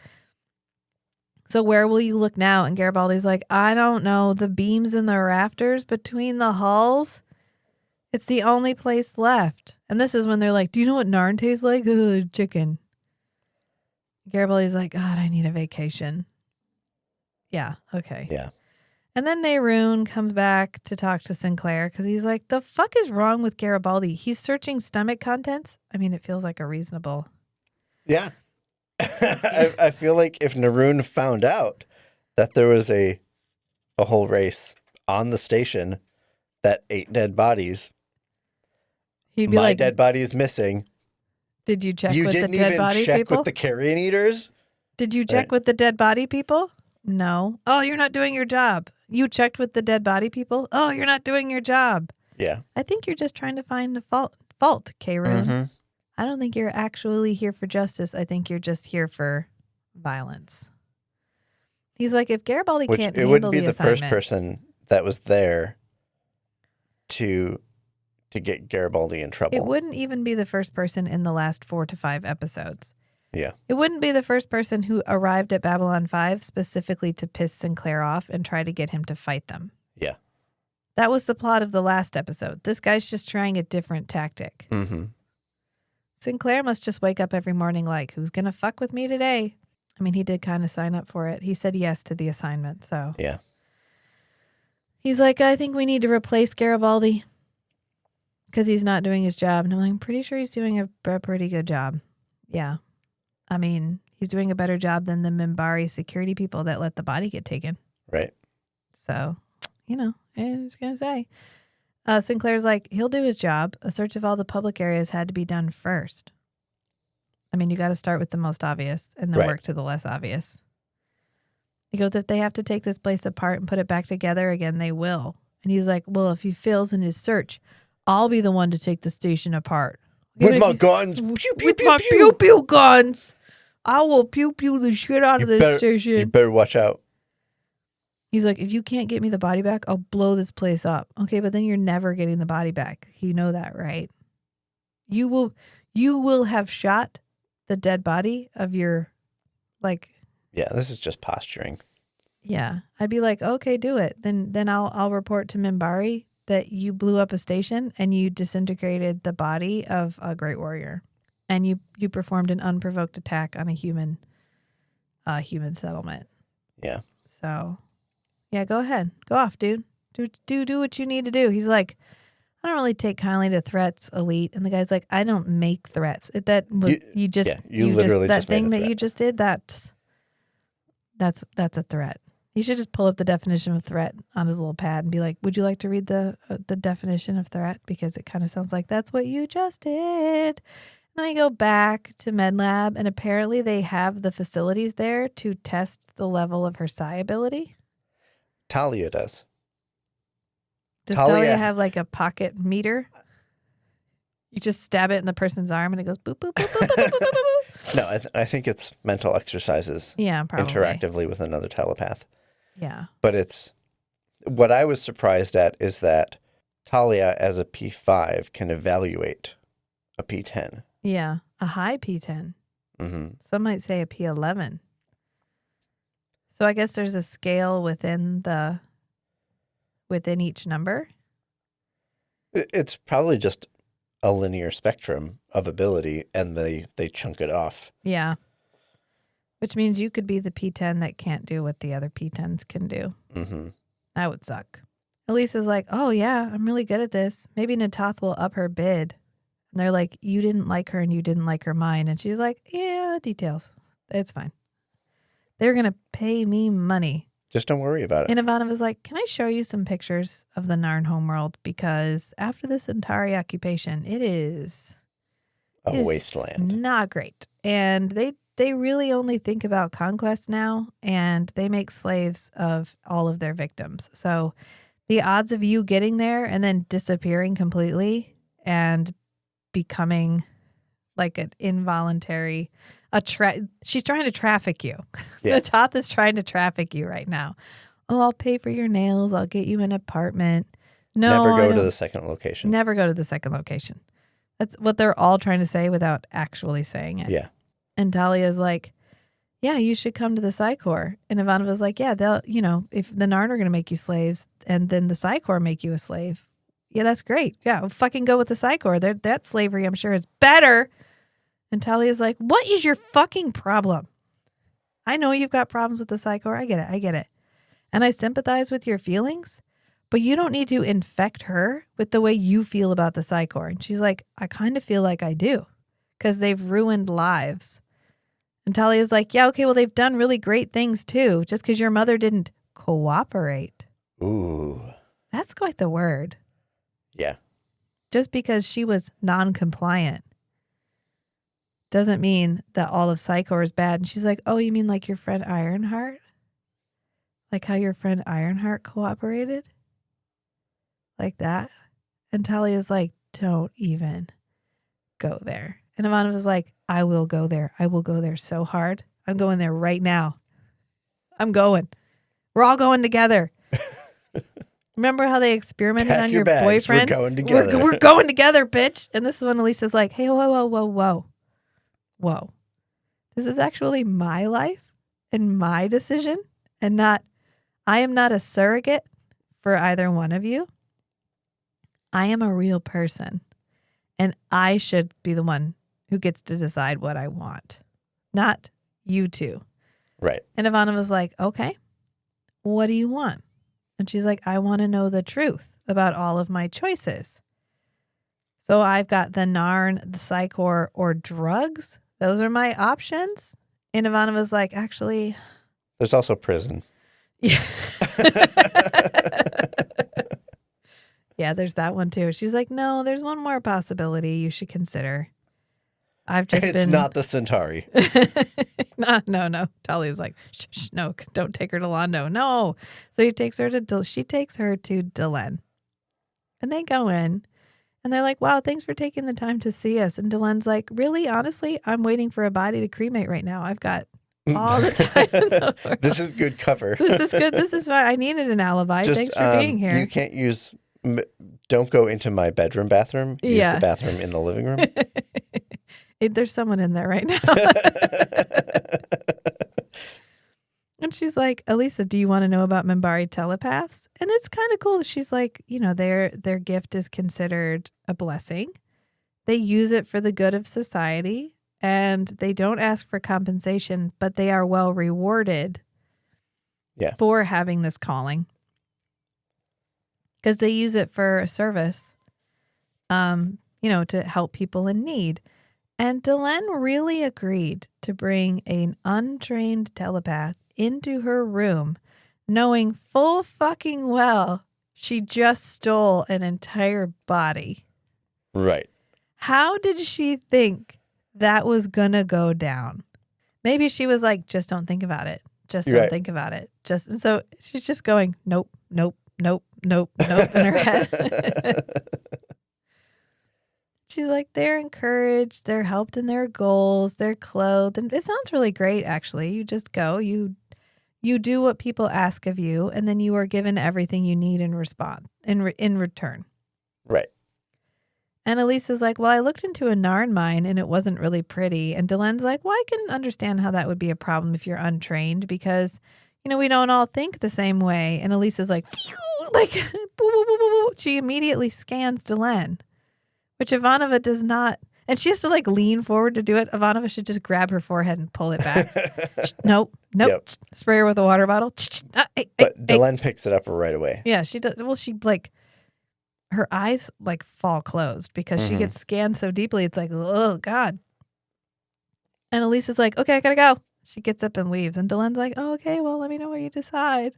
So where will you look now? And Garibaldi's like, I don't know. The beams in the rafters between the hulls. It's the only place left. And this is when they're like, do you know what Narn tastes like? Ugh, chicken. Garibaldi's like, God, I need a vacation. Yeah, okay. Yeah. And then Nehruun comes back to talk to Sinclair because he's like, the fuck is wrong with Garibaldi? He's searching stomach contents. I mean, it feels like a reasonable. Yeah. I feel like if Nehruun found out that there was a whole race on the station that ate dead bodies, He'd be my like, dead body is missing. did you check You with the didn't dead even body check people? with the carrion eaters? Did you check with the dead body people? No. Oh, you're not doing your job. You checked with the dead body people? Oh, you're not doing your job. Yeah. I think you're just trying to find a fault, K-Roon. Mm-hmm. I don't think you're actually here for justice. I think you're just here for violence. He's like, if Garibaldi Which can't it handle wouldn't be the the assignment, first person that was there to get Garibaldi in trouble. it wouldn't even be the first person in the last 4 to 5 episodes. Yeah. It wouldn't be the first person who arrived at Babylon 5 specifically to piss Sinclair off and try to get him to fight them. Yeah. That was the plot of the last episode. This guy's just trying a different tactic. Mm-hmm. Sinclair must just wake up every morning like, who's going to fuck with me today? I mean, he did kind of sign up for it. He said yes to the assignment, so. Yeah. He's like, I think we need to replace Garibaldi because he's not doing his job. And I'm like, I'm pretty sure he's doing a pretty good job. Yeah. I mean, he's doing a better job than the Minbari security people that let the body get taken. Right. So, you know, I was going to say. Sinclair's like, he'll do his job. A search of all the public areas had to be done first. I mean, you got to start with the most obvious and then Right. work to the less obvious. He goes, if they have to take this place apart and put it back together again, they will. And he's like, well, if he fails in his search, I'll be the one to take the station apart. With my guns. With my pew-pew guns. I will pew-pew the shit out of this station. You better watch out. He's like, if you can't get me the body back, I'll blow this place up. Okay, but then you're never getting the body back. You know that, right? You will have shot the dead body of your, like. Yeah, this is just posturing. Yeah, I'd be like, okay, do it. Then I'll report to Minbari that you blew up a station and you disintegrated the body of a great warrior, and you performed an unprovoked attack on a human settlement. Yeah. So. Yeah, go ahead. Go off, dude. Do what you need to do. He's like, I don't really take kindly to threats, Elite. And the guy's like, I don't make threats. That was you literally that thing that you just did. That's a threat. He should just pull up the definition of threat on his little pad and be like, would you like to read the definition of threat? Because it kind of sounds like that's what you just did. Then we go back to MedLab, and apparently they have the facilities there to test the level of her psi ability. Talia does. Does Talia have like a pocket meter? You just stab it in the person's arm and it goes boop, boop, boop, boop, boop, boop, boop, boop. No, I think it's mental exercises. Yeah, probably. Interactively with another telepath. Yeah. But it's, what I was surprised at is that Talia as a P5 can evaluate a P10. Yeah, a high P10. Mm-hmm. Some might say a P11. So I guess there's a scale within each number. It's probably just a linear spectrum of ability, and they chunk it off. Yeah. Which means you could be the P10 that can't do what the other P10s can do. Mm-hmm. That would suck. Elisa's like, oh yeah, I'm really good at this. Maybe Natath will up her bid. And they're like, you didn't like her and you didn't like her mind. And she's like, yeah, details. It's fine. They're going to pay me money. Just don't worry about it. And Ivana was like, can I show you some pictures of the Narn homeworld? Because after this entire occupation, it is A wasteland. Not great. And they really only think about conquest now, and they make slaves of all of their victims. So the odds of you getting there and then disappearing completely and becoming like an involuntary, She's trying to traffic you. Yeah. Natath is trying to traffic you right now. Oh, I'll pay for your nails. I'll get you an apartment. No, Never I go to don't- the second location. Never go to the second location. That's what they're all trying to say without actually saying it. Yeah. And Talia's like, yeah, you should come to the Psi Corps. And Ivanova's like, yeah, they'll, if the Narn are going to make you slaves and then the Psi Corps make you a slave. Yeah, that's great. Yeah, fucking go with the Psi Corps. That slavery, I'm sure, is better. And Talia's like, what is your fucking problem? I know you've got problems with the Psi Corps. I get it. And I sympathize with your feelings, but you don't need to infect her with the way you feel about the Psi Corps. And she's like, I kind of feel like I do because they've ruined lives. And Talia's like, yeah, okay, well, they've done really great things too, just because your mother didn't cooperate. Ooh. That's quite the word. Yeah. Just because she was non-compliant doesn't mean that all of Psi Corps is bad. And she's like, oh, you mean like your friend Ironheart? Like how your friend Ironheart cooperated? Like that? And Talia's like, don't even go there. And Ivanova's like, I will go there. I will go there so hard. I'm going there right now. I'm going. We're all going together. Remember how they experimented Pack on your your bags. boyfriend? We're going together. We're going together, bitch. And this is when Elisa's like, hey, whoa. This is actually my life and my decision and not, I am not a surrogate for either one of you. I am a real person and I should be the one who gets to decide what I want, not you two. Right. And Ivanova's like, okay, what do you want? And she's like, I want to know the truth about all of my choices. So I've got the Narn, the Psi Corps, or drugs. Those are my options. And Ivanova's like, actually. There's also prison. Yeah. Yeah, there's that one too. She's like, no, there's one more possibility you should consider. It's not the Centauri. No. Talia's like, shh, no, don't take her to Londo. No. So she takes her to Delenn. And they go in and they're like, wow, thanks for taking the time to see us. And Delenn's like, really, honestly, I'm waiting for a body to cremate right now. I've got all the time in the world. This is good cover. This is good. This is why I needed an alibi. Thanks for being here. You can't use, don't go into my bathroom. Use the bathroom in the living room. There's someone in there right now. And she's like, Elisa, do you want to know about Minbari telepaths? And it's kind of cool that she's like, their gift is considered a blessing. They use it for the good of society and they don't ask for compensation, but they are well rewarded for having this calling. Because they use it for a service, to help people in need. And Delenn really agreed to bring an untrained telepath into her room, knowing full fucking well she just stole an entire body. Right. How did she think that was gonna go down? Maybe she was like, just don't think about it. Just don't think about it. And so she's just going, nope in her head. She's like, they're encouraged, they're helped in their goals, they're clothed. And it sounds really great, actually. You just go, you do what people ask of you, and then you are given everything you need in response, in return. Right. And Elisa's like, well, I looked into a Narn mine, and it wasn't really pretty. And Delenn's like, well, I can understand how that would be a problem if you're untrained, because, we don't all think the same way. And Elisa's like, she immediately scans Delenn. Which Ivanova does not, and she has to lean forward to do it. Ivanova should just grab her forehead and pull it back. Nope. Yep. Spray her with a water bottle. But Delenn picks it up right away. Yeah, she does. Well, she her eyes fall closed because she gets scanned so deeply. It's like, oh God. And Elisa's like, okay, I gotta go. She gets up and leaves. And Delenn's like, oh, okay, well, let me know what you decide.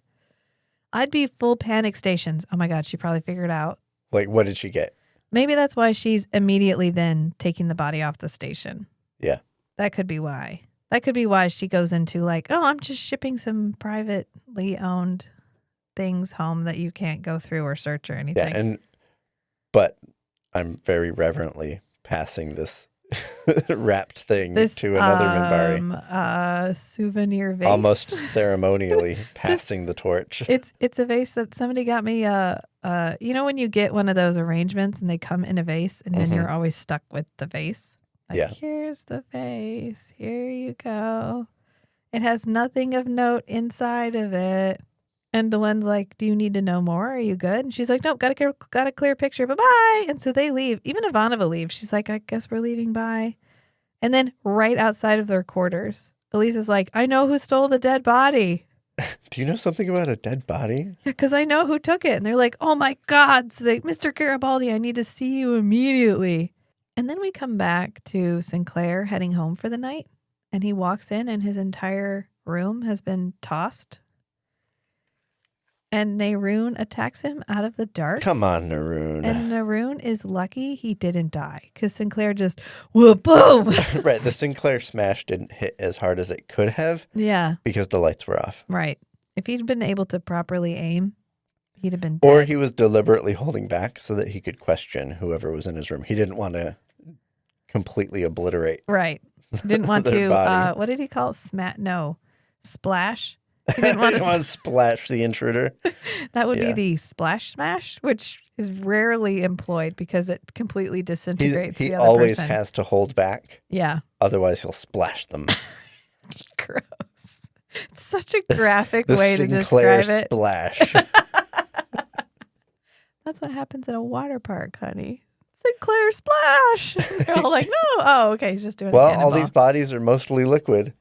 I'd be full panic stations. Oh my God, she probably figured out. What did she get? Maybe that's why she's immediately then taking the body off the station. Yeah. That could be why. That could be why she goes into I'm just shipping some privately owned things home that you can't go through or search or anything. Yeah, but I'm very reverently passing this wrapped thing This to another Minbari. Souvenir vase. Almost ceremonially passing the torch. It's a vase that somebody got me. You know when you get one of those arrangements and they come in a vase, and then you're always stuck with the vase. Like, Yeah. Here's the vase. Here you go. It has nothing of note inside of it. And Delen's like, "Do you need to know more? Are you good?" And she's like, "Nope, got a clear picture. Bye-bye." And so they leave. Even Ivanova leaves. She's like, "I guess we're leaving. Bye." And then right outside of their quarters, Elise is like, "I know who stole the dead body." Do you know something about a dead body? Yeah, because I know who took it. And they're like, "Oh my God." So they, "Mr. Garibaldi, I need to see you immediately." And then we come back to Sinclair heading home for the night. And he walks in and his entire room has been tossed. And Nehruin attacks him out of the dark. Come on, Naroon. And Nehruin is lucky he didn't die. Because Sinclair just, whoa, boom. Right, the Sinclair smash didn't hit as hard as it could have Yeah, because the lights were off. right. If he'd been able to properly aim, he'd have been dead. Or he was deliberately holding back so that he could question whoever was in his room. He didn't want to completely obliterate. Right. Didn't want their to, body. what did he call it? Splash. He didn't want want to. to splash the intruder. That would be Yeah. the splash smash, which is rarely employed because it completely disintegrates He the other always person. has to hold back. Yeah. Otherwise, he'll splash them. Gross. It's such a graphic The way to Sinclair describe it. splash. That's what happens at a water park, honey. Sinclair splash. They're all like, no. Oh, okay. He's just doing a Well, all cannonball. these bodies are mostly liquid.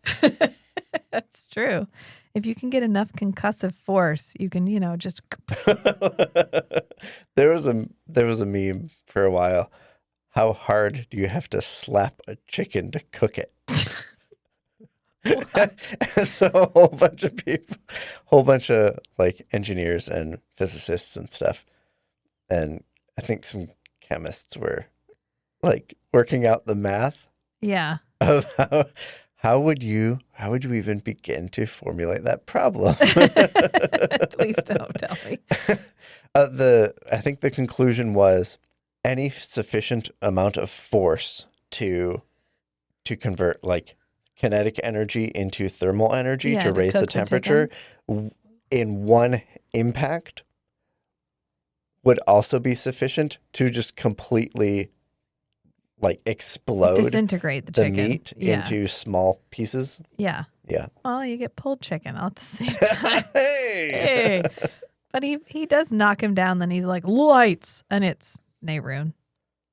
That's true. If you can get enough concussive force, you can, just. There was a meme for a while. How hard do you have to slap a chicken to cook it? And so a whole bunch of like engineers and physicists and stuff, and I think some chemists were like working out the math Yeah. of how would you even begin to formulate that problem? Please don't tell me. I think the conclusion was any sufficient amount of force to convert like kinetic energy into thermal energy Yeah, to to raise the cook the temperature in one impact would also be sufficient to just completely like explode Disintegrate the the chicken. meat Yeah. into small pieces. Yeah. Yeah. Well, you get pulled chicken all at the same time. Hey! Hey. But he does knock him down. Then he's like, lights. And it's Nehruin.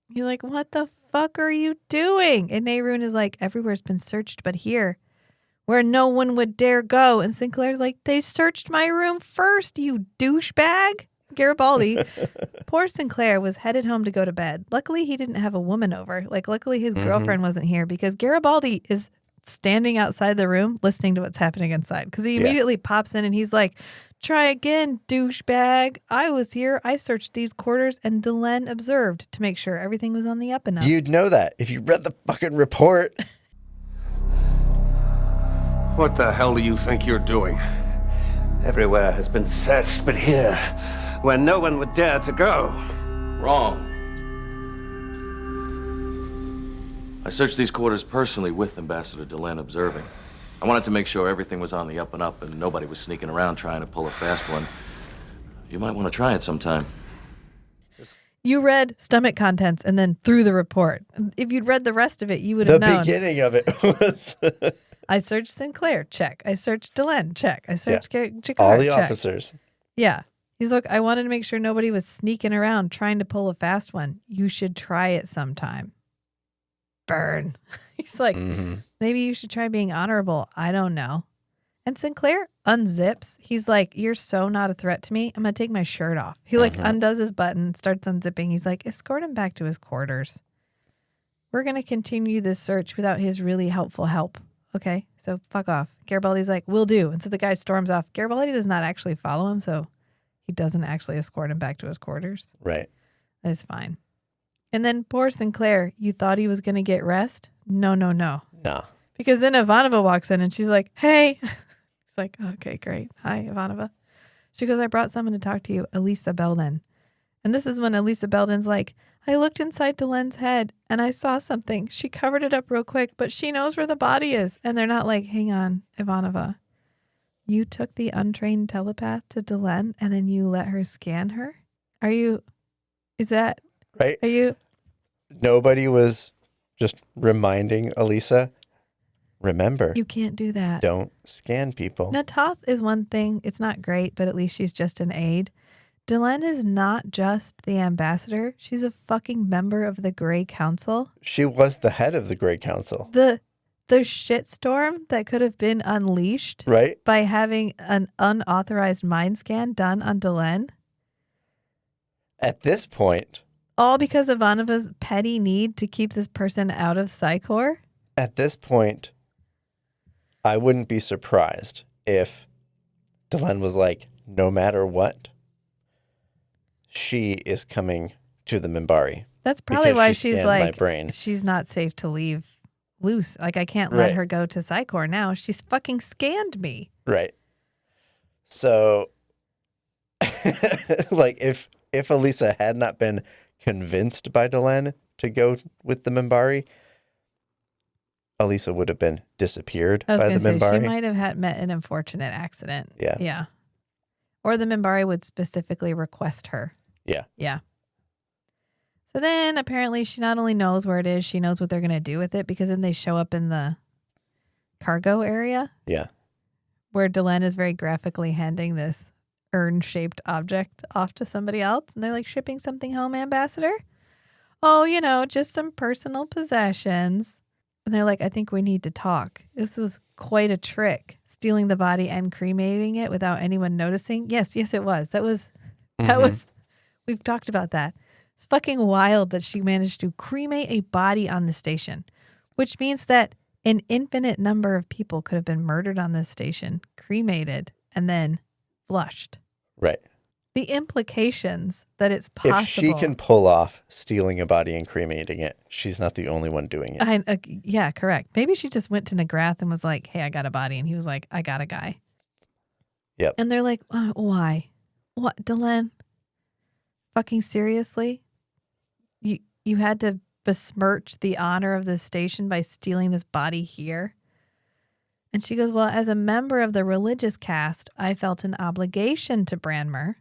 He's like, what the fuck are you doing? And Nehruin is like, everywhere's been searched but here, where no one would dare go. And Sinclair's like, they searched my room first, you douchebag. Garibaldi. Poor Sinclair was headed home to go to bed. Luckily, he didn't have a woman over. Luckily his girlfriend wasn't here because Garibaldi is standing outside the room listening to what's happening inside because he immediately pops in and he's like, try again, douchebag. I was here. I searched these quarters and Delen observed to make sure everything was on the up and up. You'd know that if you read the fucking report. What the hell do you think you're doing? Everywhere has been searched but here, where no one would dare to go. Wrong. I searched these quarters personally with Ambassador Delenn observing. I wanted to make sure everything was on the up and up and nobody was sneaking around trying to pull a fast one. You might want to try it sometime. You read stomach contents and then threw the report. If you'd read the rest of it, you would The have known. beginning of it was I searched Sinclair, check. I searched Delenn, check. I searched Jacquard, all the check. officers. Yeah. He's like, I wanted to make sure nobody was sneaking around trying to pull a fast one. You should try it sometime. Burn. He's like, maybe you should try being honorable. I don't know. And Sinclair unzips. He's like, you're so not a threat to me. I'm going to take my shirt off. He undoes his button, starts unzipping. He's like, escort him back to his quarters. We're going to continue this search without his really helpful help. Okay, so fuck off. Garibaldi's like, will do. And so the guy storms off. Garibaldi does not actually follow him, so he doesn't actually escort him back to his quarters. Right. It's fine. And then poor Sinclair, you thought he was going to get rest? No. No. Because then Ivanova walks in and she's like, hey. It's like, okay, great. Hi, Ivanova. She goes, I brought someone to talk to you, Elisa Belden. And this is when Elisa Belden's like, I looked inside Delen's head and I saw something. She covered it up real quick, but she knows where the body is. And they're not like, hang on, Ivanova. You took the untrained telepath to Delen and then you let her scan her? Is that Right? Are you? Nobody was just reminding Elisa, remember, You can't do that. don't scan people. Natoth is one thing. It's not great, but at least she's just an aide. Delenn is not just the ambassador. She's a fucking member of the Grey Council. She was the head of the Grey Council. The shitstorm that could have been unleashed Right? by having an unauthorized mind scan done on Delenn. At this point, All because of Ivanova's petty need to keep this person out of Psi Corps. I wouldn't be surprised if Delenn was like, no matter what, she is coming to the Minbari. That's probably Because why she she's scanned my like, brain. she's not safe to leave loose. Like, I can't let Right. her go to Psi Corps now. She's fucking scanned me. Right. So, like, if Elisa had not been convinced by Delenn to go with the Minbari, Elisa would have been disappeared I was by going the to say, Minbari. she might have met an unfortunate accident. Yeah. Yeah. Or the Minbari would specifically request her. Yeah. Yeah. So then apparently she not only knows where it is, she knows what they're going to do with it, because then they show up in the cargo area Yeah. where Delenn is very graphically handing this urn-shaped object off to somebody else. And they're like, shipping something home, Ambassador? Oh, just some personal possessions. And they're like, I think we need to talk. This was quite a trick, stealing the body and cremating it without anyone noticing. Yes, it was. That was, we've talked about that. It's fucking wild that she managed to cremate a body on the station, which means that an infinite number of people could have been murdered on this station, cremated, and then flushed. Right. The implications that it's possible. If she can pull off stealing a body and cremating it, she's not the only one doing it. Yeah, correct. Maybe she just went to Nagrath and was like, hey, I got a body. And he was like, I got a guy. Yep. And they're like, why? What, Delenn? Fucking seriously? You had to besmirch the honor of this station by stealing this body here? And she goes, well, as a member of the religious caste, I felt an obligation to Branmer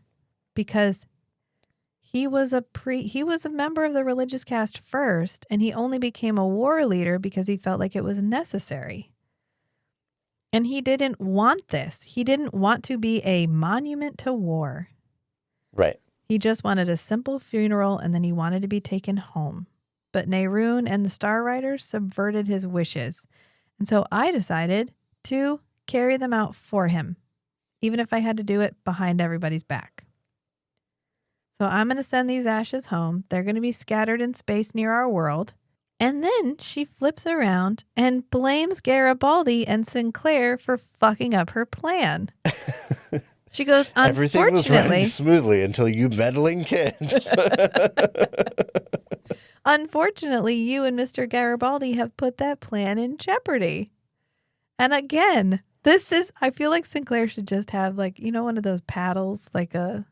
because he was a member of the religious caste first, and he only became a war leader because he felt like it was necessary. And he didn't want this. He didn't want to be a monument to war. Right. He just wanted a simple funeral, and then he wanted to be taken home. But Nehruun and the Star Riders subverted his wishes. And so I decided to carry them out for him, even if I had to do it behind everybody's back. So I'm going to send these ashes home. They're going to be scattered in space near our world. And then she flips around and blames Garibaldi and Sinclair for fucking up her plan. She goes, Everything was running unfortunately, smoothly until you meddling kids. unfortunately, you and Mr. Garibaldi have put that plan in jeopardy. And again, I feel like Sinclair should just have one of those paddles, like the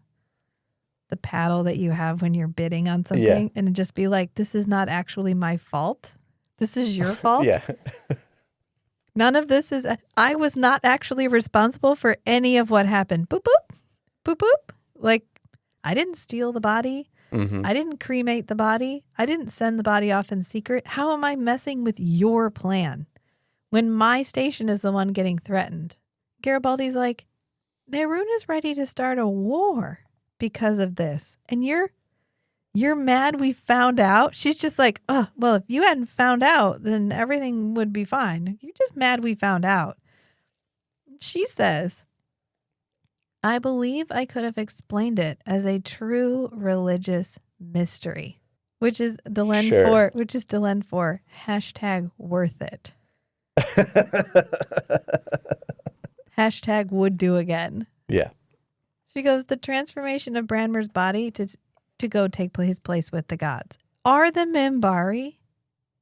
paddle that you have when you're bidding on something, Yeah. and just be like, this is not actually my fault. This is your fault. Yeah. None of this is, I was not actually responsible for any of what happened. Boop, boop, boop, boop. Like, I didn't steal the body. Mm-hmm. I didn't cremate the body. I didn't send the body off in secret. How am I messing with your plan when my station is the one getting threatened? Garibaldi's like, Nehruun is ready to start a war because of this. And you're mad we found out? She's just like, oh, well, if you hadn't found out, then everything would be fine. You're just mad we found out. She says, I believe I could have explained it as a true religious mystery, which is Delenn Sure. for hashtag worth it. Hashtag would do again. Yeah. She goes, the transformation of Branmer's body to go take his place with the gods. Are the Minbari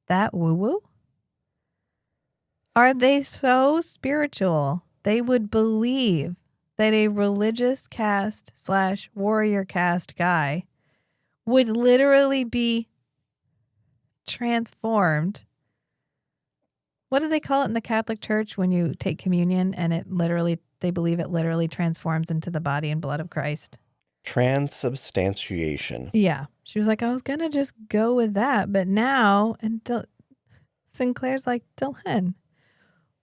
that woo-woo? Are they so spiritual they would believe that a religious caste / warrior caste guy would literally be transformed. What do they call it in the Catholic Church when you take communion and they believe it literally transforms into the body and blood of Christ? Transubstantiation. Yeah. She was like, I was going to just go with that. But now, Sinclair's like, Dylan,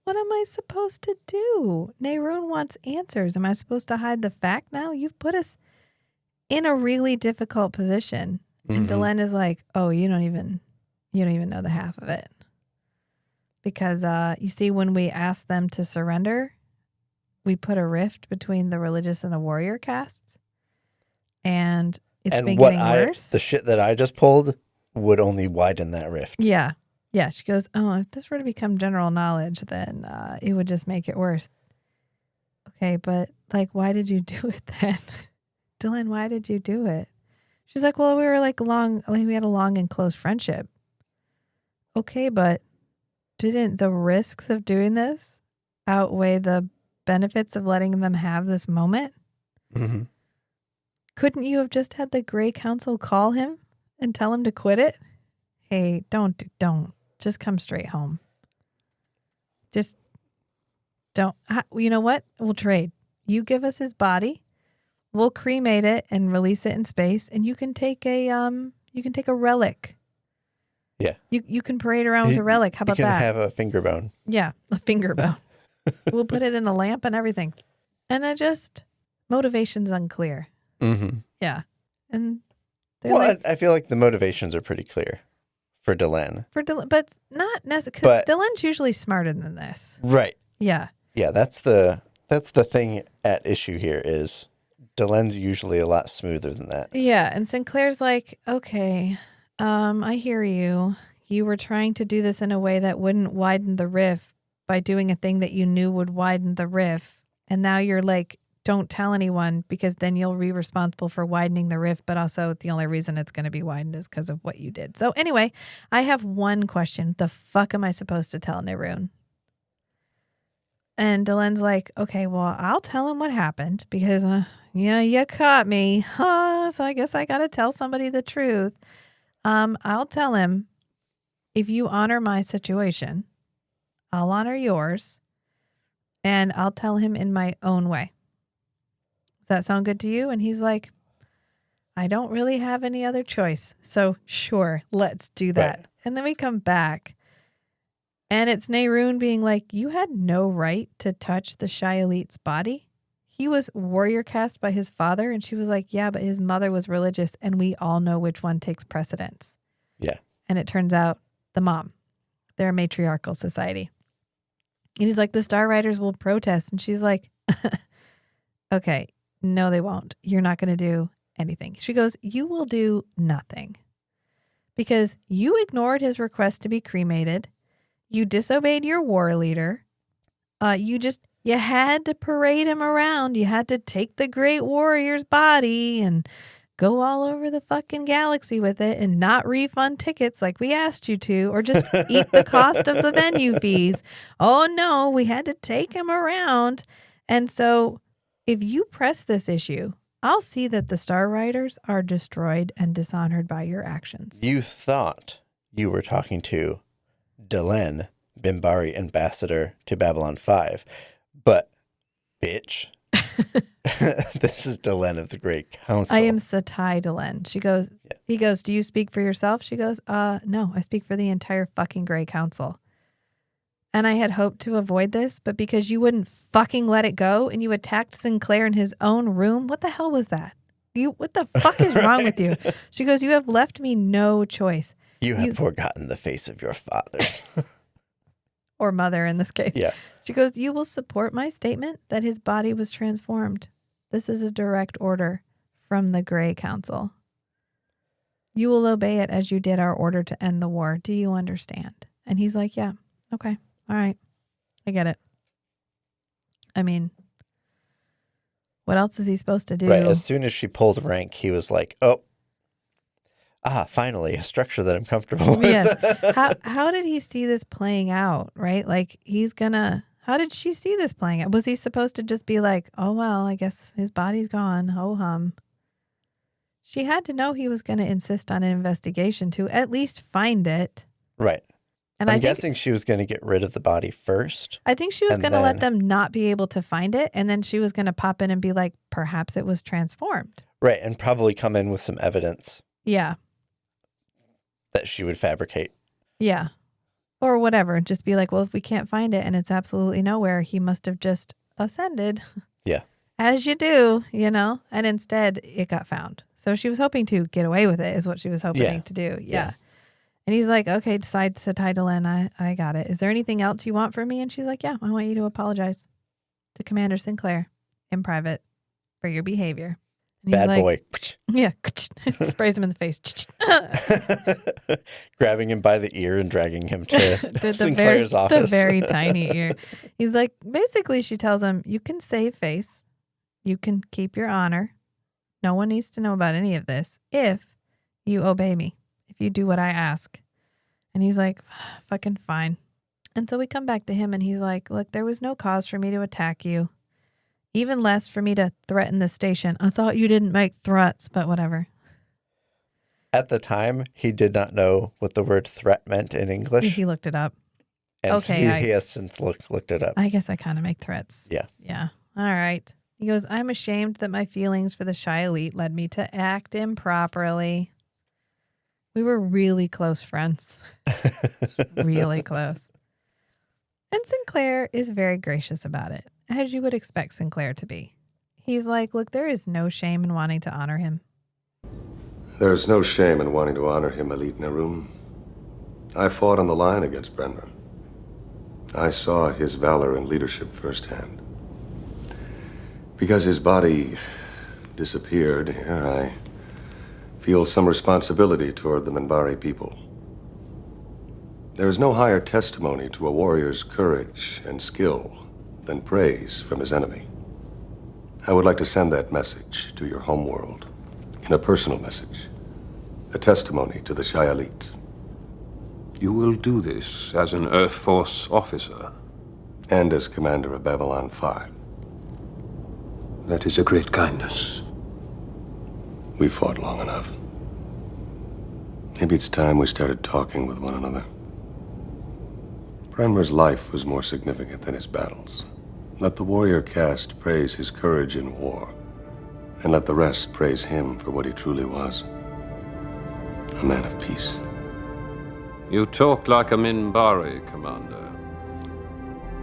what am I supposed to do? Nehruin wants answers. Am I supposed to hide the fact now? You've put us in a really difficult position. And Dylan is like, oh, you don't even know the half of it. Because you see, when we asked them to surrender, we put a rift between the religious and the warrior castes. And it's been getting worse. The shit that I just pulled would only widen that rift. Yeah. Yeah. She goes, oh, if this were to become general knowledge, then it would just make it worse. Okay, but like, why did you do it then? Dylan, why did you do it? She's like, well, we were we had a long and close friendship. Okay, but didn't the risks of doing this outweigh the benefits of letting them have this moment? Mm-hmm. Couldn't you have just had the Grey Council call him and tell him to quit it? Hey, don't. Just come straight home. Just don't. You know what? We'll trade. You give us his body. We'll cremate it and release it in space, and you can take a relic. Yeah. You can parade around with a relic. How about that? You can have a finger bone. Yeah, a finger bone. We'll put it in a lamp and everything. And motivation's unclear. Mm-hmm. Yeah. And I feel like the motivations are pretty clear for Dylan. But not necessarily, because Dylan's usually smarter than this. Right. Yeah. Yeah, that's the thing at issue here is Dylan's usually a lot smoother than that. Yeah, and Sinclair's like, okay, I hear you. You were trying to do this in a way that wouldn't widen the rift by doing a thing that you knew would widen the rift. And now you're like, don't tell anyone because then you'll be responsible for widening the rift. But also the only reason it's going to be widened is because of what you did. So anyway, I have one question. The fuck am I supposed to tell Nehruin? And Dylan's like, okay, well, I'll tell him what happened because, you caught me. So I guess I got to tell somebody the truth. I'll tell him, if you honor my situation, I'll honor yours, and I'll tell him in my own way. Does that sound good to you? And he's like, I don't really have any other choice. So sure, let's do that. Right. And then we come back, and it's Nehruin being like, you had no right to touch the Shy Elite's body. He was warrior cast by his father. And she was like, yeah, but his mother was religious, and we all know which one takes precedence. Yeah. And it turns out the mom. They're a matriarchal society. And he's like, the Star Riders will protest. And she's like, okay, no, they won't. You're not going to do anything. She goes, you will do nothing because you ignored his request to be cremated. You disobeyed your war leader. You had to parade him around. You had to take the great warrior's body and go all over the fucking galaxy with it and not refund tickets like we asked you to, or just eat the cost of the venue fees. Oh no, we had to take him around. And so if you press this issue, I'll see that the Star Riders are destroyed and dishonored by your actions. You thought you were talking to Dylan, Minbari ambassador to Babylon 5, but bitch, this is Dylan of the Great Council. I am Satai Dylan. She goes, yeah. He goes, do you speak for yourself? She goes, no, I speak for the entire fucking Great Council. And I had hoped to avoid this, but because you wouldn't fucking let it go and you attacked Sinclair in his own room, what the hell was that? What the fuck is wrong with you? She goes, you have left me no choice. You have forgotten the face of your fathers. Or mother in this case. Yeah. She goes, you will support my statement that his body was transformed. This is a direct order from the Grey Council. You will obey it as you did our order to end the war. Do you understand? And he's like, yeah, okay. All right. I get it. I mean, what else is he supposed to do? Right. As soon as she pulled rank, he was like, finally, a structure that I'm comfortable with. Yes. How did he see this playing out, right? Like, how did she see this playing out? Was he supposed to just be like, oh, well, I guess his body's gone. Ho hum. She had to know he was going to insist on an investigation to at least find it. Right. And I'm guessing she was going to get rid of the body first. I think she was and going to let then- them not be able to find it. And then she was going to pop in and be like, perhaps it was transformed. Right. And probably come in with some evidence Yeah. that she would fabricate. Yeah. Or whatever. Just be like, well, if we can't find it and it's absolutely nowhere, he must have just ascended. Yeah. As you do, And instead, it got found. So she was hoping to get away with it, is what she was hoping to do. Yeah. And he's like, okay, decides to tie Delenn. I got it. Is there anything else you want from me? And she's like, yeah, I want you to apologize to Commander Sinclair in private for your behavior. And he's Bad boy. Yeah. Sprays him in the face. Grabbing him by the ear and dragging him to The Sinclair's office. The very tiny ear. He's like, basically, she tells him, you can save face. You can keep your honor. No one needs to know about any of this if you obey me, if you do what I ask. And he's like, fucking fine. And so we come back to him and he's like, look, there was no cause for me to attack you. Even less for me to threaten the station. I thought you didn't make threats, but whatever. At the time, he did not know what the word threat meant in English. He looked it up. And Okay, so he has since looked it up. I guess I kind of make threats. Yeah. Yeah. All right. He goes, I'm ashamed that my feelings for the Psi elite led me to act improperly. We were really close friends. Really close. And Sinclair is very gracious about it, as you would expect Sinclair to be. He's like, look, there is no shame in wanting to honor him. There's no shame in wanting to honor him, Elite Naroon. I fought on the line against Brenner. I saw his valor and leadership firsthand. Because his body disappeared here, I feel some responsibility toward the Minbari people. There is no higher testimony to a warrior's courage and skill than praise from his enemy. I would like to send that message to your homeworld in a personal message, a testimony to the Psi elite. You will do this as an Earth Force officer. And as commander of Babylon 5. That is a great kindness. We fought long enough. Maybe it's time we started talking with one another. Brenmer's life was more significant than his battles. Let the warrior caste praise his courage in war, and let the rest praise him for what he truly was. A man of peace. You talk like a Minbari, Commander.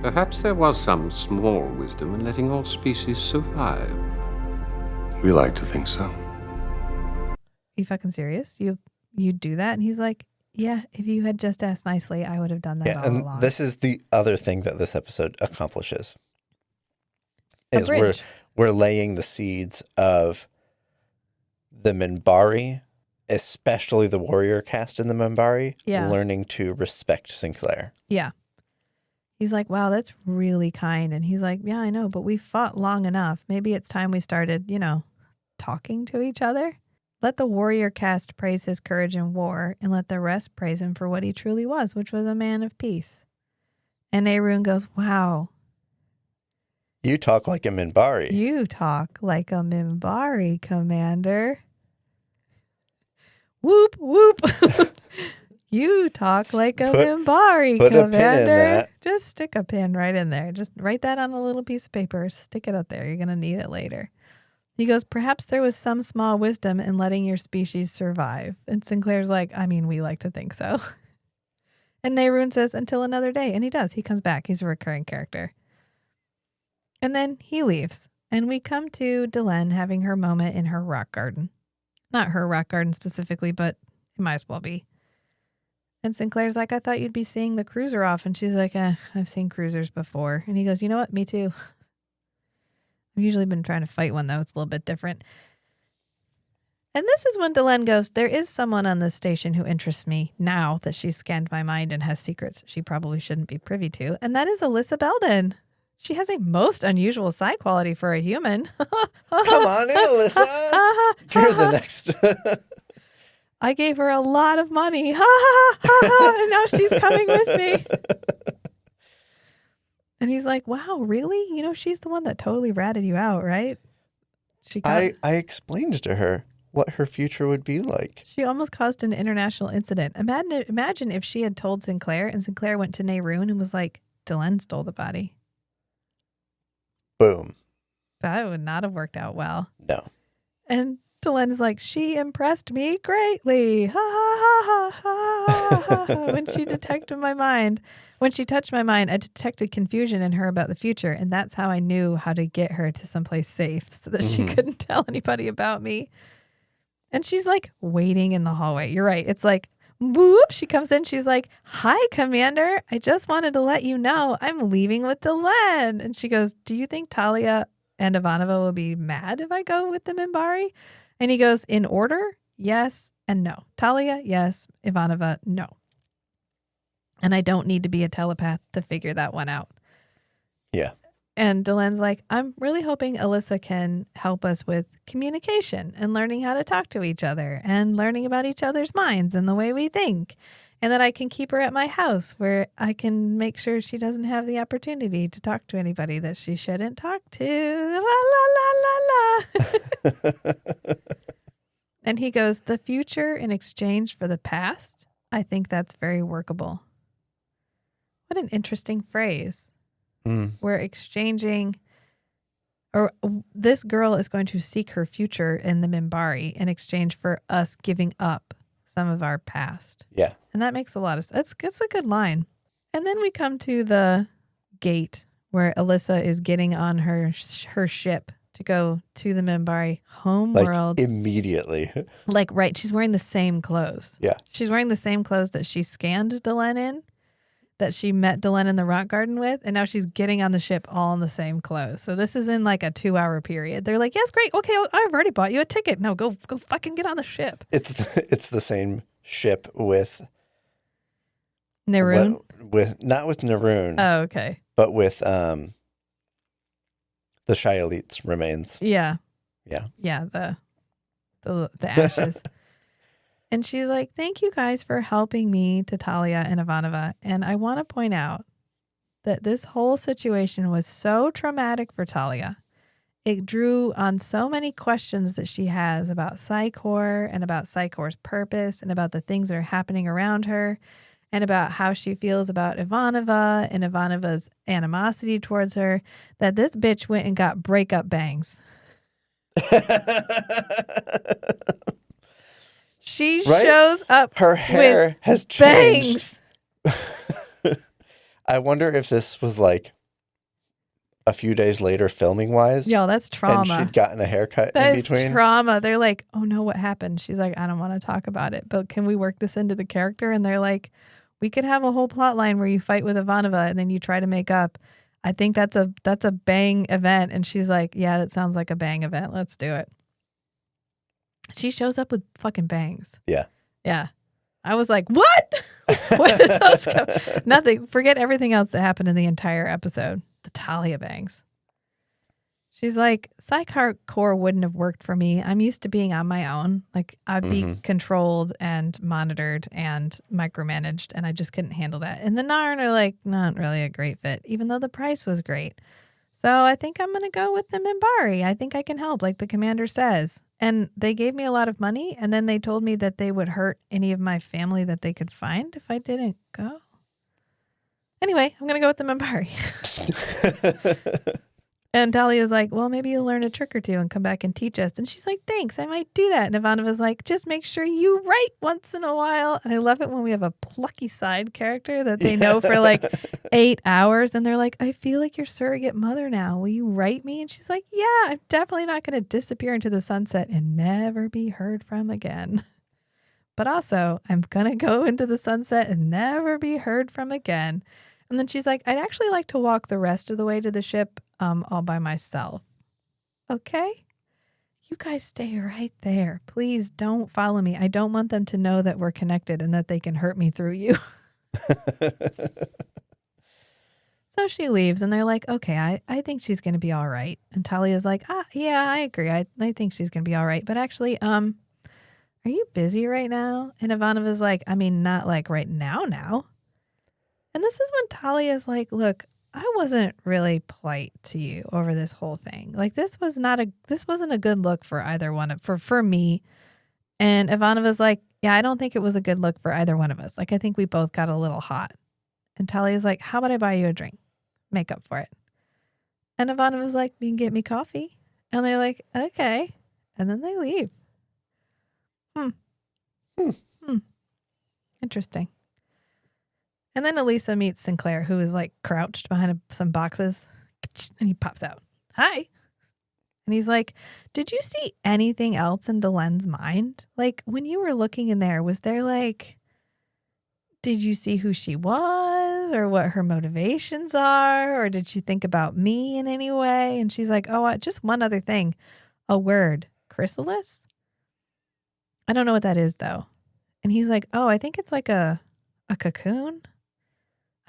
Perhaps there was some small wisdom in letting all species survive. We like to think so. You fucking serious? You do that? And he's like, yeah, if you had just asked nicely, I would have done that all and along. this is the other thing that this episode accomplishes. A Is bridge. we're laying the seeds of the Minbari, especially the warrior caste in the Minbari, learning to respect Sinclair. Yeah. He's like, wow, that's really kind. And he's like, yeah, I know, but we fought long enough. Maybe it's time we started, talking to each other. Let the warrior caste praise his courage in war, and let the rest praise him for what he truly was, which was a man of peace. And Naroon goes, wow. You talk like a Minbari. You talk like a Minbari, Commander. Whoop, whoop. You talk like a Minbari, put a pin in Commander. that. Just stick a pin right in there. Just write that on a little piece of paper. Stick it up there. You're going to need it later. He goes, perhaps there was some small wisdom in letting your species survive. And Sinclair's like, I mean, we like to think so. And Naroon says, until another day. And he does. He comes back. He's a recurring character. And then he leaves. And we come to Delenn having her moment in her rock garden. Not her rock garden specifically, but it might as well be. And Sinclair's like, I thought you'd be seeing the cruiser off. And she's like, I've seen cruisers before. And he goes, you know what? Me too. I've usually been trying to fight one, though. It's a little bit different. And this is when Delenn goes, there is someone on this station who interests me now that she's scanned my mind and has secrets she probably shouldn't be privy to. And that is Alyssa Belden. She has a most unusual psi quality for a human. Come on in, Alyssa. You're the next. I gave her a lot of money. Ha ha ha ha. And now she's coming with me. And he's like, wow, really? She's the one that totally ratted you out, right? I explained to her what her future would be like. She almost caused an international incident. Imagine if she had told Sinclair and Sinclair went to Nehru and was like, Delenn stole the body. Boom. That would not have worked out well. No. And Delenn is like, she impressed me greatly. Ha ha ha ha ha ha. When she detected my mind, when she touched my mind, I detected confusion in her about the future. And that's how I knew how to get her to someplace safe so that she couldn't tell anybody about me. And she's like waiting in the hallway. You're right. It's like, whoop. She comes in. She's like, hi, Commander. I just wanted to let you know I'm leaving with Delenn. And she goes, do you think Talia and Ivanova will be mad if I go with the Minbari? And he goes, in order, yes and no. Talia, yes. Ivanova, no. And I don't need to be a telepath to figure that one out. Yeah. And Delenn's like, I'm really hoping Alyssa can help us with communication and learning how to talk to each other and learning about each other's minds and the way we think. And that I can keep her at my house where I can make sure she doesn't have the opportunity to talk to anybody that she shouldn't talk to. La, la, la, la, la. And he goes, the future in exchange for the past, I think that's very workable. What an interesting phrase. We're exchanging, or this girl is going to seek her future in the Minbari in exchange for us giving up some of our past. Yeah. And that makes a lot of sense. It's a good line. And then we come to the gate where Alyssa is getting on her ship to go to the Minbari home world. Immediately. Like, right. She's wearing the same clothes. Yeah. She's wearing the same clothes that she scanned Delenn in, that she met Delenn in the rock garden with, and now she's getting on the ship all in the same clothes. So this is in like a 2-hour period. They're like, yes, great. Okay, I've already bought you a ticket. No, go fucking get on the ship. It's the same ship with Naroon? Not with Naroon. Oh, okay. But with the Shi'Elite's remains. Yeah. Yeah. Yeah, the ashes. And she's like, thank you guys for helping me to Talia and Ivanova. And I want to point out that this whole situation was so traumatic for Talia. It drew on so many questions that she has about Psi Corps and about Psi Corps' purpose and about the things that are happening around her and about how she feels about Ivanova and Ivanova's animosity towards her, that this bitch went and got breakup bangs. She shows up. Her hair has changed. Bangs. I wonder if this was like a few days later filming wise. Yo, that's trauma. And she'd gotten a haircut in between. That's trauma. They're like, oh no, what happened? She's like, I don't want to talk about it, but can we work this into the character? And they're like, we could have a whole plot line where you fight with Ivanova and then you try to make up. I think that's a bang event. And she's like, yeah, that sounds like a bang event. Let's do it. She shows up with fucking bangs. Yeah. Yeah. I was like, what? Where did those go? Nothing. Forget everything else that happened in the entire episode. The Talia bangs. She's like, Psi Corps wouldn't have worked for me. I'm used to being on my own. Like, I'd be controlled and monitored and micromanaged, and I just couldn't handle that. And the Narn are like, not really a great fit, even though the price was great. So I think I'm going to go with the Minbari. I think I can help, like the commander says. And they gave me a lot of money, and then they told me that they would hurt any of my family that they could find if I didn't go. Anyway, I'm going to go with the Minbari. And Talia's like, well, maybe you'll learn a trick or two and come back and teach us. And she's like, thanks, I might do that. And Ivanova's like, just make sure you write once in a while. And I love it when we have a plucky side character that they know for like 8 hours. And they're like, I feel like your surrogate mother now. Will you write me? And she's like, yeah, I'm definitely not going to disappear into the sunset and never be heard from again. But also, I'm going to go into the sunset and never be heard from again. And then she's like, I'd actually like to walk the rest of the way to the ship all by myself. Okay? You guys stay right there. Please don't follow me. I don't want them to know that we're connected and that they can hurt me through you. So she leaves and they're like, okay, I think she's going to be all right. And Talia's like, yeah, I agree. I think she's going to be all right. But actually, are you busy right now? And Ivanova's like, I mean, not like right now. And this is when Talia's like, look, I wasn't really polite to you over this whole thing. Like this wasn't a good look for either one for me. And Ivana was like, yeah, I don't think it was a good look for either one of us. Like I think we both got a little hot. And Talia's like, how about I buy you a drink? Make up for it. And Ivana was like, you can get me coffee. And they're like, okay. And then they leave. Interesting. And then Elisa meets Sinclair, who is like crouched behind some boxes. And he pops out. Hi. And he's like, did you see anything else in Delen's mind? Like when you were looking in there, was there like, did you see who she was or what her motivations are? Or did she think about me in any way? And she's like, oh, just one other thing. A word. Chrysalis? I don't know what that is though. And he's like, oh, I think it's like a cocoon.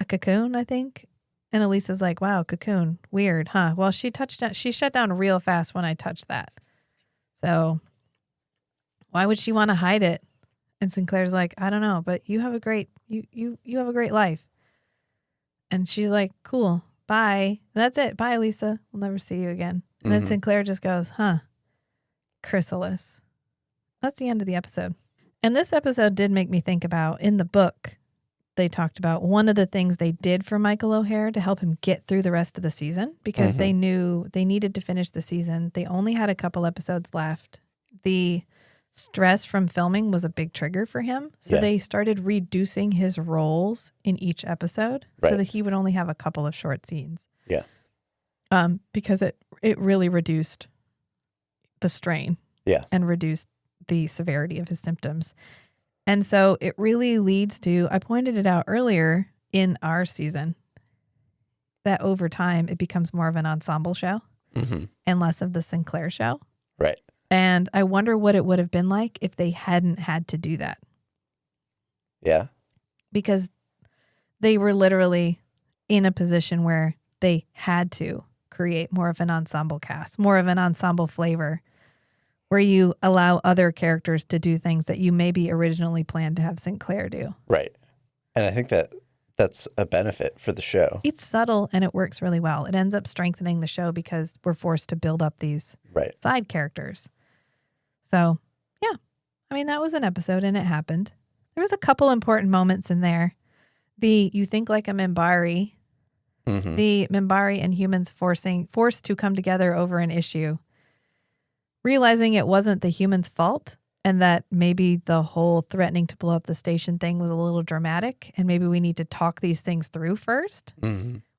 A cocoon, I think. And Elisa's like, wow, cocoon. Weird, huh? Well, she shut down real fast when I touched that. So why would she want to hide it? And Sinclair's like, I don't know, but you have a great you have a great life. And she's like, cool, bye. And that's it. Bye, Lisa. We'll never see you again. And then Sinclair just goes, huh? Chrysalis. That's the end of the episode. And this episode did make me think about, in the book, they talked about one of the things they did for Michael O'Hare to help him get through the rest of the season because they knew they needed to finish the season. They only had a couple episodes left. The stress from filming was a big trigger for him. So they started reducing his roles in each episode so that he would only have a couple of short scenes. Yeah. Because it really reduced the strain. Yeah. And reduced the severity of his symptoms. And so it really leads to, I pointed it out earlier in our season, that over time it becomes more of an ensemble show and less of the Sinclair show. Right. And I wonder what it would have been like if they hadn't had to do that. Yeah. Because they were literally in a position where they had to create more of an ensemble cast, more of an ensemble flavor, where you allow other characters to do things that you maybe originally planned to have Sinclair do. Right. And I think that's a benefit for the show. It's subtle and it works really well. It ends up strengthening the show because we're forced to build up these side characters. So, yeah. I mean, that was an episode and it happened. There was a couple important moments in there. You think like a Minbari. The Minbari and humans forced to come together over an issue. Realizing it wasn't the humans' fault and that maybe the whole threatening to blow up the station thing was a little dramatic and maybe we need to talk these things through first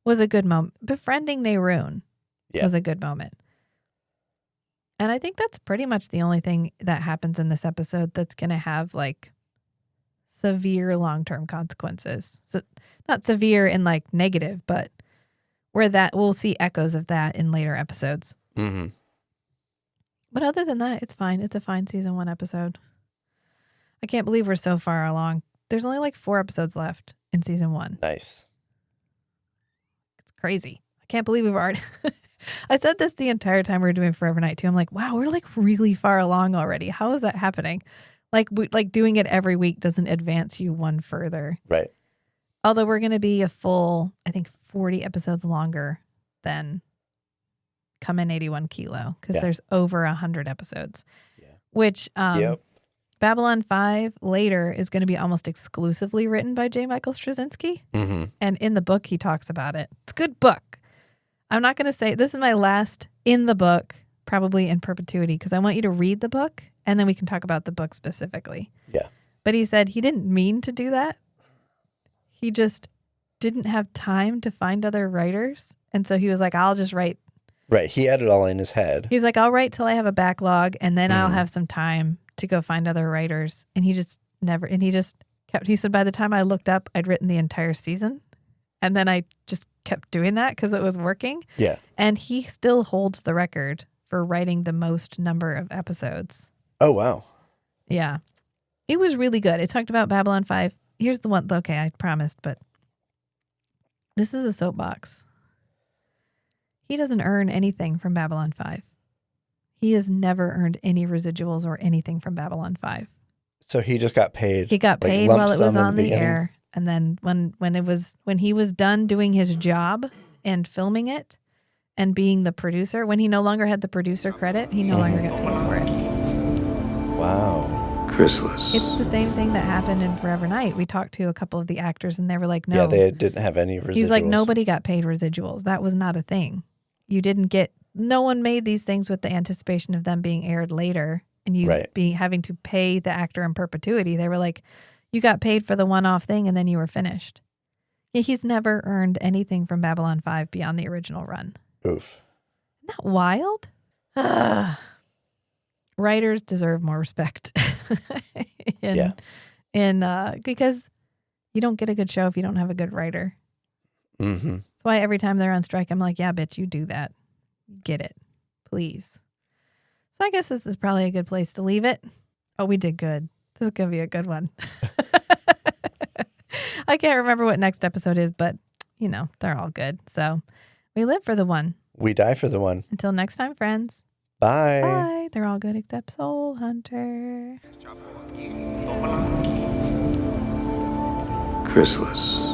was a good moment. Befriending Nehruun was a good moment. And I think that's pretty much the only thing that happens in this episode that's going to have like severe long-term consequences. So not severe in like negative, but where that we'll see echoes of that in later episodes. But other than that, it's fine. It's a fine season 1 episode. I can't believe we're so far along. There's only like 4 episodes left in season 1. Nice. It's crazy. I can't believe we've already... I said this the entire time we were doing Forever Night too. I'm like, wow, we're like really far along already. How is that happening? Like doing it every week doesn't advance you one further. Right. Although we're going to be a full, I think, 40 episodes longer than Come in 81 Kilo because there's over 100 episodes, which Babylon 5 later is going to be almost exclusively written by J. Michael Straczynski. And in the book, he talks about it. It's a good book. I'm not going to say this is my last in the book, probably in perpetuity, because I want you to read the book and then we can talk about the book specifically. Yeah. But he said he didn't mean to do that. He just didn't have time to find other writers. And so he was like, I'll just write. Right. He had it all in his head. He's like, I'll write till I have a backlog and then I'll have some time to go find other writers. And he just never, and he just kept, he said, by the time I looked up, I'd written the entire season. And then I just kept doing that because it was working. Yeah. And he still holds the record for writing the most number of episodes. Oh, wow. Yeah. It was really good. It talked about Babylon 5. Here's the one. Okay, I promised, but this is a soapbox. He doesn't earn anything from Babylon 5. He has never earned any residuals or anything from Babylon 5. So he just got paid. He got paid like while it was on the beginning. air. And then when he was done doing his job and filming it and being the producer. When he no longer had the producer credit, he no longer got paid for it. Wow. Chrysalis. It's the same thing that happened in Forever Night. We talked to a couple of the actors and they were like, no. Yeah, they didn't have any residuals. He's like, nobody got paid residuals. That was not a thing. No one made these things with the anticipation of them being aired later and you having to pay the actor in perpetuity. They were like, you got paid for the one-off thing and then you were finished. Yeah, he's never earned anything from Babylon 5 beyond the original run. Oof. Isn't that wild? Writers deserve more respect. Because you don't get a good show if you don't have a good writer. Mm-hmm. That's why every time they're on strike, I'm like, yeah, bitch, you do that. Get it. Please. So I guess this is probably a good place to leave it. Oh, we did good. This is going to be a good one. I can't remember what next episode is, but, they're all good. So we live for the one. We die for the one. Until next time, friends. Bye. Bye. They're all good except Soul Hunter. Chrysalis.